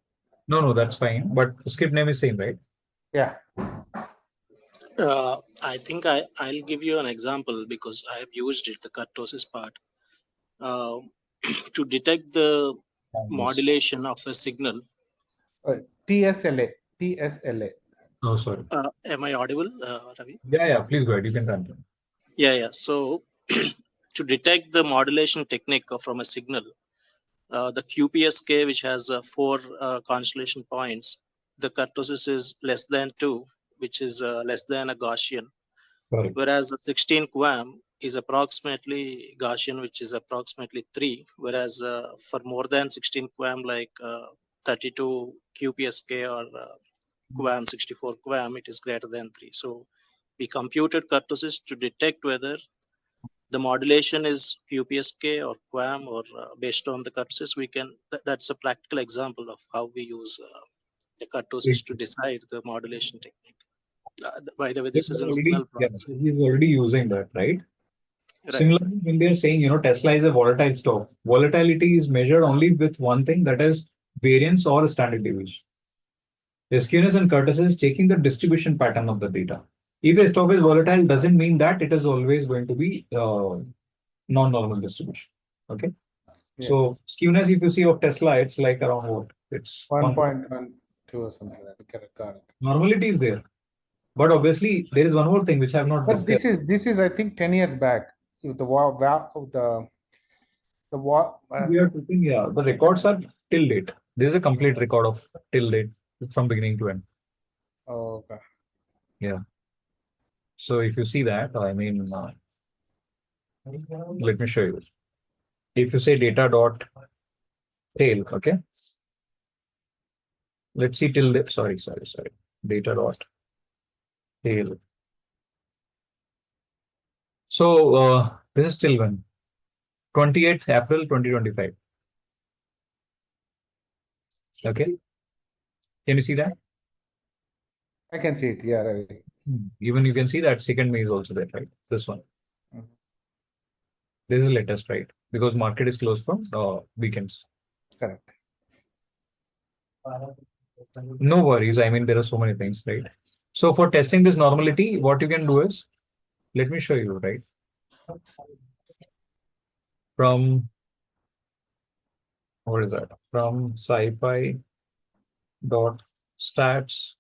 No, that's fine. But the script name is same, right? Yeah. I think I'll give you an example because I have used it, the kurtosis part. To detect the modulation of a signal. TSLA. TSLA. Oh, sorry. Am I audible, Ravi? Yeah, please go ahead. You can continue. Yeah. So to detect the modulation technique from a signal, the QPSK, which has 4 constellation points, the kurtosis is less than 2, which is less than a Gaussian. Correct. Whereas the 16 QAM is approximately Gaussian, which is approximately 3, whereas for more than 16 QAM, like 32 QPSK or QAM, 64 QAM, it is greater than 3. So we computed kurtosis to detect whether the modulation is QPSK or QAM, or based on the kurtosis, we can, that's a practical example of how we use the kurtosis to decide the modulation technique. By the way, this is in signal processing. He's already using that, right? Right. Similarly, when they're saying, Tesla is a volatile stock, volatility is measured only with one thing, that is variance or standard deviation. The skewness and kurtosis is taking the distribution pattern of the data. If a stock is volatile, doesn't mean that it is always going to be non-normal distribution. Okay. Yeah. So skewness, if you see of Tesla, it's like around what? It's 1.12 or something like that. Correct. Normality is there. But obviously, there is one more thing which I have not But discussed. this is I think 10 years back. The We are taking, the records are till date. This is a complete record of till date from beginning to end. Okay. Yeah. So if you see that, I mean, let me show you. If you say data dot tail, okay. Let's see till the, sorry. Data dot tail. So this is till when? 28th April 2025. Okay. Can you see that? I can see it. Yeah, right. Even you can see that 2nd May is also there, right? This one. This is latest, right? Because market is closed from weekends. Correct. No worries. I mean, there are so many things, right? So for testing this normality, what you can do is, let me show you, right? From, what is that? From scipy dot stats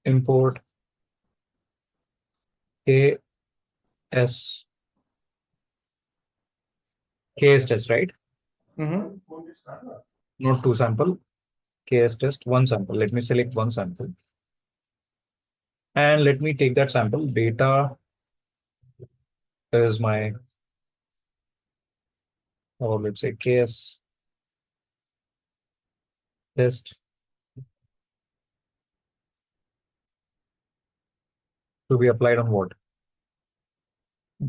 import KS test, right? Not 2 sample, KS test 1 sample. Let me select 1 sample. And let me take that sample. Data is my, or let's say KS test to be applied on what?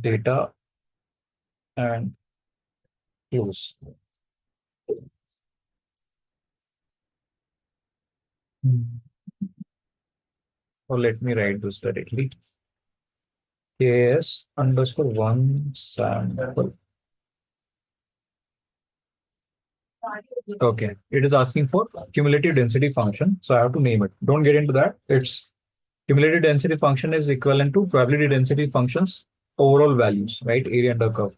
Data and close. Or let me write this directly. KS underscore 1 sample. Okay, it is asking for cumulative density function. So I have to name it. Don't get into that. It's cumulative density function is equivalent to probability density functions overall values, right? Area under curve.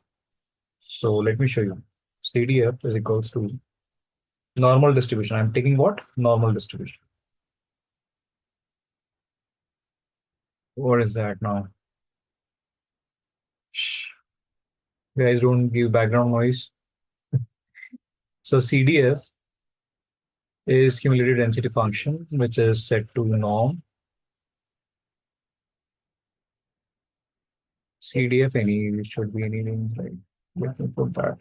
So let me show you. CDF is equals to normal distribution. I'm taking what? Normal distribution. What is that now? Guys, don't give background noise. So CDF is cumulative density function, which is set to norm. CDF any should be anything, right? Let me put that.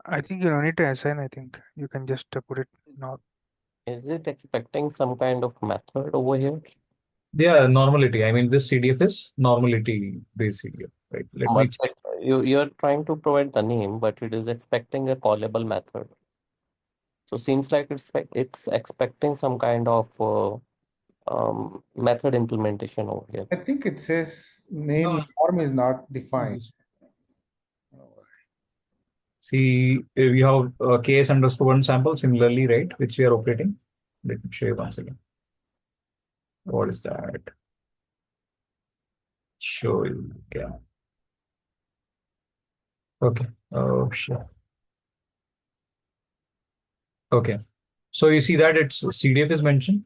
I think you don't need to assign. I think you can just put it now. Is it expecting some kind of method over here? Yeah, normality. I mean, this CDF is normality based CDF, right? Let me But check. you're trying to provide the name, but it is expecting a callable method. So seems like it's expecting some kind of method implementation over here. I think it says name No. norm is not defined. See, we have KS underscore one sample similarly, right? Which we are operating. Let me show you once again. What is that? Show you. Yeah. Okay. Oh, sure. Okay. So you see that it's CDF is mentioned,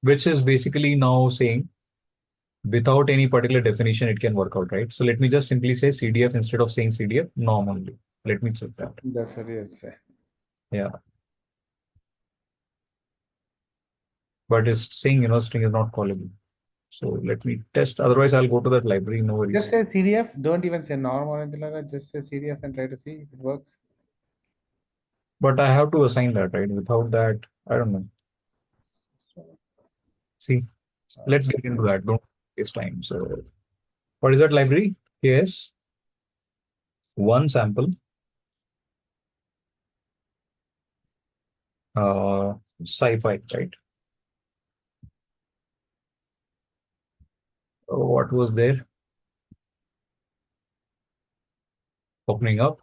which is basically now saying without any particular definition, it can work out, right? So let me just simply say CDF instead of saying CDF normally. Let me check that. That's what you say. Yeah. But it's saying, string is not callable. So let me test. Otherwise, I'll go to that library. No worries. Just say CDF. Don't even say norm or anything like that. Just say CDF and try to see if it works. But I have to assign that, right? Without that, I don't know. See, let's get into that. Don't waste time. So what is that library? Yes. One sample. Sci-fi, right? What was there? Opening up.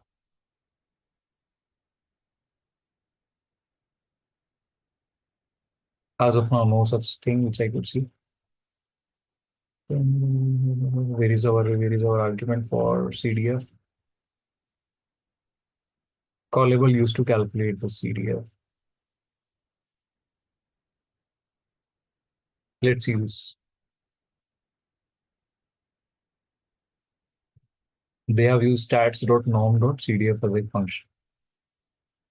As of now, no such thing which I could see. Where is our argument for CDF? Callable used to calculate the CDF. Let's see this. They have used stats.norm.cdf as a function,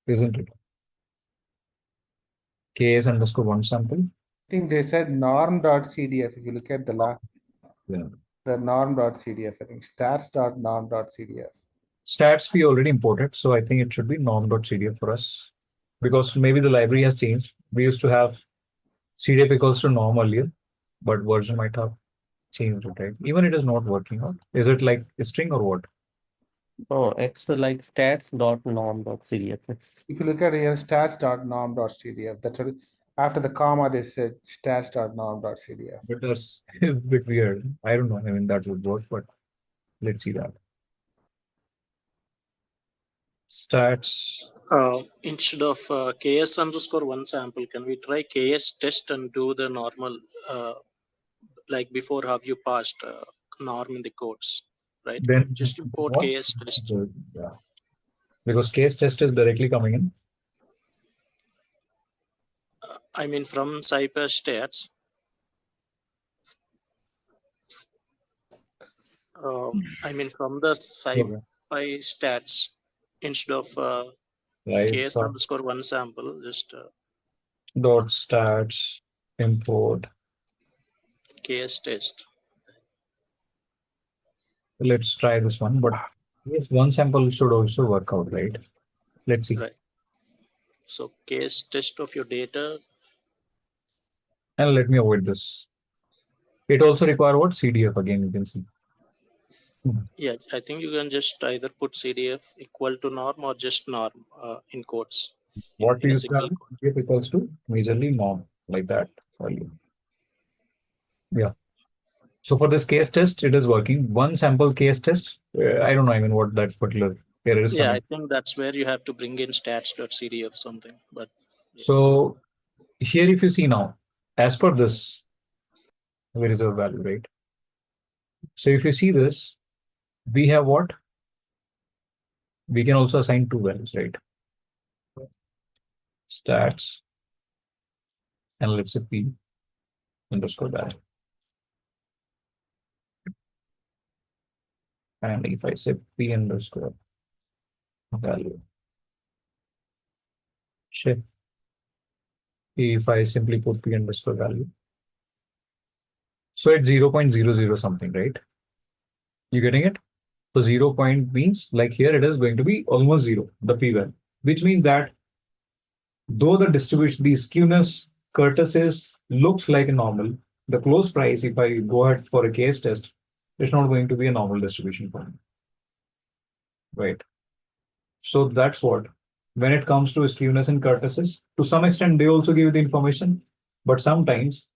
isn't it? KS underscore one sample. I think they said norm.cdf. If you look at Yeah. the norm.cdf, I think stats.norm.cdf. Stats we already imported, so I think it should be norm.cdf for us because maybe the library has changed. We used to have CDF equals to norm earlier, but version might have changed it, right? Even it is not working out. Is it like a string or what? Oh, it's like stats.norm.cdf. It's If you look at here, stats.norm.cdf, that's what after the comma they said stats.norm.cdf. But that's a bit weird. I don't know. I mean, that would work, but let's see that. Stats. Instead of ks underscore one sample, can we try ks test and do the normal, like before how you passed norm in the codes, right? Then Just import what? ks test. Yeah. Because case test is directly coming in. I mean from cyper stats. I mean from the Okay. scipy stats instead of Right. ks underscore one sample, just Dot stats import. ks test. Let's try this one. But yes, one sample should also work out, right? Let's see. Right. So case test of your data. And let me avoid this. It also require what? CDF again, you can see. Yeah, I think you can just either put CDF equal to norm or just norm in quotes What we in a used to have single quote. CDF equals to majorly norm like that. Yeah. So for this case test, it is working. One sample case test. I don't know. I mean, what that particular error is Yeah, I coming. think that's where you have to bring in stats.cdf something. But yeah. So here, if you see now, as per this, where is our value, right? So if you see this, we have what? We can also assign two values, right? Stats and let's say p underscore value. And if I say p underscore value, check. If I simply put p underscore value, so it's 0.00 something, right? You getting it? So 0 point means like here it is going to be almost zero, the p value, which means that though the distribution, the skewness kurtosis looks like a normal, the close price, if I go ahead for a case test, it's not going to be a normal distribution for me, right? So that's what, when it comes to skewness and kurtosis, to some extent, they also give the information, but sometimes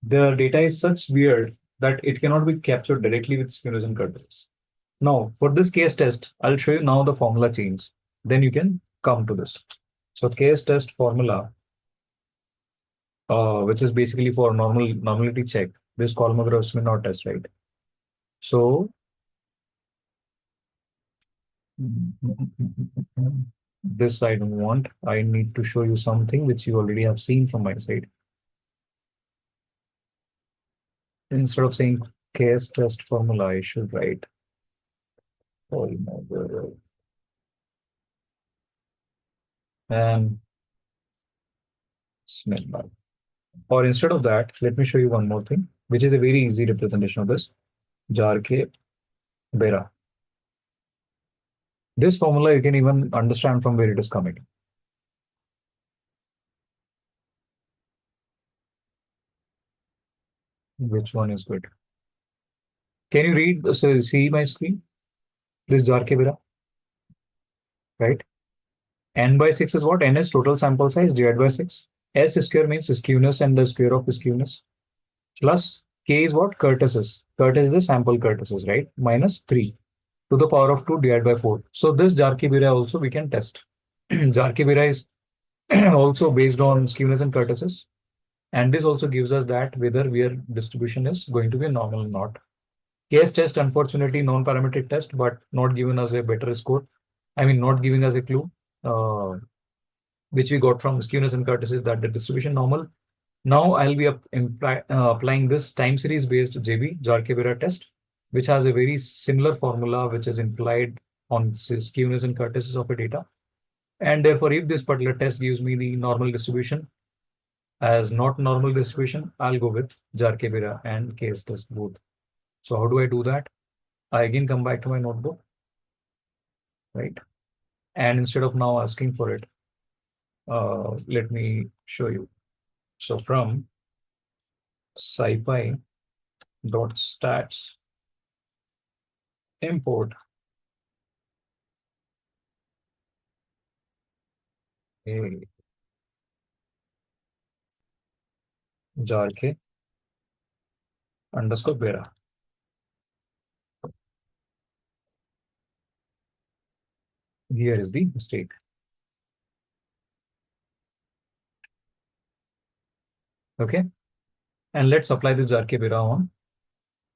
the data is such weird that it cannot be captured directly with skewness and kurtosis. Now, for this case test, I'll show you now the formula change. Then you can come to this. So case test formula, which is basically for normality check, this Kolmogorov not test, right? So this I don't want. I need to show you something which you already have seen from my side. Instead of saying case test formula, I should write Kolmogorov and Smith. Or instead of that, let me show you one more thing, which is a very easy representation of this. Jarke Bera. This formula you can even understand from where it is coming. Which one is good? Can you read, so see my screen? This Jarke Bera, right? N by 6 is what? N is total sample size divided by 6. S square means skewness and the square of skewness. Plus K is what? Kurtosis. Kurtosis is the sample kurtosis, right? Minus 3 to the power of 2 divided by 4. So this Jarke Bera also we can test. Jarke Bera is also based on skewness and kurtosis. And this also gives us that whether our distribution is going to be normal or not. Case test, unfortunately, non-parametric test, but not giving us a better score. I mean, not giving us a clue, which we got from skewness and kurtosis that the distribution normal. Now I'll be applying this time series based JB, Jarke-Bera test, which has a very similar formula, which is implied on skewness and kurtosis of a data. And therefore, if this particular test gives me the normal distribution as not normal distribution, I'll go with Jarke-Bera and case test both. So how do I do that? I again come back to my notebook, right? And instead of now asking for it, let me show you. So from scipy dot stats import a Jarke underscore Bera. Here is the mistake. Okay. And let's apply this Jarke Bera on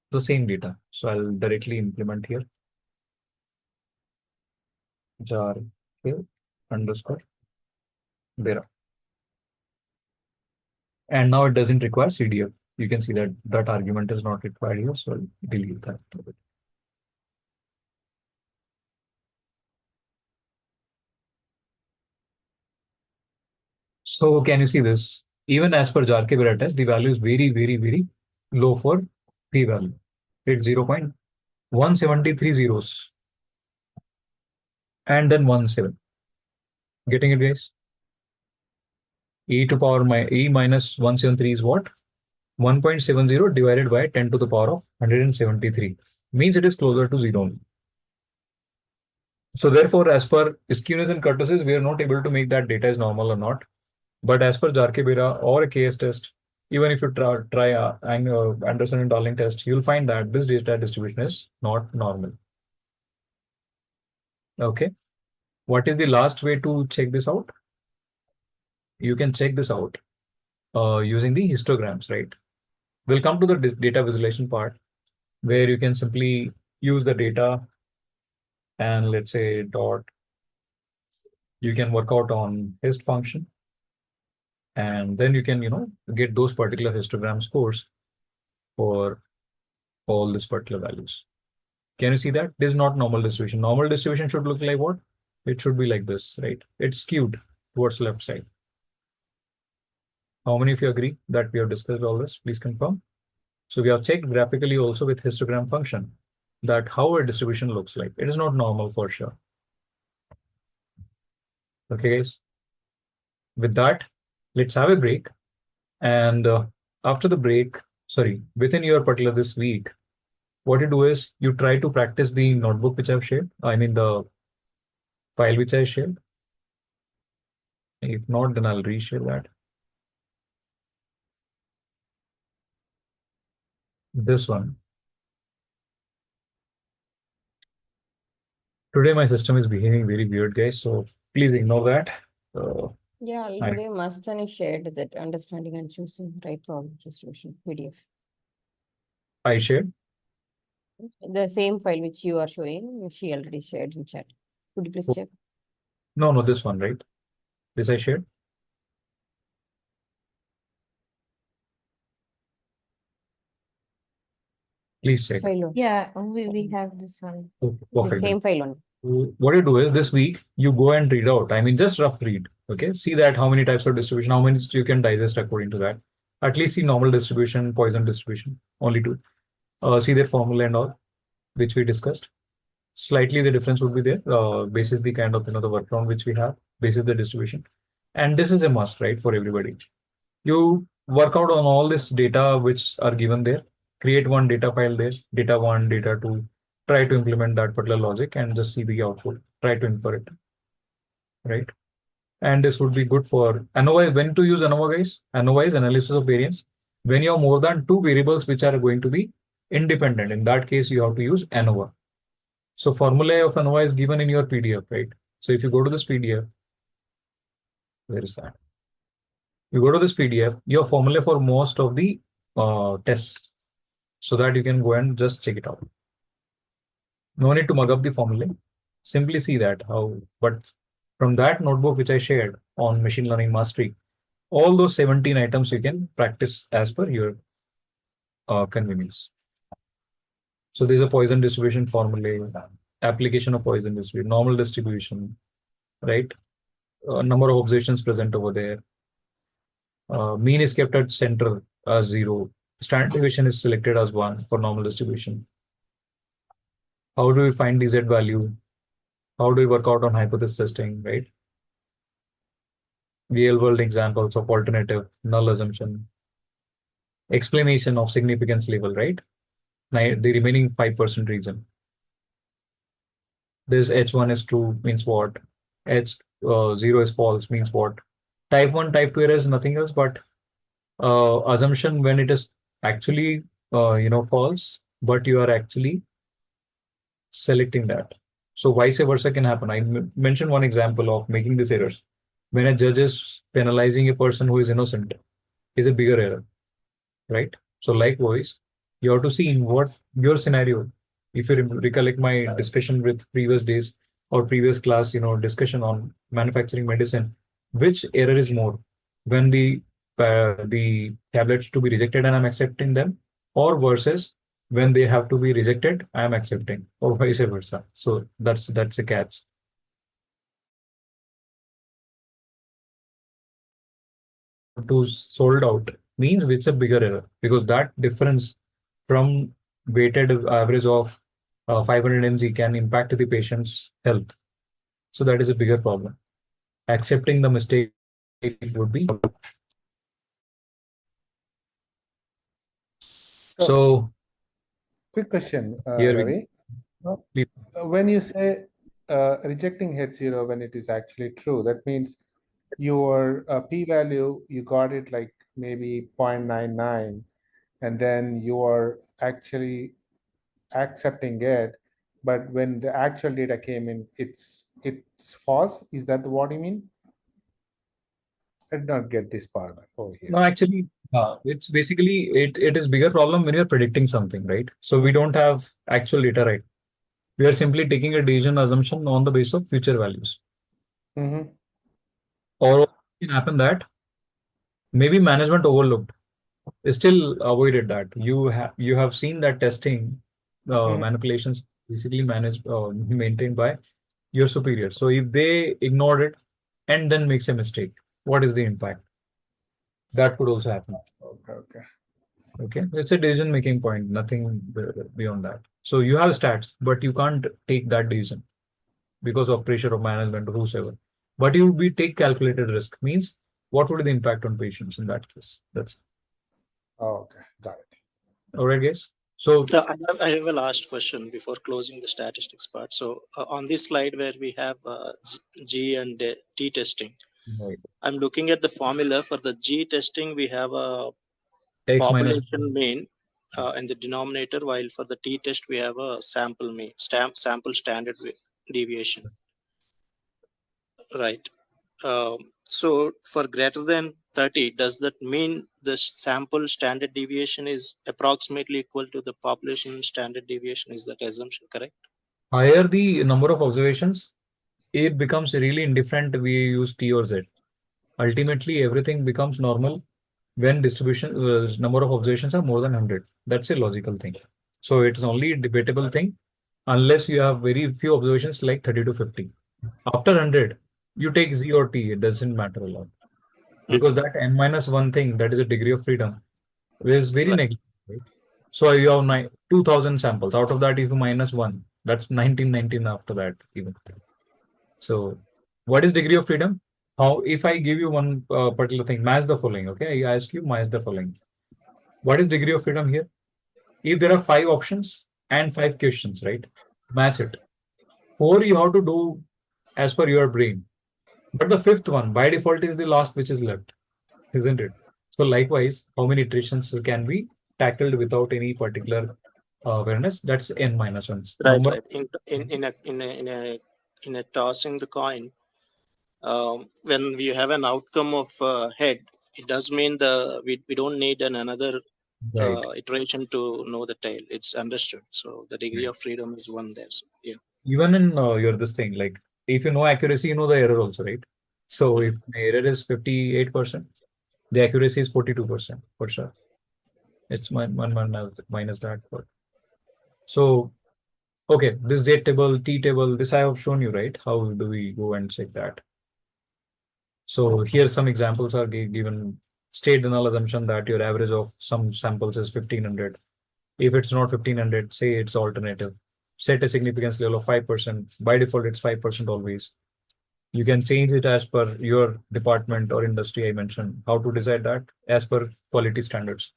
the same data. So I'll directly implement here. Jarke underscore Bera. And now it doesn't require CDF. You can see that that argument is not required here. So I'll delete that. So can you see this? Even as per Jarke Bera test, the value is very, very, very low for p value. It's 0.173 zeros. And then 17. Getting it, guys? E to power e minus 173 is what? 1.70 divided by 10 to the power of 173. Means it is closer to 0. So therefore, as per skewness and kurtosis, we are not able to make that data is normal or not. But as per Jarke Bera or a KS test, even if you try Anderson and Darling test, you'll find that this data distribution is not normal. Okay. What is the last way to check this out? You can check this out using the histograms, right? We'll come to the data visualization part where you can simply use the data and let's say dot, you can work out on hist function. And then you can, get those particular histogram scores for all these particular values. Can you see that? This is not normal distribution. Normal distribution should look like what? It should be like this, right? It's skewed towards left side. How many of you agree that we have discussed all this? Please confirm. So we have checked graphically also with histogram function that how a distribution looks like. It is not normal for sure. Okay, guys. With that, let's have a break. And after the break, within your particular this week, what you do is you try to practice the notebook which I've shared. I mean the file which I shared. If not, then I'll reshare that. This one. Today my system is behaving very weird, guys. So please ignore that. Yeah, already Mastani shared that understanding and choosing right problem distribution PDF. I shared. The same file which you are showing, she already shared in chat. Could you please check? No, this one, right? This I shared. Please check. Yeah, we have this one. The same file only. What you do is this week you go and read out. I mean, just rough read. Okay, see that how many types of distribution, how many you can digest according to that. At least see normal distribution, Poisson distribution, only two. See their formula and all, which we discussed. Slightly the difference would be there. Basis the kind of the workaround which we have, basis the distribution, and this is a must, right, for everybody. You work out on all this data which are given there. Create one data file there, data one, data two. Try to implement that particular logic and just see the output. Try to infer it, right? And this would be good for ANOVA. When to use ANOVA, guys? ANOVA is analysis of variance. When you have more than two variables which are going to be independent, in that case, you have to use ANOVA. So formula of ANOVA is given in your PDF, right? So if you go to this PDF, where is that? You go to this PDF, your formula for most of the tests, so that you can go and just check it out. No need to mug up the formula. Simply see that how, but from that notebook which I shared on machine learning mastery, all those 17 items you can practice as per your convenience. So there's a Poisson distribution formula, application of Poisson distribution, normal distribution, right? Number of observations present over there. Mean is kept at center as 0. Standard deviation is selected as 1 for normal distribution. How do we find the Z value? How do we work out on hypothesis testing, right? Real world examples of alternative, null assumption, explanation of significance level, right? The remaining 5% reason. This H1 is true means what? H0 is false means what? Type 1, type 2 error is nothing else but assumption when it is actually false, but you are actually selecting that. So vice versa can happen. I mentioned one example of making these errors. When a judge is penalizing a person who is innocent, is a bigger error, right? So likewise, you have to see in what your scenario. If you recollect my discussion with previous days or previous class, discussion on manufacturing medicine, which error is more when the tablets to be rejected and I'm accepting them, or versus when they have to be rejected, I am accepting, or vice versa. So that's a catch. To sold out means it's a bigger error because that difference from weighted average of 500 mg can impact the patient's health. So that is a bigger problem. Accepting the mistake would be. So quick question, here Ravi. When you say rejecting H0 when it is actually true, that means your p-value, you got it like maybe 0.99, and then you are actually accepting it, but when the actual data came in, it's false. Is that what you mean? I did not get this part over here. No, actually, it's basically it is bigger problem when you're predicting something, right? So we don't have actual data, right? We are simply taking a decision assumption on the basis of future values. Or it can happen that maybe management overlooked, still avoided that. You have seen that testing manipulations basically managed, maintained by your superiors. So if they ignored it and then makes a mistake, what is the impact? That could also happen. Okay. Okay, it's a decision making point, nothing beyond that. So you have stats, but you can't take that decision because of pressure of management or whosoever. But you be take calculated risk means what would be the impact on patients in that case? That's Okay, got it. all right, guys. So I have a last question before closing the statistics part. So on this slide where we have G and T testing, right. I'm looking at the formula for the G testing. We have a X minus population mean in the denominator, while for the T test we have a sample mean, sample standard deviation. Right. So for greater than 30, does that mean the sample standard deviation is approximately equal to the population standard deviation? Is that assumption correct? higher the number of observations, it becomes really indifferent we use T or Z. Ultimately, everything becomes normal when distribution number of observations are more than 100. That's a logical thing. So it's only a debatable thing unless you have very few observations like 30 to 50. After 100, you take Z or T, it doesn't matter a lot. Because that n minus 1 thing, that is a degree of freedom, is very Right. negative. Right? So you have 2000 samples. Out of that, if you minus 1, that's 1919 after that even. So what is degree of freedom? How if I give you one particular thing, match the following. Okay, I ask you match the following. What is degree of freedom here? If there are 5 options and 5 questions, right? Match it. 4 you have to do as per your brain. But the 5th one by default is the last which is left, isn't it? So likewise, how many iterations can be tackled without any particular awareness? That's n minus 1. Right. Number. Right. In a tossing the coin, when we have an outcome of head, it does mean we don't need another Right. iteration to know the tail. It's understood. So the degree Right. of freedom is one there. So, yeah. Even in your this thing, like if you know accuracy, you know the error also, right? So if the error is 58%, the accuracy is 42% for sure. It's minus that. So okay, this Z table, T table, this I have shown you, right? How do we go and check that? So here some examples are given. State the null assumption that your average of some samples is 1500. If it's not 1500, say it's alternative. Set a significance level of 5%. By default, it's 5% always. You can change it as per your department or industry. I mentioned how to decide that as per quality standards.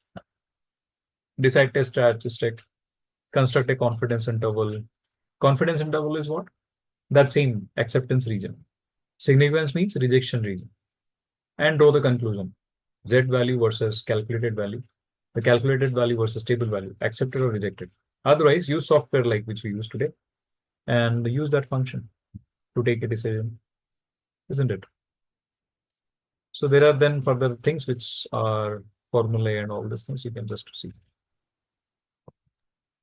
Decide test statistic, construct a confidence interval. Confidence interval is what? That same acceptance region. Significance means rejection region. And draw the conclusion. Z value versus calculated value. The calculated value versus stable value, accepted or rejected. Otherwise, use software like which we use today and use that function to take a decision, isn't it? So there are then further things which are formulae and all these things you can just see.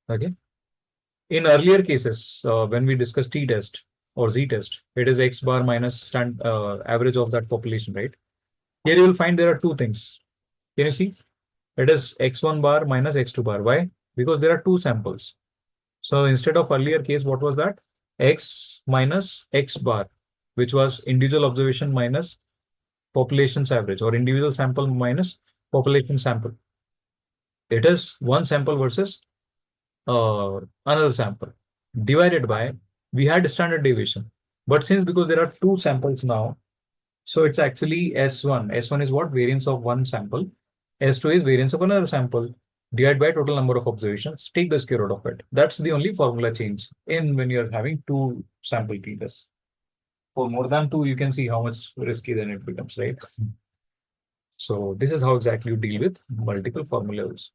Okay. In earlier cases, when we discuss T test or Z test, it is X bar minus average of that population, right? Here you will find there are two things. Can you see? It is X1 bar minus X2 bar. Why? Because there are two samples. So instead of earlier case, what was that? X minus X bar, which was individual observation minus population's average or individual sample minus population sample. It is one sample versus another sample divided by, we had standard deviation. But since because there are two samples now, so it's actually S1. S1 is what? Variance of one sample. S2 is variance of another sample divided by total number of observations. Take the square root of it. That's the only formula change in when you're having two sample t tests. For more than two, you can see how much risky then it becomes, right? So this is how exactly you deal with multiple formulas.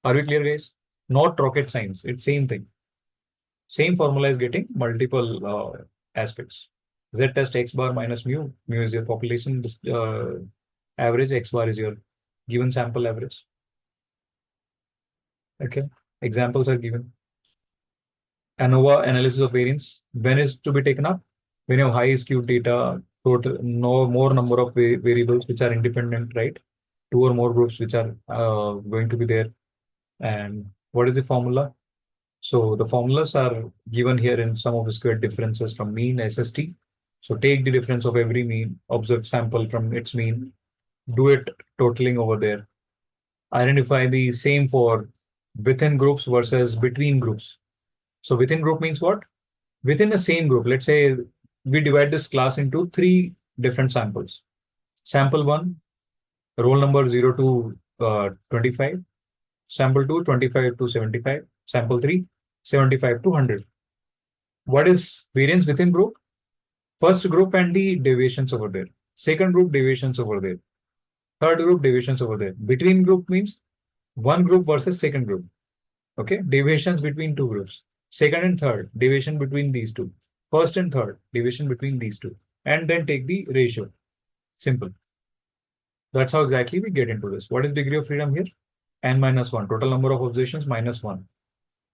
Are we clear, guys? Not rocket science. It's same thing. Same formula is getting multiple aspects. Z test X bar minus mu. Mu is your population average. X bar is your given sample average. Okay. Examples are given. ANOVA analysis of variance. When is to be taken up? When you have high skewed data, total, no more number of variables which are independent, right? Two or more groups which are going to be there. And what is the formula? So the formulas are given here in sum of squared differences from mean SST. So take the difference of every mean, observed sample from its mean, do it totaling over there. Identify the same for within groups versus between groups. So within group means what? Within the same group, let's say we divide this class into three different samples. Sample one, roll number 0 to 25. Sample 2, 25 to 75. Sample 3, 75 to 100. What is variance within group? First group and the deviations over there. Second group, deviations over there. Third group, deviations over there. Between group means one group versus second group. Okay, deviations between two groups. Second and third, deviation between these two. First and third, deviation between these two. And then take the ratio. Simple. That's how exactly we get into this. What is degree of freedom here? N minus 1. Total number of observations minus 1.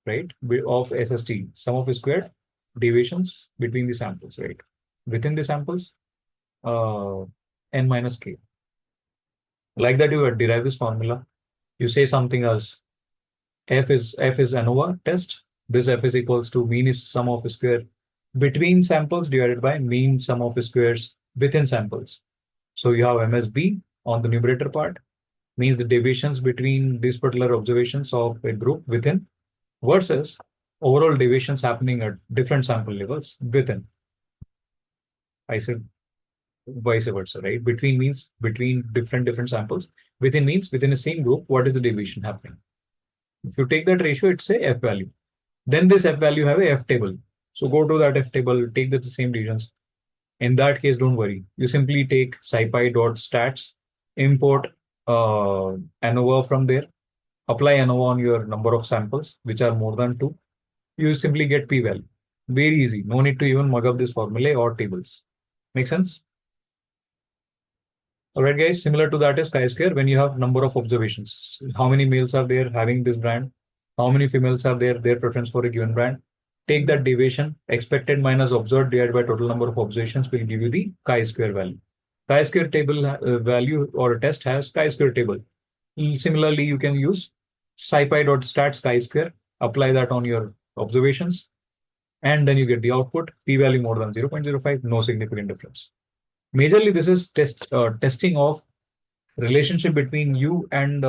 Right? Of SST. Sum of squared deviations between the samples. Right? Within the samples, N minus K. Like that, you derive this formula. You say something as F is ANOVA test. This F is equals to mean is sum of square between samples divided by mean sum of squares within samples. So you have MSB on the numerator part, means the deviations between these particular observations of a group within versus overall deviations happening at different sample levels within. I said vice versa, right? Between means between different samples. Within means within the same group, what is the deviation happening? If you take that ratio, it's a F value. Then this F value have a F table. So go to that F table, take the same regions. In that case, don't worry. You simply take scipy.stats, import ANOVA from there, apply ANOVA on your number of samples, which are more than 2. You simply get p-value. Very easy. No need to even mug up this formulae or tables. Make sense? All right, guys. Similar to that is chi-square when you have number of observations. How many males are there having this brand? How many females are there, their preference for a given brand? Take that deviation, expected minus observed divided by total number of observations will give you the chi-square value. Chi-square table value or test has chi-square table. Similarly, you can use scipy.stats chi-square, apply that on your observations, and then you get the output, p-value more than 0.05, no significant difference. Majorly, this is testing of relationship between you and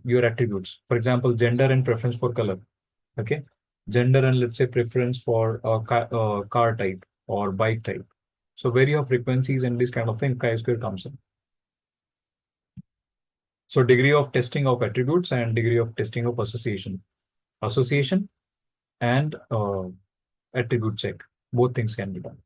your attributes. For example, gender and preference for color. Okay, gender and let's say preference for car type or bike type. So where you have frequencies and this kind of thing, chi-square comes in. So degree of testing of attributes and degree of testing of association. Association and attribute check. Both things can be done.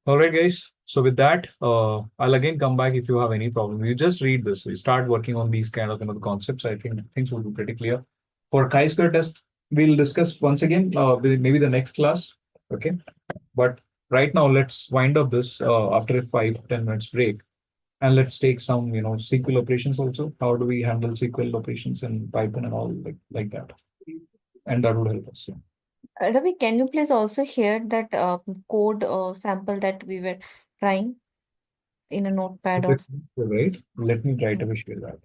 All right, guys. So with that, I'll again come back if you have any problem. You just read this. You start working on these kind of concepts. I think things will be pretty clear. For chi-square test, we'll discuss once again, maybe the next class. Okay. But right now, let's wind up this after a 5-10 minutes break. And let's take some, SQL operations also. How do we handle SQL operations in Python and all like that? And that would help us. Yeah. Ravi, can you please also share that code sample that we were trying in a notepad or Right. Let me try to share that.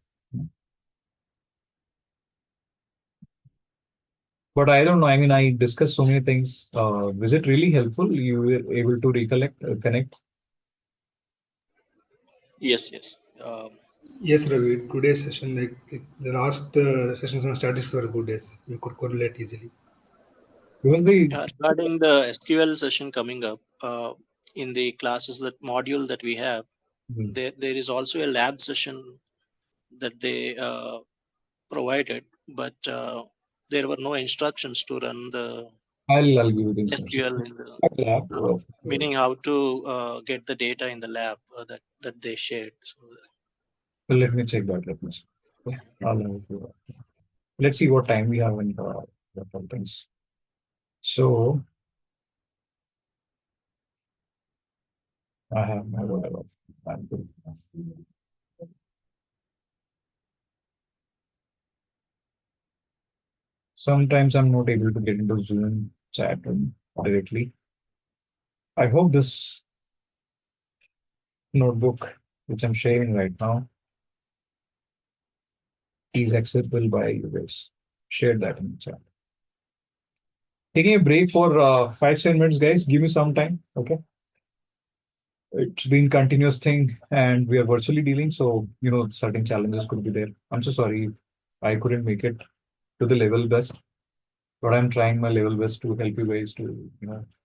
But I don't know. I mean, I discussed so many things. Was it really helpful? You were able to recollect, connect? Yes, yes. Yes, Ravi, today's session, the last sessions on statistics were good days. We could correlate easily. Regarding the SQL session coming up, in the classes that module that we have, there is also a lab session that they provided, but there were no instructions to run the I'll give you the instructions. SQL in the meaning how to get the data in the lab that they shared. So Well, let me check that. Let me check. Okay. Let's see what time we have in the things. So I have my whatever. Sometimes I'm not able to get into Zoom chat room directly. I hope this notebook, which I'm sharing right now, is acceptable by you guys. shared that in the chat. Taking a break for 5-7 minutes, guys. Give me some time. Okay. It's been continuous thing, and we are virtually dealing, so certain challenges could be there. I'm so sorry if I couldn't make it to the level best, but I'm trying my level best to help you guys to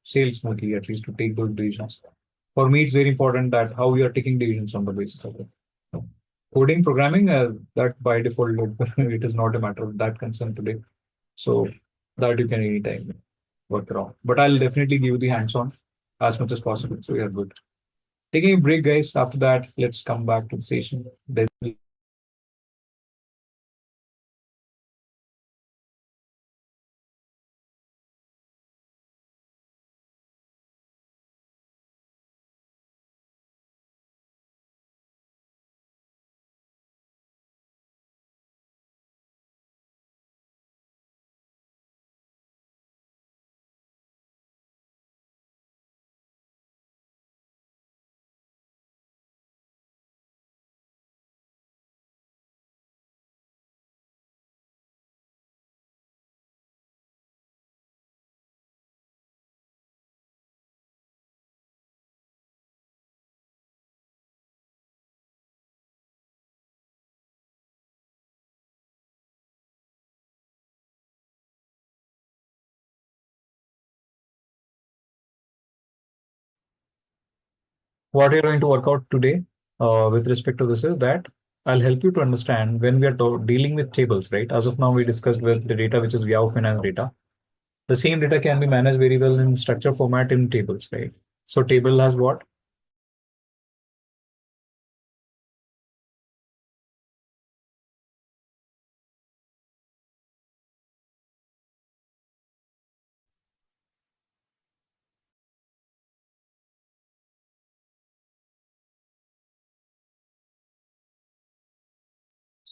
sail smoothly, at least to take those decisions. For me, it's very important that how we are taking decisions on the basis of it. Coding, programming, that by default it is not a matter of that concern today, so that you can anytime work around. But I'll definitely give you the hands-on as much as possible, so we are good. Taking a break, guys. After that, let's come back to the session. Then what you're going to work out today with respect to this is that I'll help you to understand when we are dealing with tables, right? As of now, we discussed with the data, which is Yahoo Finance data. The same data can be managed very well in structure format in tables, right? So table has what?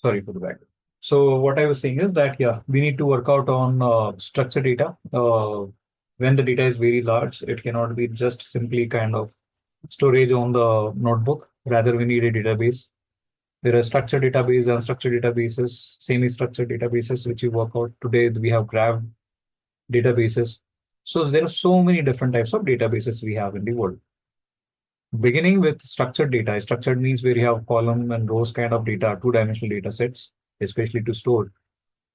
Sorry for the back. So what I was saying is that, yeah, we need to work out on structured data. When the data is very large, it cannot be just simply kind of storage on the notebook. Rather, we need a database. There are structured database, unstructured databases, semi-structured databases, which we work out. Today, we have graph databases. So there are so many different types of databases we have in the world. Beginning with structured data. Structured means where you have column and rows kind of data, two-dimensional data sets, especially to store.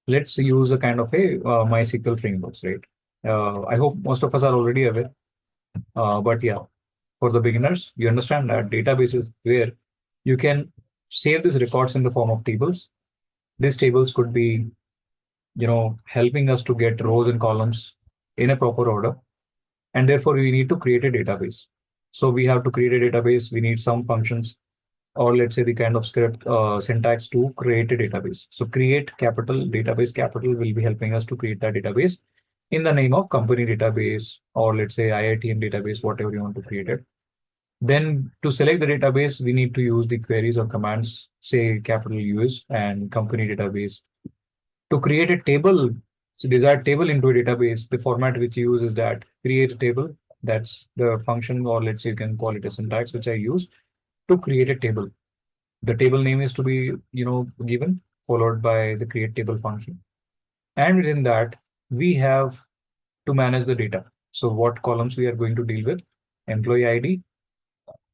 Let's use a kind of a MySQL frameworks, right? I hope most of us are already aware. But yeah, for the beginners, you understand that database is where you can save these records in the form of tables. These tables could be, helping us to get rows and columns in a proper order. And therefore, we need to create a database. So we have to create a database. We need some functions, or let's say the kind of script syntax to create a database. So create capital database capital will be helping us to create that database in the name of company database, or let's say IITM database, whatever you want to create it. Then to select the database, we need to use the queries or commands, say capital US and company database. To create a table, so desired table into a database, the format which you use is that create a table. That's the function, or let's say you can call it a syntax, which I use to create a table. The table name is to be, given, followed by the create table function. And within that, we have to manage the data. So what columns we are going to deal with? Employee ID,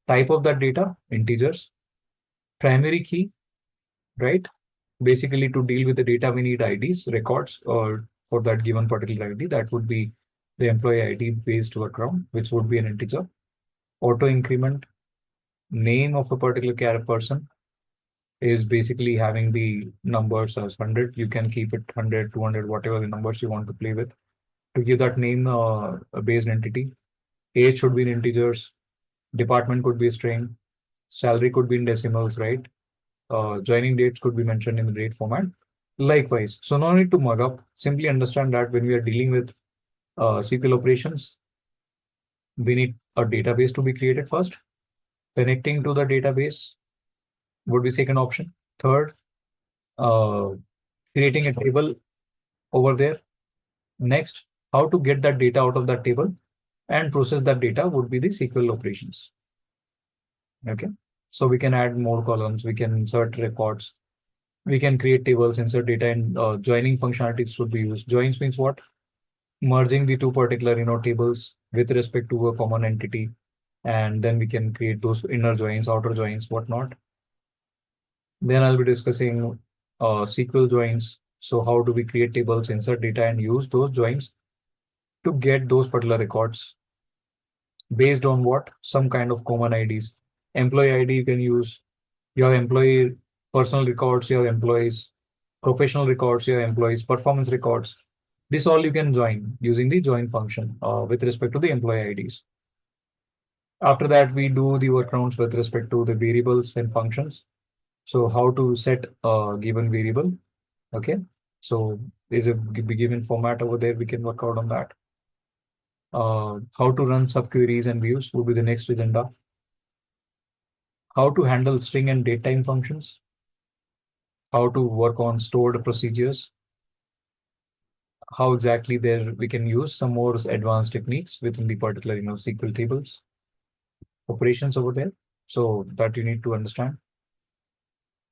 type of that data, integers, primary key, right? Basically, to deal with the data, we need IDs, records, or for that given particular ID, that would be the employee ID based workaround, which would be an integer. Auto increment, name of a particular person is basically having the numbers as 100. You can keep it 100, 200, whatever the numbers you want to play with. To give that name a based entity, age should be in integers, department could be a string, salary could be in decimals, right? Joining dates could be mentioned in the date format. Likewise, so no need to mug up. Simply understand that when we are dealing with SQL operations, we need a database to be created first. Connecting to the database would be second option. Third, creating a table over there. Next, how to get that data out of that table and process that data would be the SQL operations. Okay, so we can add more columns, we can insert records. We can create tables, insert data, and joining functionalities would be used. Joins means what? Merging the two particular tables with respect to a common entity, and then we can create those inner joins, outer joins, whatnot. Then I'll be discussing SQL joins. So how do we create tables, insert data, and use those joins to get those particular records based on what? Some kind of common IDs. Employee ID you can use. You have employee personal records, you have employees professional records, you have employees performance records. This all you can join using the join function with respect to the employee IDs. After that, we do the workarounds with respect to the variables and functions. So how to set a given variable. Okay. So there's a given format over there. We can work out on that. How to run subqueries and views will be the next agenda. How to handle string and datetime functions. How to work on stored procedures. How exactly there we can use some more advanced techniques within the particular SQL tables operations over there. So that you need to understand.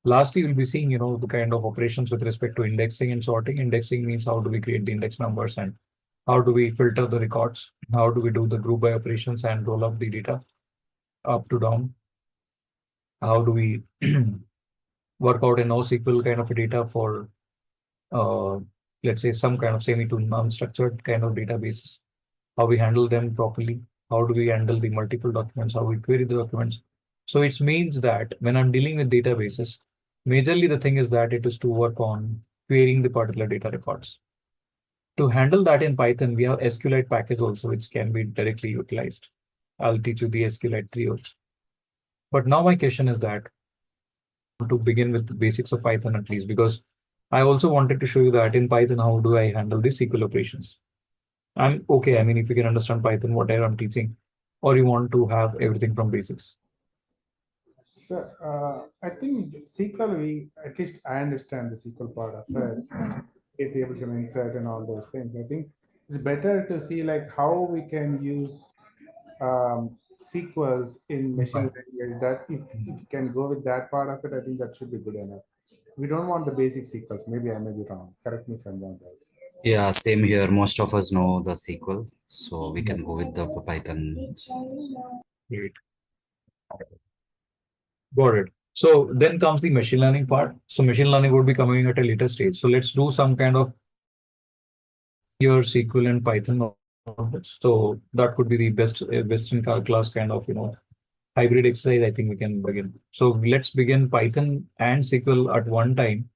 Lastly, you'll be seeing the kind of operations with respect to indexing and sorting. Indexing means how do we create the index numbers and how do we filter the records? How do we do the group by operations and roll up the data up to down? How do we work out a NoSQL kind of a data for let's say some kind of semi to non-structured kind of databases? How we handle them properly? How do we handle the multiple documents? How we query the documents? So it means that when I'm dealing with databases, majorly the thing is that it is to work on querying the particular data records. To handle that in Python, we have SQLite package also, which can be directly utilized. I'll teach you the SQLite 3 also. But now my question is that to begin with the basics of Python at least, because I also wanted to show you that in Python, how do I handle the SQL operations? I'm okay. I mean, if you can understand Python, whatever I'm teaching, or you want to have everything from basics. So I think SQL, at least I understand the SQL part of it, get tables and insert and all those things. I think it's better to see like how we can use SQLs in machine learning. That if you can go with that part of it, I think that should be good enough. We don't want the basic SQLs. Maybe I may be wrong. Correct me if I'm wrong, guys. Yeah, same here. Most of us know the SQL, so we can go with the Python. Great. Got it. So then comes the machine learning part. So machine learning would be coming at a later stage. So let's do some kind of your SQL and Python knowledge. So that could be the best in class kind of hybrid exercise. I think we can begin. So let's begin Python and SQL at one time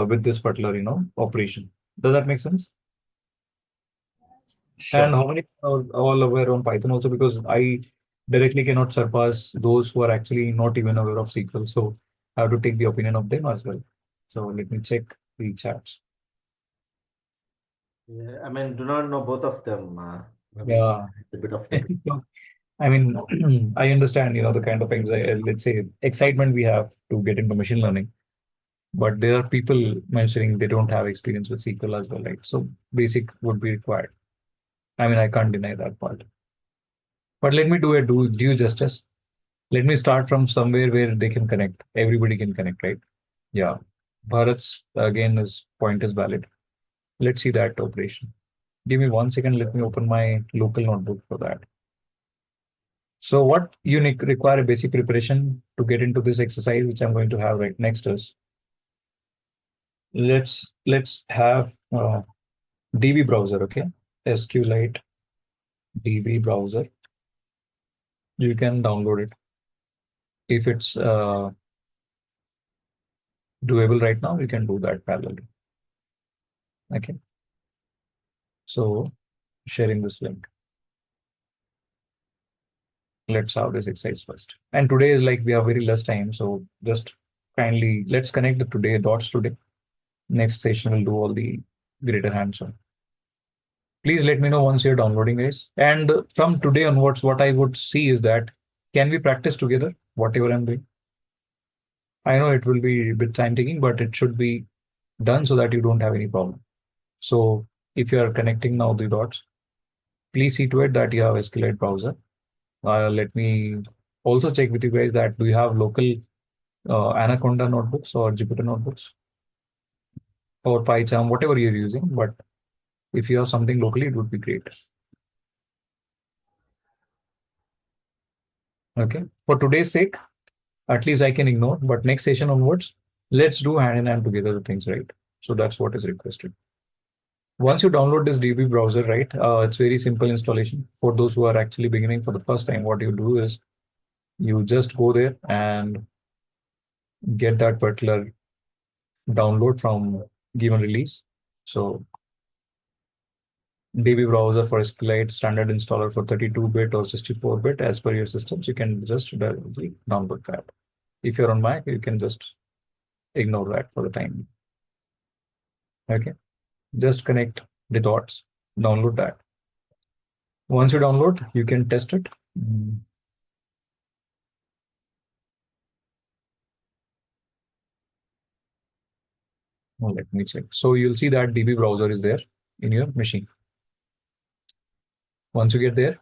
with this particular operation. Does that make sense? Sure. And how many are all aware on Python also? Because I directly cannot surpass those who are actually not even aware of SQL. So I have to take the opinion of them as well. So let me check the chats. Yeah, I mean, do not know both of them. Yeah. It's a bit of I mean, I understand, the kind of let's say, excitement we have to get into machine learning. But there are people mentioning they don't have experience with SQL as well, right? So basic would be required. I mean, I can't deny that part. But let me do a due justice. Let me start from somewhere where they can connect. Everybody can connect, right? Yeah. Bharat's again his point is valid. Let's see that operation. Give me 1 second. Let me open my local notebook for that. So what you require a basic preparation to get into this exercise, which I'm going to have right next is let's have DB browser, okay? SQLite DB browser. You can download it. If it's doable right now, you can do that parallelly. Okay. So sharing this link. Let's have this exercise first. And today is like we have very less time. So just kindly let's connect the today dots today. Next session will do all the greater hands-on. Please let me know once you're downloading this. And from today onwards, what I would see is that can we practice together, whatever I'm doing? I know it will be a bit time taking, but it should be done so that you don't have any problem. So if you are connecting now the dots, please see to it that you have SQLite browser. Let me also check with you guys that do you have local Anaconda notebooks or Jupyter notebooks or PyCharm, whatever you're using. But if you have something locally, it would be great. Okay. For today's sake, at least I can ignore. But next session onwards, let's do hand in hand together the things, right? So that's what is requested. Once you download this DB browser, right, it's very simple installation. For those who are actually beginning for the first time, what you do is you just go there and get that particular download from given release. So DB browser for SQLite standard installer for 32-bit or 64-bit as per your systems, you can just directly download that. If you're on Mac, you can just ignore that for the time. Okay, just connect the dots, download that. Once you download, you can test it. Oh, let me check. So you'll see that DB browser is there in your machine. Once you get there,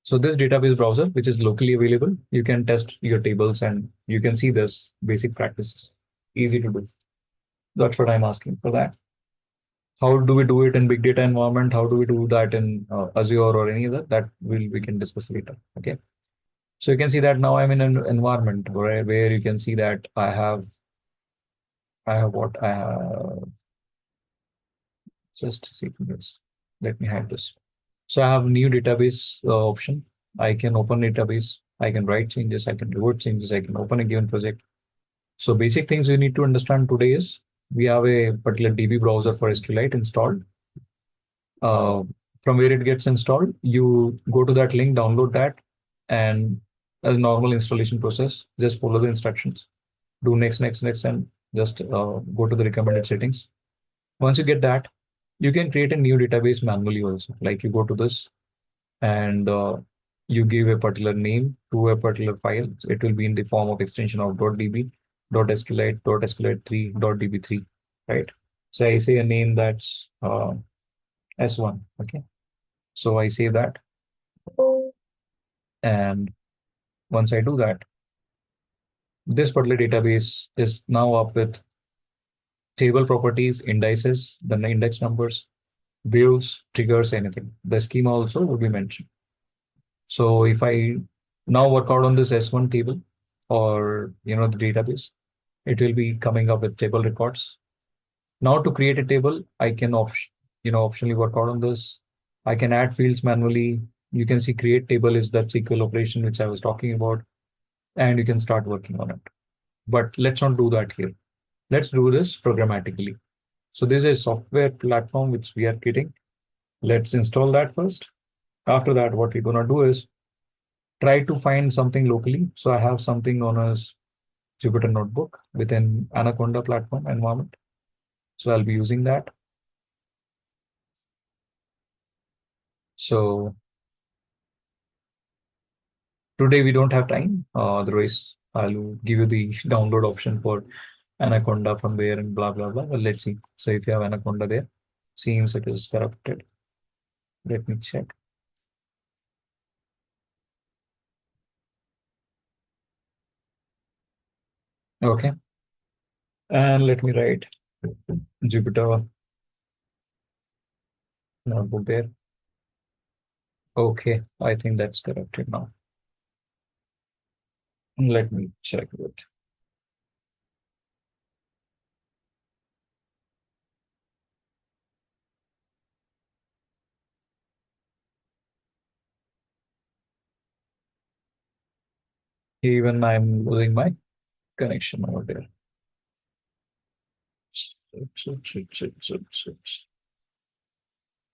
so this database browser, which is locally available, you can test your tables and you can see this basic practices. Easy to do. That's what I'm asking for that. How do we do it in big data environment? How do we do that in Azure or any other? That we can discuss later. Okay. So you can see that now I'm in an environment where you can see that I have what I have. Just see this. Let me hide this. So I have new database option. I can open database. I can write changes. I can revert changes. I can open a given project. So basic things we need to understand today is we have a particular DB browser for SQLite installed. From where it gets installed, you go to that link, download that, and as a normal installation process, just follow the instructions. Do next, next, next, and just go to the recommended settings. Once you get that, you can create a new database manually also. Like you go to this and you give a particular name to a particular file. It will be in the form of extension of .db, .sqlite, .sqlite3, .db3, right? So I say a name that's S1, okay? So I save that. And once I do that, this particular database is now up with table properties, indices, the index numbers, views, triggers, anything. The schema also will be mentioned. So if I now work out on this S1 table or the database, it will be coming up with table records. Now to create a table, I can optionally work out on this. I can add fields manually. You can see create table is that SQL operation which I was talking about, and you can start working on it. But let's not do that here. Let's do this programmatically. So this is a software platform which we are getting. Let's install that first. After that, what we're gonna do is try to find something locally. So I have something on a Jupyter notebook within Anaconda platform environment. So I'll be using that. So today we don't have time. Otherwise, I'll give you the download option for Anaconda from there and blah, blah, blah. Well, let's see. So if you have Anaconda there, seems it is corrupted. Let me check. Okay. And let me write Jupyter notebook there. Okay, I think that's corrected now. Let me check it. Even I'm losing my connection over there.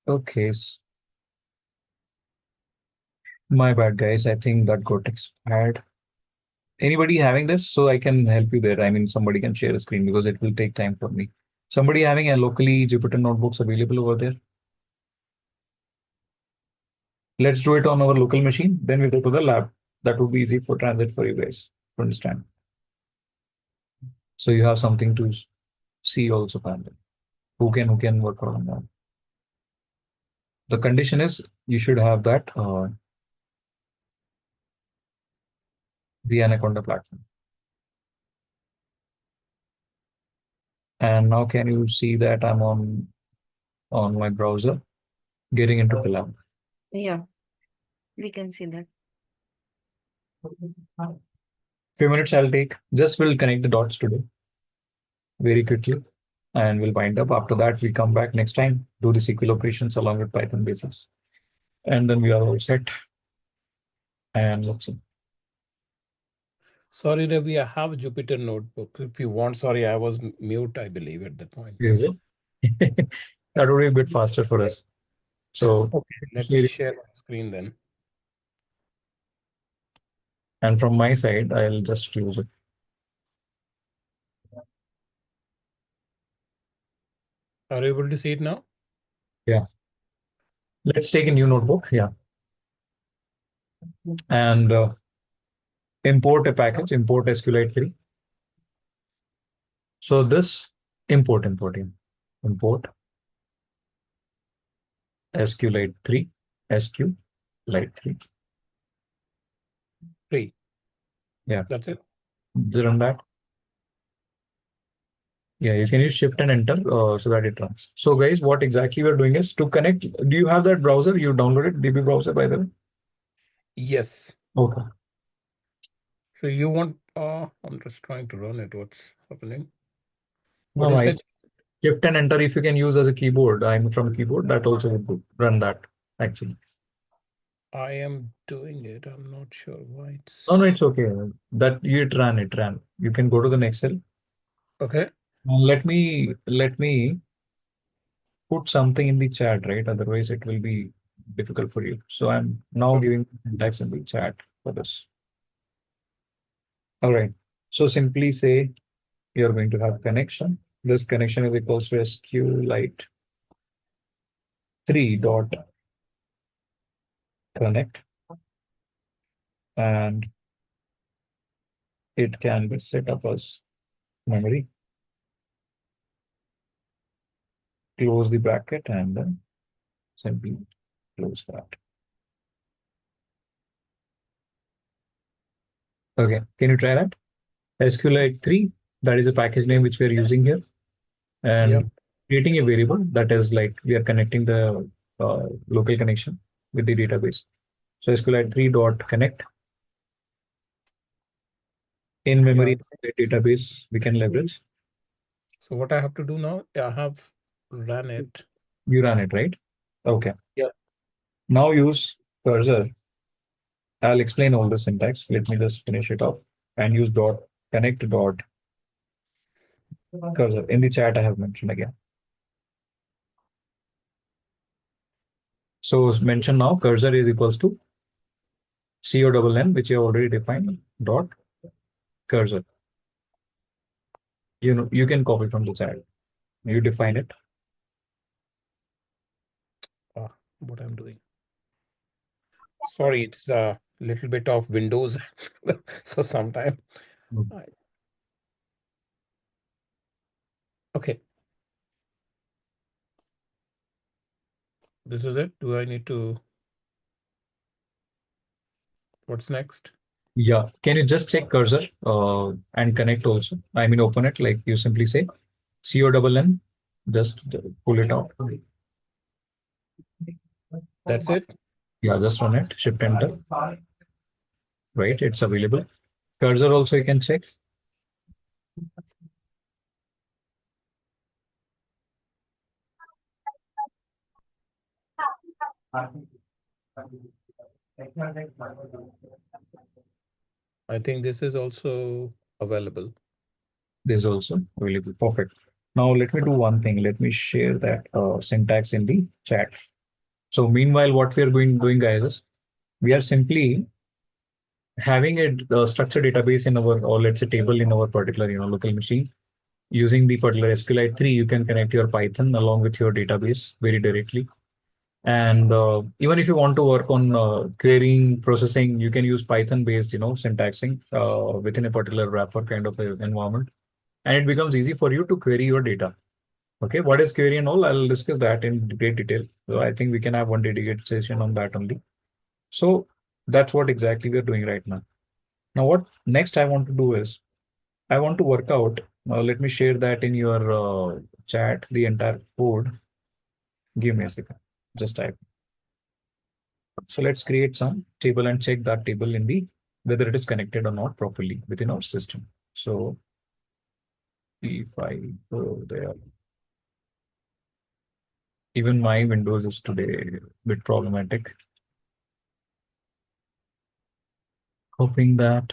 Okay. My bad, guys. I think that got expired. Anybody having this? So I can help you there. I mean, somebody can share a screen because it will take time for me. Somebody having a locally Jupyter notebooks available over there? Let's do it on our local machine. Then we go to the lab. That would be easy for transit for you guys to understand. So you have something to see also, panel. Who can work on that? The condition is you should have that the Anaconda platform. And now can you see that I'm on my browser getting into the lab? Yeah, we can see that. Few minutes I'll take. Just will connect the dots today very quickly, and we'll wind up. After that, we come back next time, do the SQL operations along with Python basics, and then we are all set. And let's see. Sorry, Ravi, I have a Jupyter notebook. If you want, sorry, I was mute, I believe, at that point. Is it? That would be a bit faster for us. So, okay, let me share my screen then. And from my side, I'll just close it. Are you able to see it now? Yeah. Let's take a new notebook. Yeah. And import a package, import SQLite 3. So this import SQLite 3, SQLite 3. Free. Yeah. That's it. Run that. Yeah, you can use shift and enter so that it runs. So guys, what exactly we're doing is to connect. Do you have that browser? You downloaded DB browser, by the way? Yes. Okay. So you want, I'm just trying to run it. What's happening? No, What is nice. it? Shift and enter if you can use as a keyboard. I'm from keyboard. That also would run that actually. I am doing it. I'm not sure why it's. No, it's okay. That it ran. You can go to the next cell. Okay. Let me put something in the chat, right? Otherwise, it will be difficult for you. So I'm now giving syntax in the chat for this. All right. So simply say you're going to have connection. This connection is equals to SQLite 3 dot connect, and it can be set up as memory. Close the bracket and then simply close that. Okay, can you try that? SQLite 3, that is a package name which we're using here. And creating a variable that is like we are connecting the local connection with the database. So SQLite 3 dot connect. In memory database we can leverage. So what I have to do now, I have run it. You ran it, right? Okay. Yeah. Now use cursor. I'll explain all the syntax. Let me just finish it off and use dot connect dot cursor. In the chat I have mentioned again. So mention now cursor is equals to CONN, which you have already defined, dot cursor. You know, you can copy from the chat. You define it. What I'm doing. Sorry, it's a little bit of Windows. So sometime. Okay. This is it. Do I need to? What's next? Yeah. Can you just check cursor and connect also? I mean, open it like you simply say CONN. Just pull it out. That's it. Yeah, just run it. Shift enter. Right, it's available. Cursor also you can check. I think this is also available. This is also available. Perfect. Now let me do one thing. Let me share that syntax in the chat. So meanwhile, what we are doing, guys, is we are simply having a structured database in our, or let's say table in our particular, local machine. Using the particular SQLite 3, you can connect your Python along with your database very directly. And even if you want to work on querying, processing, you can use Python-based, syntaxing within a particular wrapper kind of a environment, and it becomes easy for you to query your data. Okay, what is query and all? I'll discuss that in great detail. So I think we can have one dedicated session on that only. So that's what exactly we're doing right now. Now, what next I want to do is I want to work out. Let me share that in your chat, the entire code. Give me a second. Just type. So let's create some table and check that table in the whether it is connected or not properly within our system. So if I go there, even my Windows is today a bit problematic. Hoping that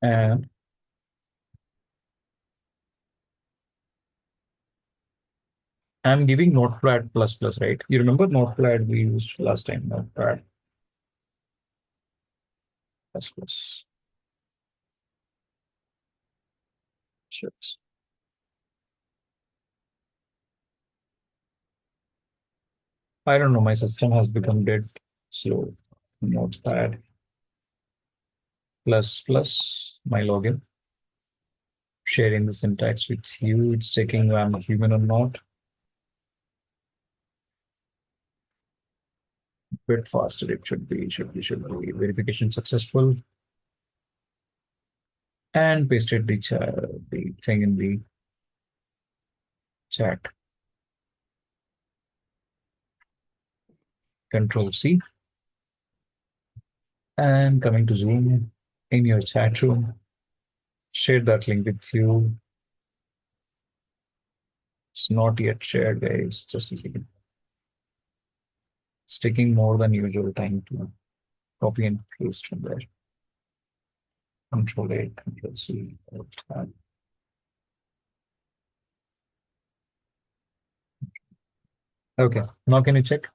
and I'm giving Notepad plus plus, right? You remember Notepad we used last time, Notepad plus plus. Shucks. I don't know, my system has become dead slow. Notepad plus plus my login. Sharing the syntax with you, it's checking if I'm a human or not. Bit faster it should be. Verification successful. And pasted the thing in the chat. Control C. And coming to Zoom in your chat room. Share that link with you. It's not yet shared, guys. Just a second. It's taking more than usual time to copy and paste from there. Control A, Control C. Okay, now can you check?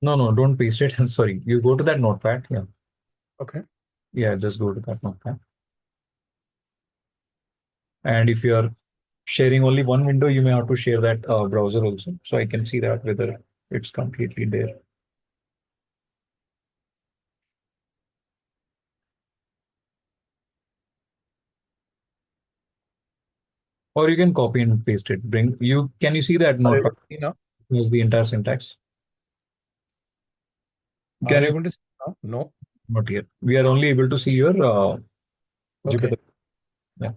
No, don't paste it. I'm sorry. You go to that notepad. Yeah. Okay. Yeah, just go to that notepad. And if you're sharing only one window, you may have to share that browser also. So I can see that whether it's completely there. Or you can copy and paste it. Can you see that Are you notepad? able to see now? Here's the entire syntax. Are Can you you? able to see now? No. Not yet. We are only able to see your Okay. Jupyter. Yeah.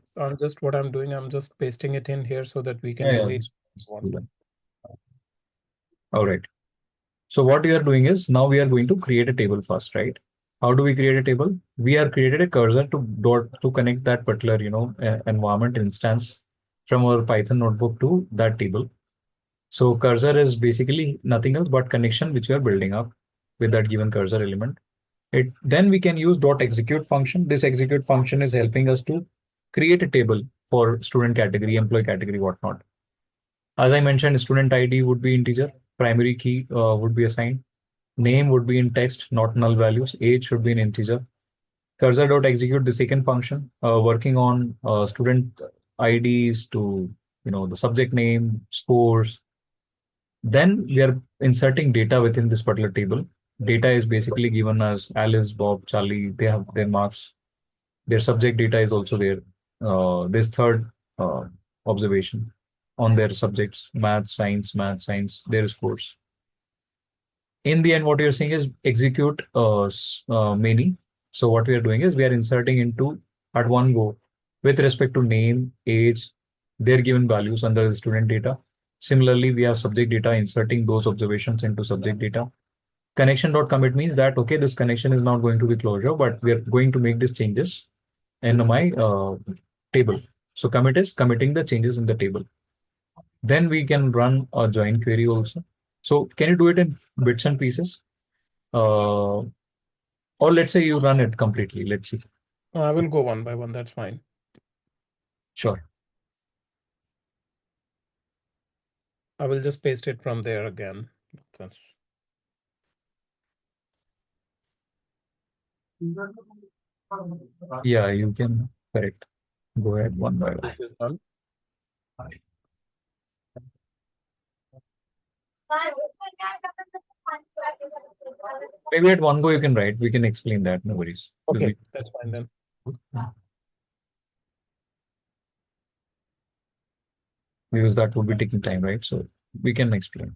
What I'm doing, I'm just pasting it in here so that we can Yeah, easily. All right. So what we are doing is now we are going to create a table first, right? How do we create a table? We are created a cursor to connect that particular, environment instance from our Python notebook to that table. So cursor is basically nothing else but connection which we are building up with that given cursor element. Then we can use dot execute function. This execute function is helping us to create a table for student category, employee category, whatnot. As I mentioned, student ID would be integer, primary key would be assigned, name would be in text, not null values, age should be an integer. Cursor dot execute the second function, working on student IDs to the subject name, scores. Then we are inserting data within this particular table. Data is basically given as Alice, Bob, Charlie. They have their marks. Their subject data is also there. This third observation on their subjects, math, science, their scores. In the end, what you're saying is execute many. So what we are doing is we are inserting into at one go with respect to name, age, their given values under the student data. Similarly, we have subject data inserting those observations into subject data. Connection.commit means that, okay, this connection is not going to be closure, but we are going to make these changes in my table. So commit is committing the changes in the table. Then we can run a join query also. So can you do it in bits and pieces? Or let's say you run it completely. Let's see. I will go one by one. That's fine. Sure. I will just paste it from there again. Yeah, you can correct. Go ahead one by one. This is done. Maybe at one go you can write. We can explain that. No worries. Okay, that's fine then. Because that would be taking time, right? So we can explain.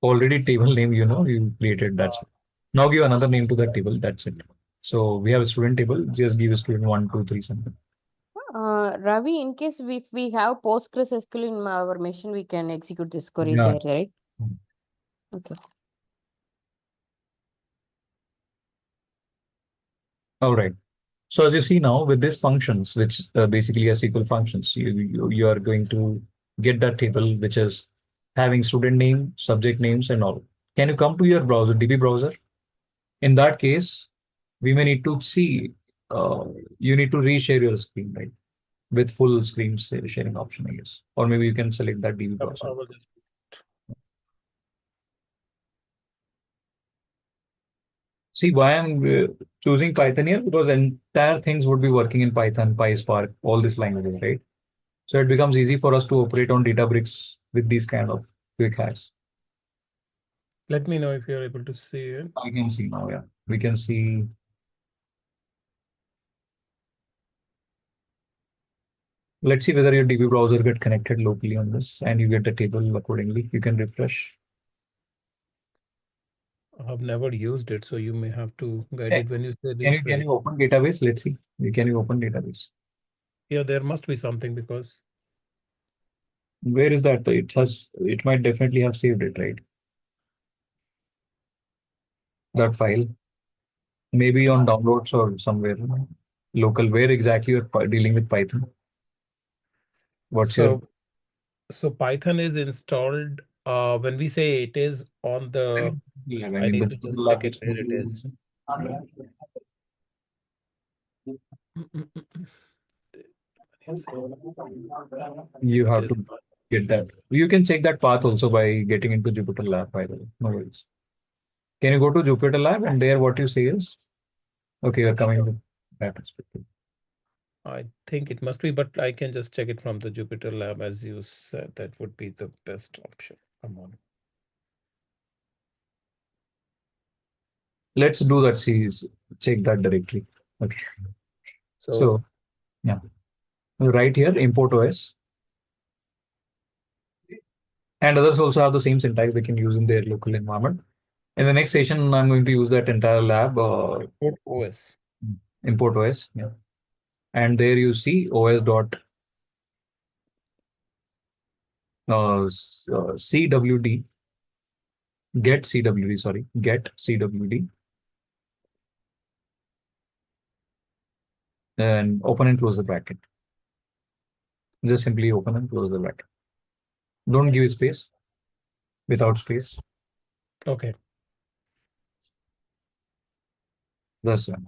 Already table name, you created that. Now give another name to that table. That's it. So we have a student table. Just give a student 1, 2, 3 something. Ravi, in case if we have PostgreSQL in our machine, we can execute this query Yeah. there, right? Okay. All right. So as you see now with these functions, which basically are SQL functions, you are going to get that table which is having student name, subject names, and all. Can you come to your browser, DB browser? In that case, we may need to see, you need to reshare your screen, right? With full screen sharing option, I guess. Or maybe you can select that DB browser. I will just See why I'm choosing Python here, because entire things would be working in Python, PySpark, all these languages, right? So it becomes easy for us to operate on Databricks with these kind of quick hacks. let me know if you're able to see it. I can see now, yeah. We can see. Let's see whether your DB browser get connected locally on this and you get the table accordingly. You can refresh. I've never used it, so you may have to guide Okay. it when you say Can refresh. you open database? Let's see. Can you open database? Yeah, there must be something because Where is that? It might definitely have saved it, right? That file. Maybe on downloads or somewhere local. Where exactly you're dealing with Python? What's your so Python is installed. When we say it is on the, yeah, I need the to just lab check it where it is. You have to get that. You can check that path also by getting into Jupyter Lab, by the way. No worries. Can you go to Jupyter Lab and there what you say is okay, you're coming with that perspective. I think it must be, but I can just check it from the Jupyter Lab, as you said. That would be the best option. Come on. Let's do that. See, check that directly. Okay. So yeah, right here, import OS. And others also have the same syntax they can use in their local environment. In the next session, I'm going to use that entire lab. Import OS. Import OS. Yeah. And there you see OS dot CWD, get CWD, sorry, get CWD, and open and close the bracket. Just simply open and close the bracket. Don't give space, without space. Okay. That's one.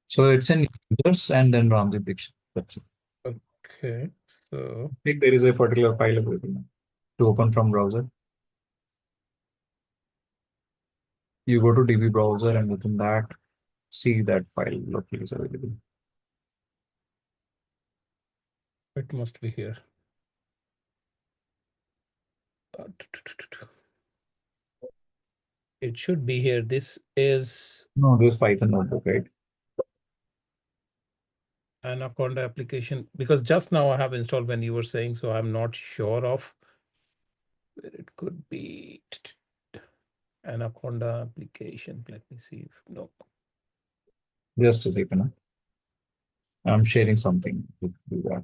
So it's in users and then Ramji Dixit. That's it. Okay. So I think there is a particular file available to open from browser. You go to DB browser and within that, see that file locally is available. it must be here. It should be here. This is No, this Python notebook, right? Anaconda application, because just now I have installed when you were saying, so I'm not sure of where it could be. Anaconda application. Let me see if no. Just a second. I'm sharing something to do that.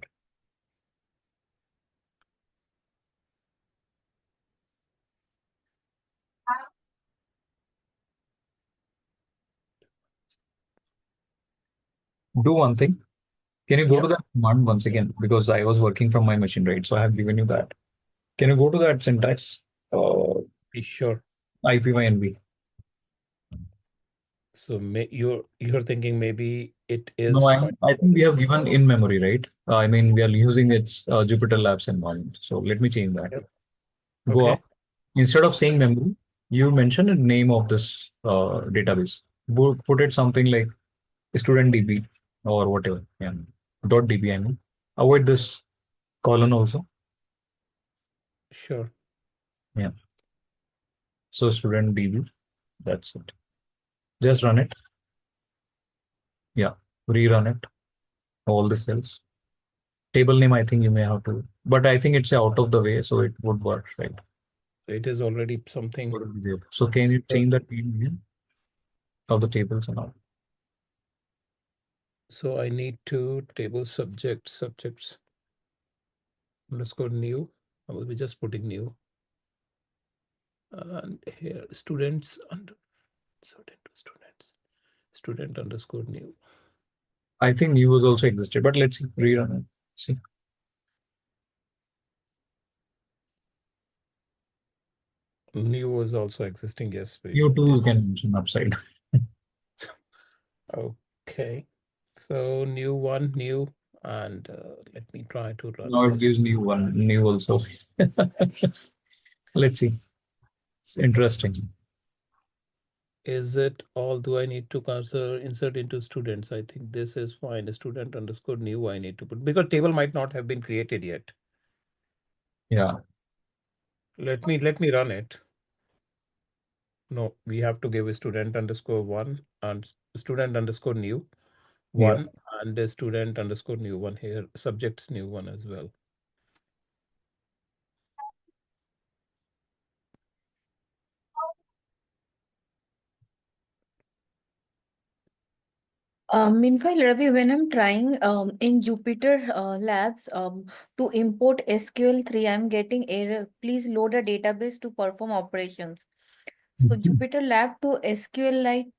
Do one thing. Can you go to that command once again? Because I was working from my machine, right? So I have given you that. Can you go to that syntax? Sure. IPYNB. So you're thinking maybe it No, is. I think we have given in memory, right? I mean, we are using its Jupyter Labs environment. So let me change that. Yep. Go Okay. up. Instead of saying memory, You mentioned the name of this database. Put it something like student DB or whatever. Yeah. Dot DB, I mean. Avoid this colon also. Sure. Yeah. So student DB, that's it. Just run it. Yeah. Rerun it. All the cells. Table name, I think you may have to, but I think it's out of the way, so it would work, right? So it is already something. So can you change the name of the tables and all? So I need to table subjects underscore new. I will be just putting new. And here students under student underscore new. I think new was also existed, but let's see, rerun it. See. New was also existing, yes. You too, you can mention upside. Okay. So new one, new, and let me try to run Now it this. gives new one, new also. Let's see. It's interesting. Is it all? Do I need to insert into students? I think this is fine. Student underscore new I need to put, because table might not have been created yet. Yeah. Let me run it. No, we have to give a student underscore one and student underscore new one, and a student underscore new one here, subjects new one as well. Meanwhile, Ravi, when I'm trying in Jupyter Labs to import SQL3, I'm getting error. Please load a database to perform operations. So Jupyter Lab to SQLite,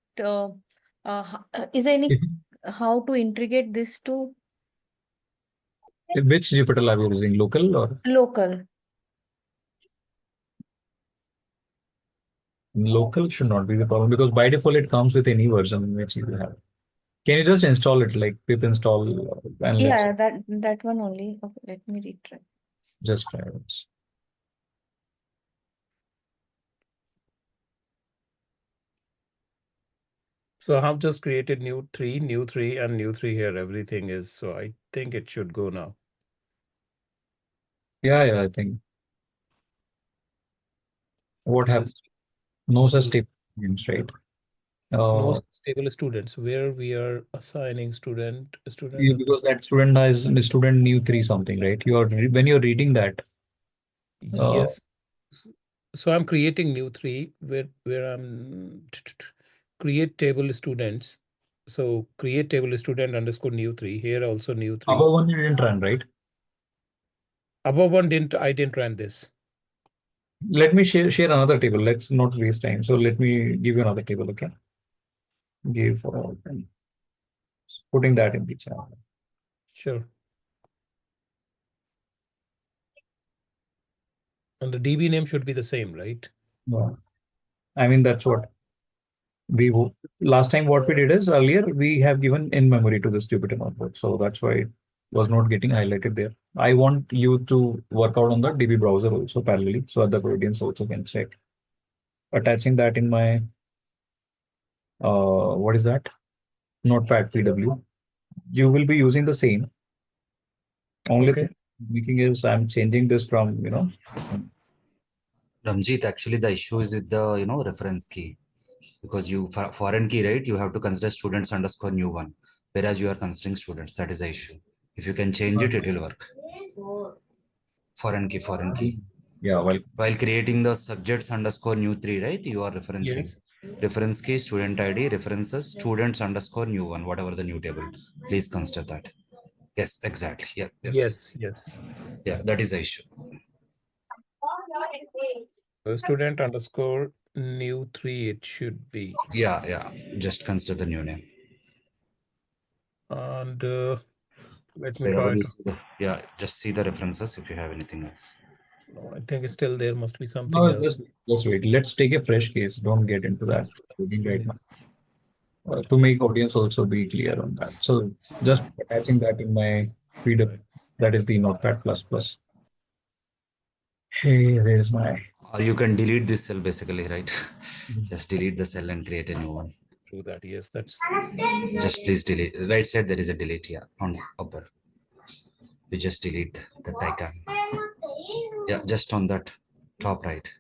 is there any how to integrate this to Which Jupyter Lab you're using, local or? local? Local should not be the problem, because by default it comes with any version which you have. Can you just install it, like pip install, and let's Yeah, that one only. Okay, let me retry. just try it. So I've just created new three, and new three here. Everything is, so I think it should go now. Yeah, I think. What happened? No such names, right? No stable students, where we are assigning student. Because that student is student new three something, right? When you're reading that. Yes. So I'm creating new three where I'm create table students. So create table student underscore new three. Here also new three. Above one you didn't run, right? Above one I didn't run this. Let me share another table. Let's not waste time. So let me give you another table, okay? Give putting that in the chat. Sure. And the DB name should be the same, right? No. I mean, that's what we last time what we did is earlier we have given in memory to this Jupyter notebook. So that's why it was not getting highlighted there. I want you to work out on the DB browser also parallelly, so other audience also can check. Attaching that in my what is that? Notepad PW. You will be using the same. Only thing making is I'm changing this from, Ramjit, actually the issue is with the reference key, because you foreign key, right? You have to consider students underscore new one, whereas you are considering students. That is the issue. If you can change it, it will work. Foreign key. Yeah, while creating the subjects underscore new three, right? You are referencing reference key, student ID, references, students underscore new one, whatever the new table. Please consider that. Yes, exactly. Yeah. Yes. Yeah, that is the issue. Student underscore new three, it should be. Yeah. Just consider the new name. And let me Wherever try you to. see just see the references if you have anything else. No, I think it's still there. Must be something no, else. just wait. Let's take a fresh case. Don't get into that right now. To make audience also be clear on that. So just attaching that in my feed, that is the Notepad++. Hey, there's my Or you can delete this cell basically, right? Just delete the cell and create a new one. Through that, yes, that's Just please delete. Right side there is a delete here on upper. You just delete the icon. Yeah, just on that top right.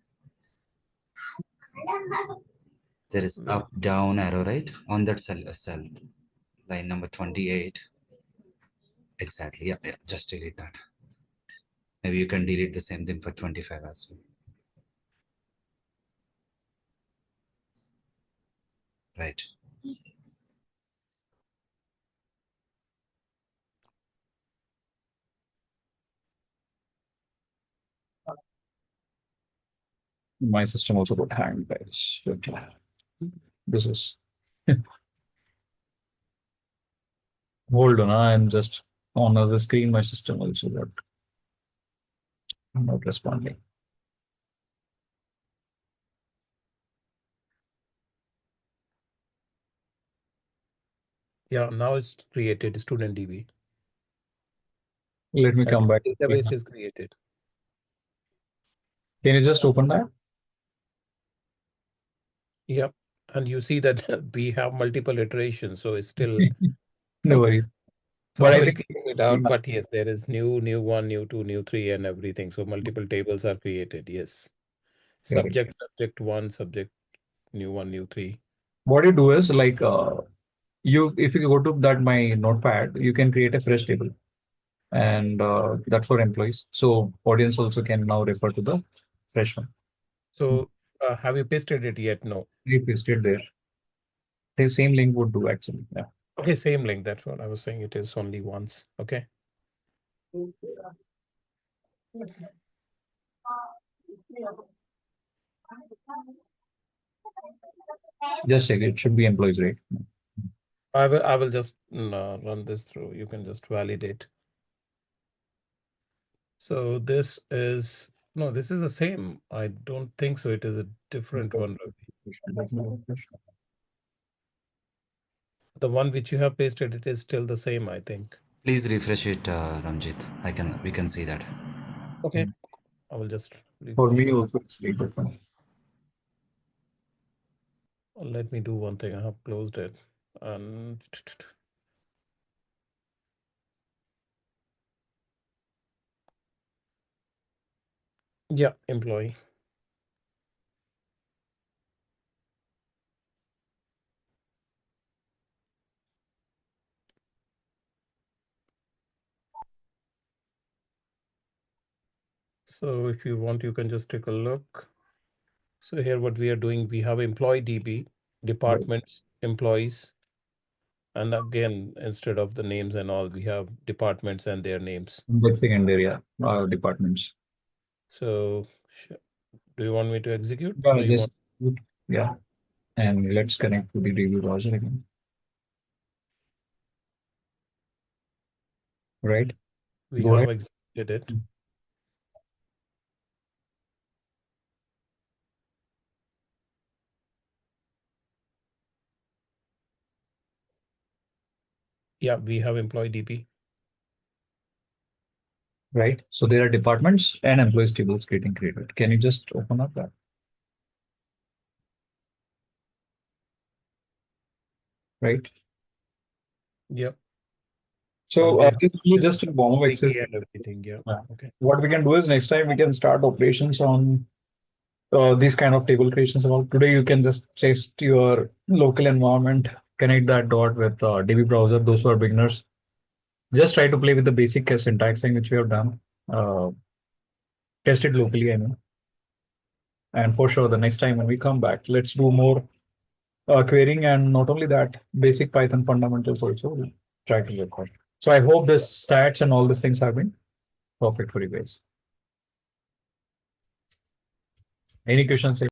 There is up down arrow, right? On that cell line number 28. Exactly. Yeah, just delete that. Maybe you can delete the same thing for 25 as well. Right. My system also got hanged, guys. Okay. This is hold on. I'm just on the screen. My system also got not responding. yeah. Now it's created student DB. Let me And come back. database is created. Can you just open that? Yep. And you see that we have multiple iterations, so it's still No worries. so But I I will think clean it out. But yes, there is new one, new two, new three, and everything. So multiple tables are created. Yes. correct. Subject one, subject new one, new three. What you do is like you if you go to that my notepad, you can create a fresh table, and that's for employees. So audience also can now refer to the fresh one. So have you pasted it yet? No. We pasted there. The same link would do actually. Yeah. Okay, same link. That's what I was saying. It is only once. Okay. Just check. It should be employees, right? I will just run this through. You can just validate. So this is no, this is the same. I don't think so. It is a different one. The one which you have pasted, it is still the same, I think. Please refresh it, Ramjit. We can see that. Okay. I will just For refresh me it. also it's different. Let me do one thing. I have closed it. And yeah, employee. So if you want, you can just take a look. So here what we are doing, we have employee DB, departments, employees. And again, instead of the names and all, we have departments and their names. Indexing and area departments. So do you want me to execute? Yeah, Or you want? yeah. And let's connect to the DB browser again. Right? We Go have ahead. executed it. Yeah, we have employee DB. Right. So there are departments and employees tables getting created. Can you just open up that? Right. Yep. So this is just a warm-up exercise. And everything. Yeah. Okay. What we can do is next time we can start operations on these kind of table creations and all. Today you can just test your local environment, connect that dot with DB browser. Those who are beginners, just try to play with the basic syntaxing which we have done. Test it locally, I know. And for sure, the next time when we come back, let's do more querying, and not only that, basic Python fundamentals also we'll try to work on. So I hope this stats and all these things have been perfect for you guys. Any questions?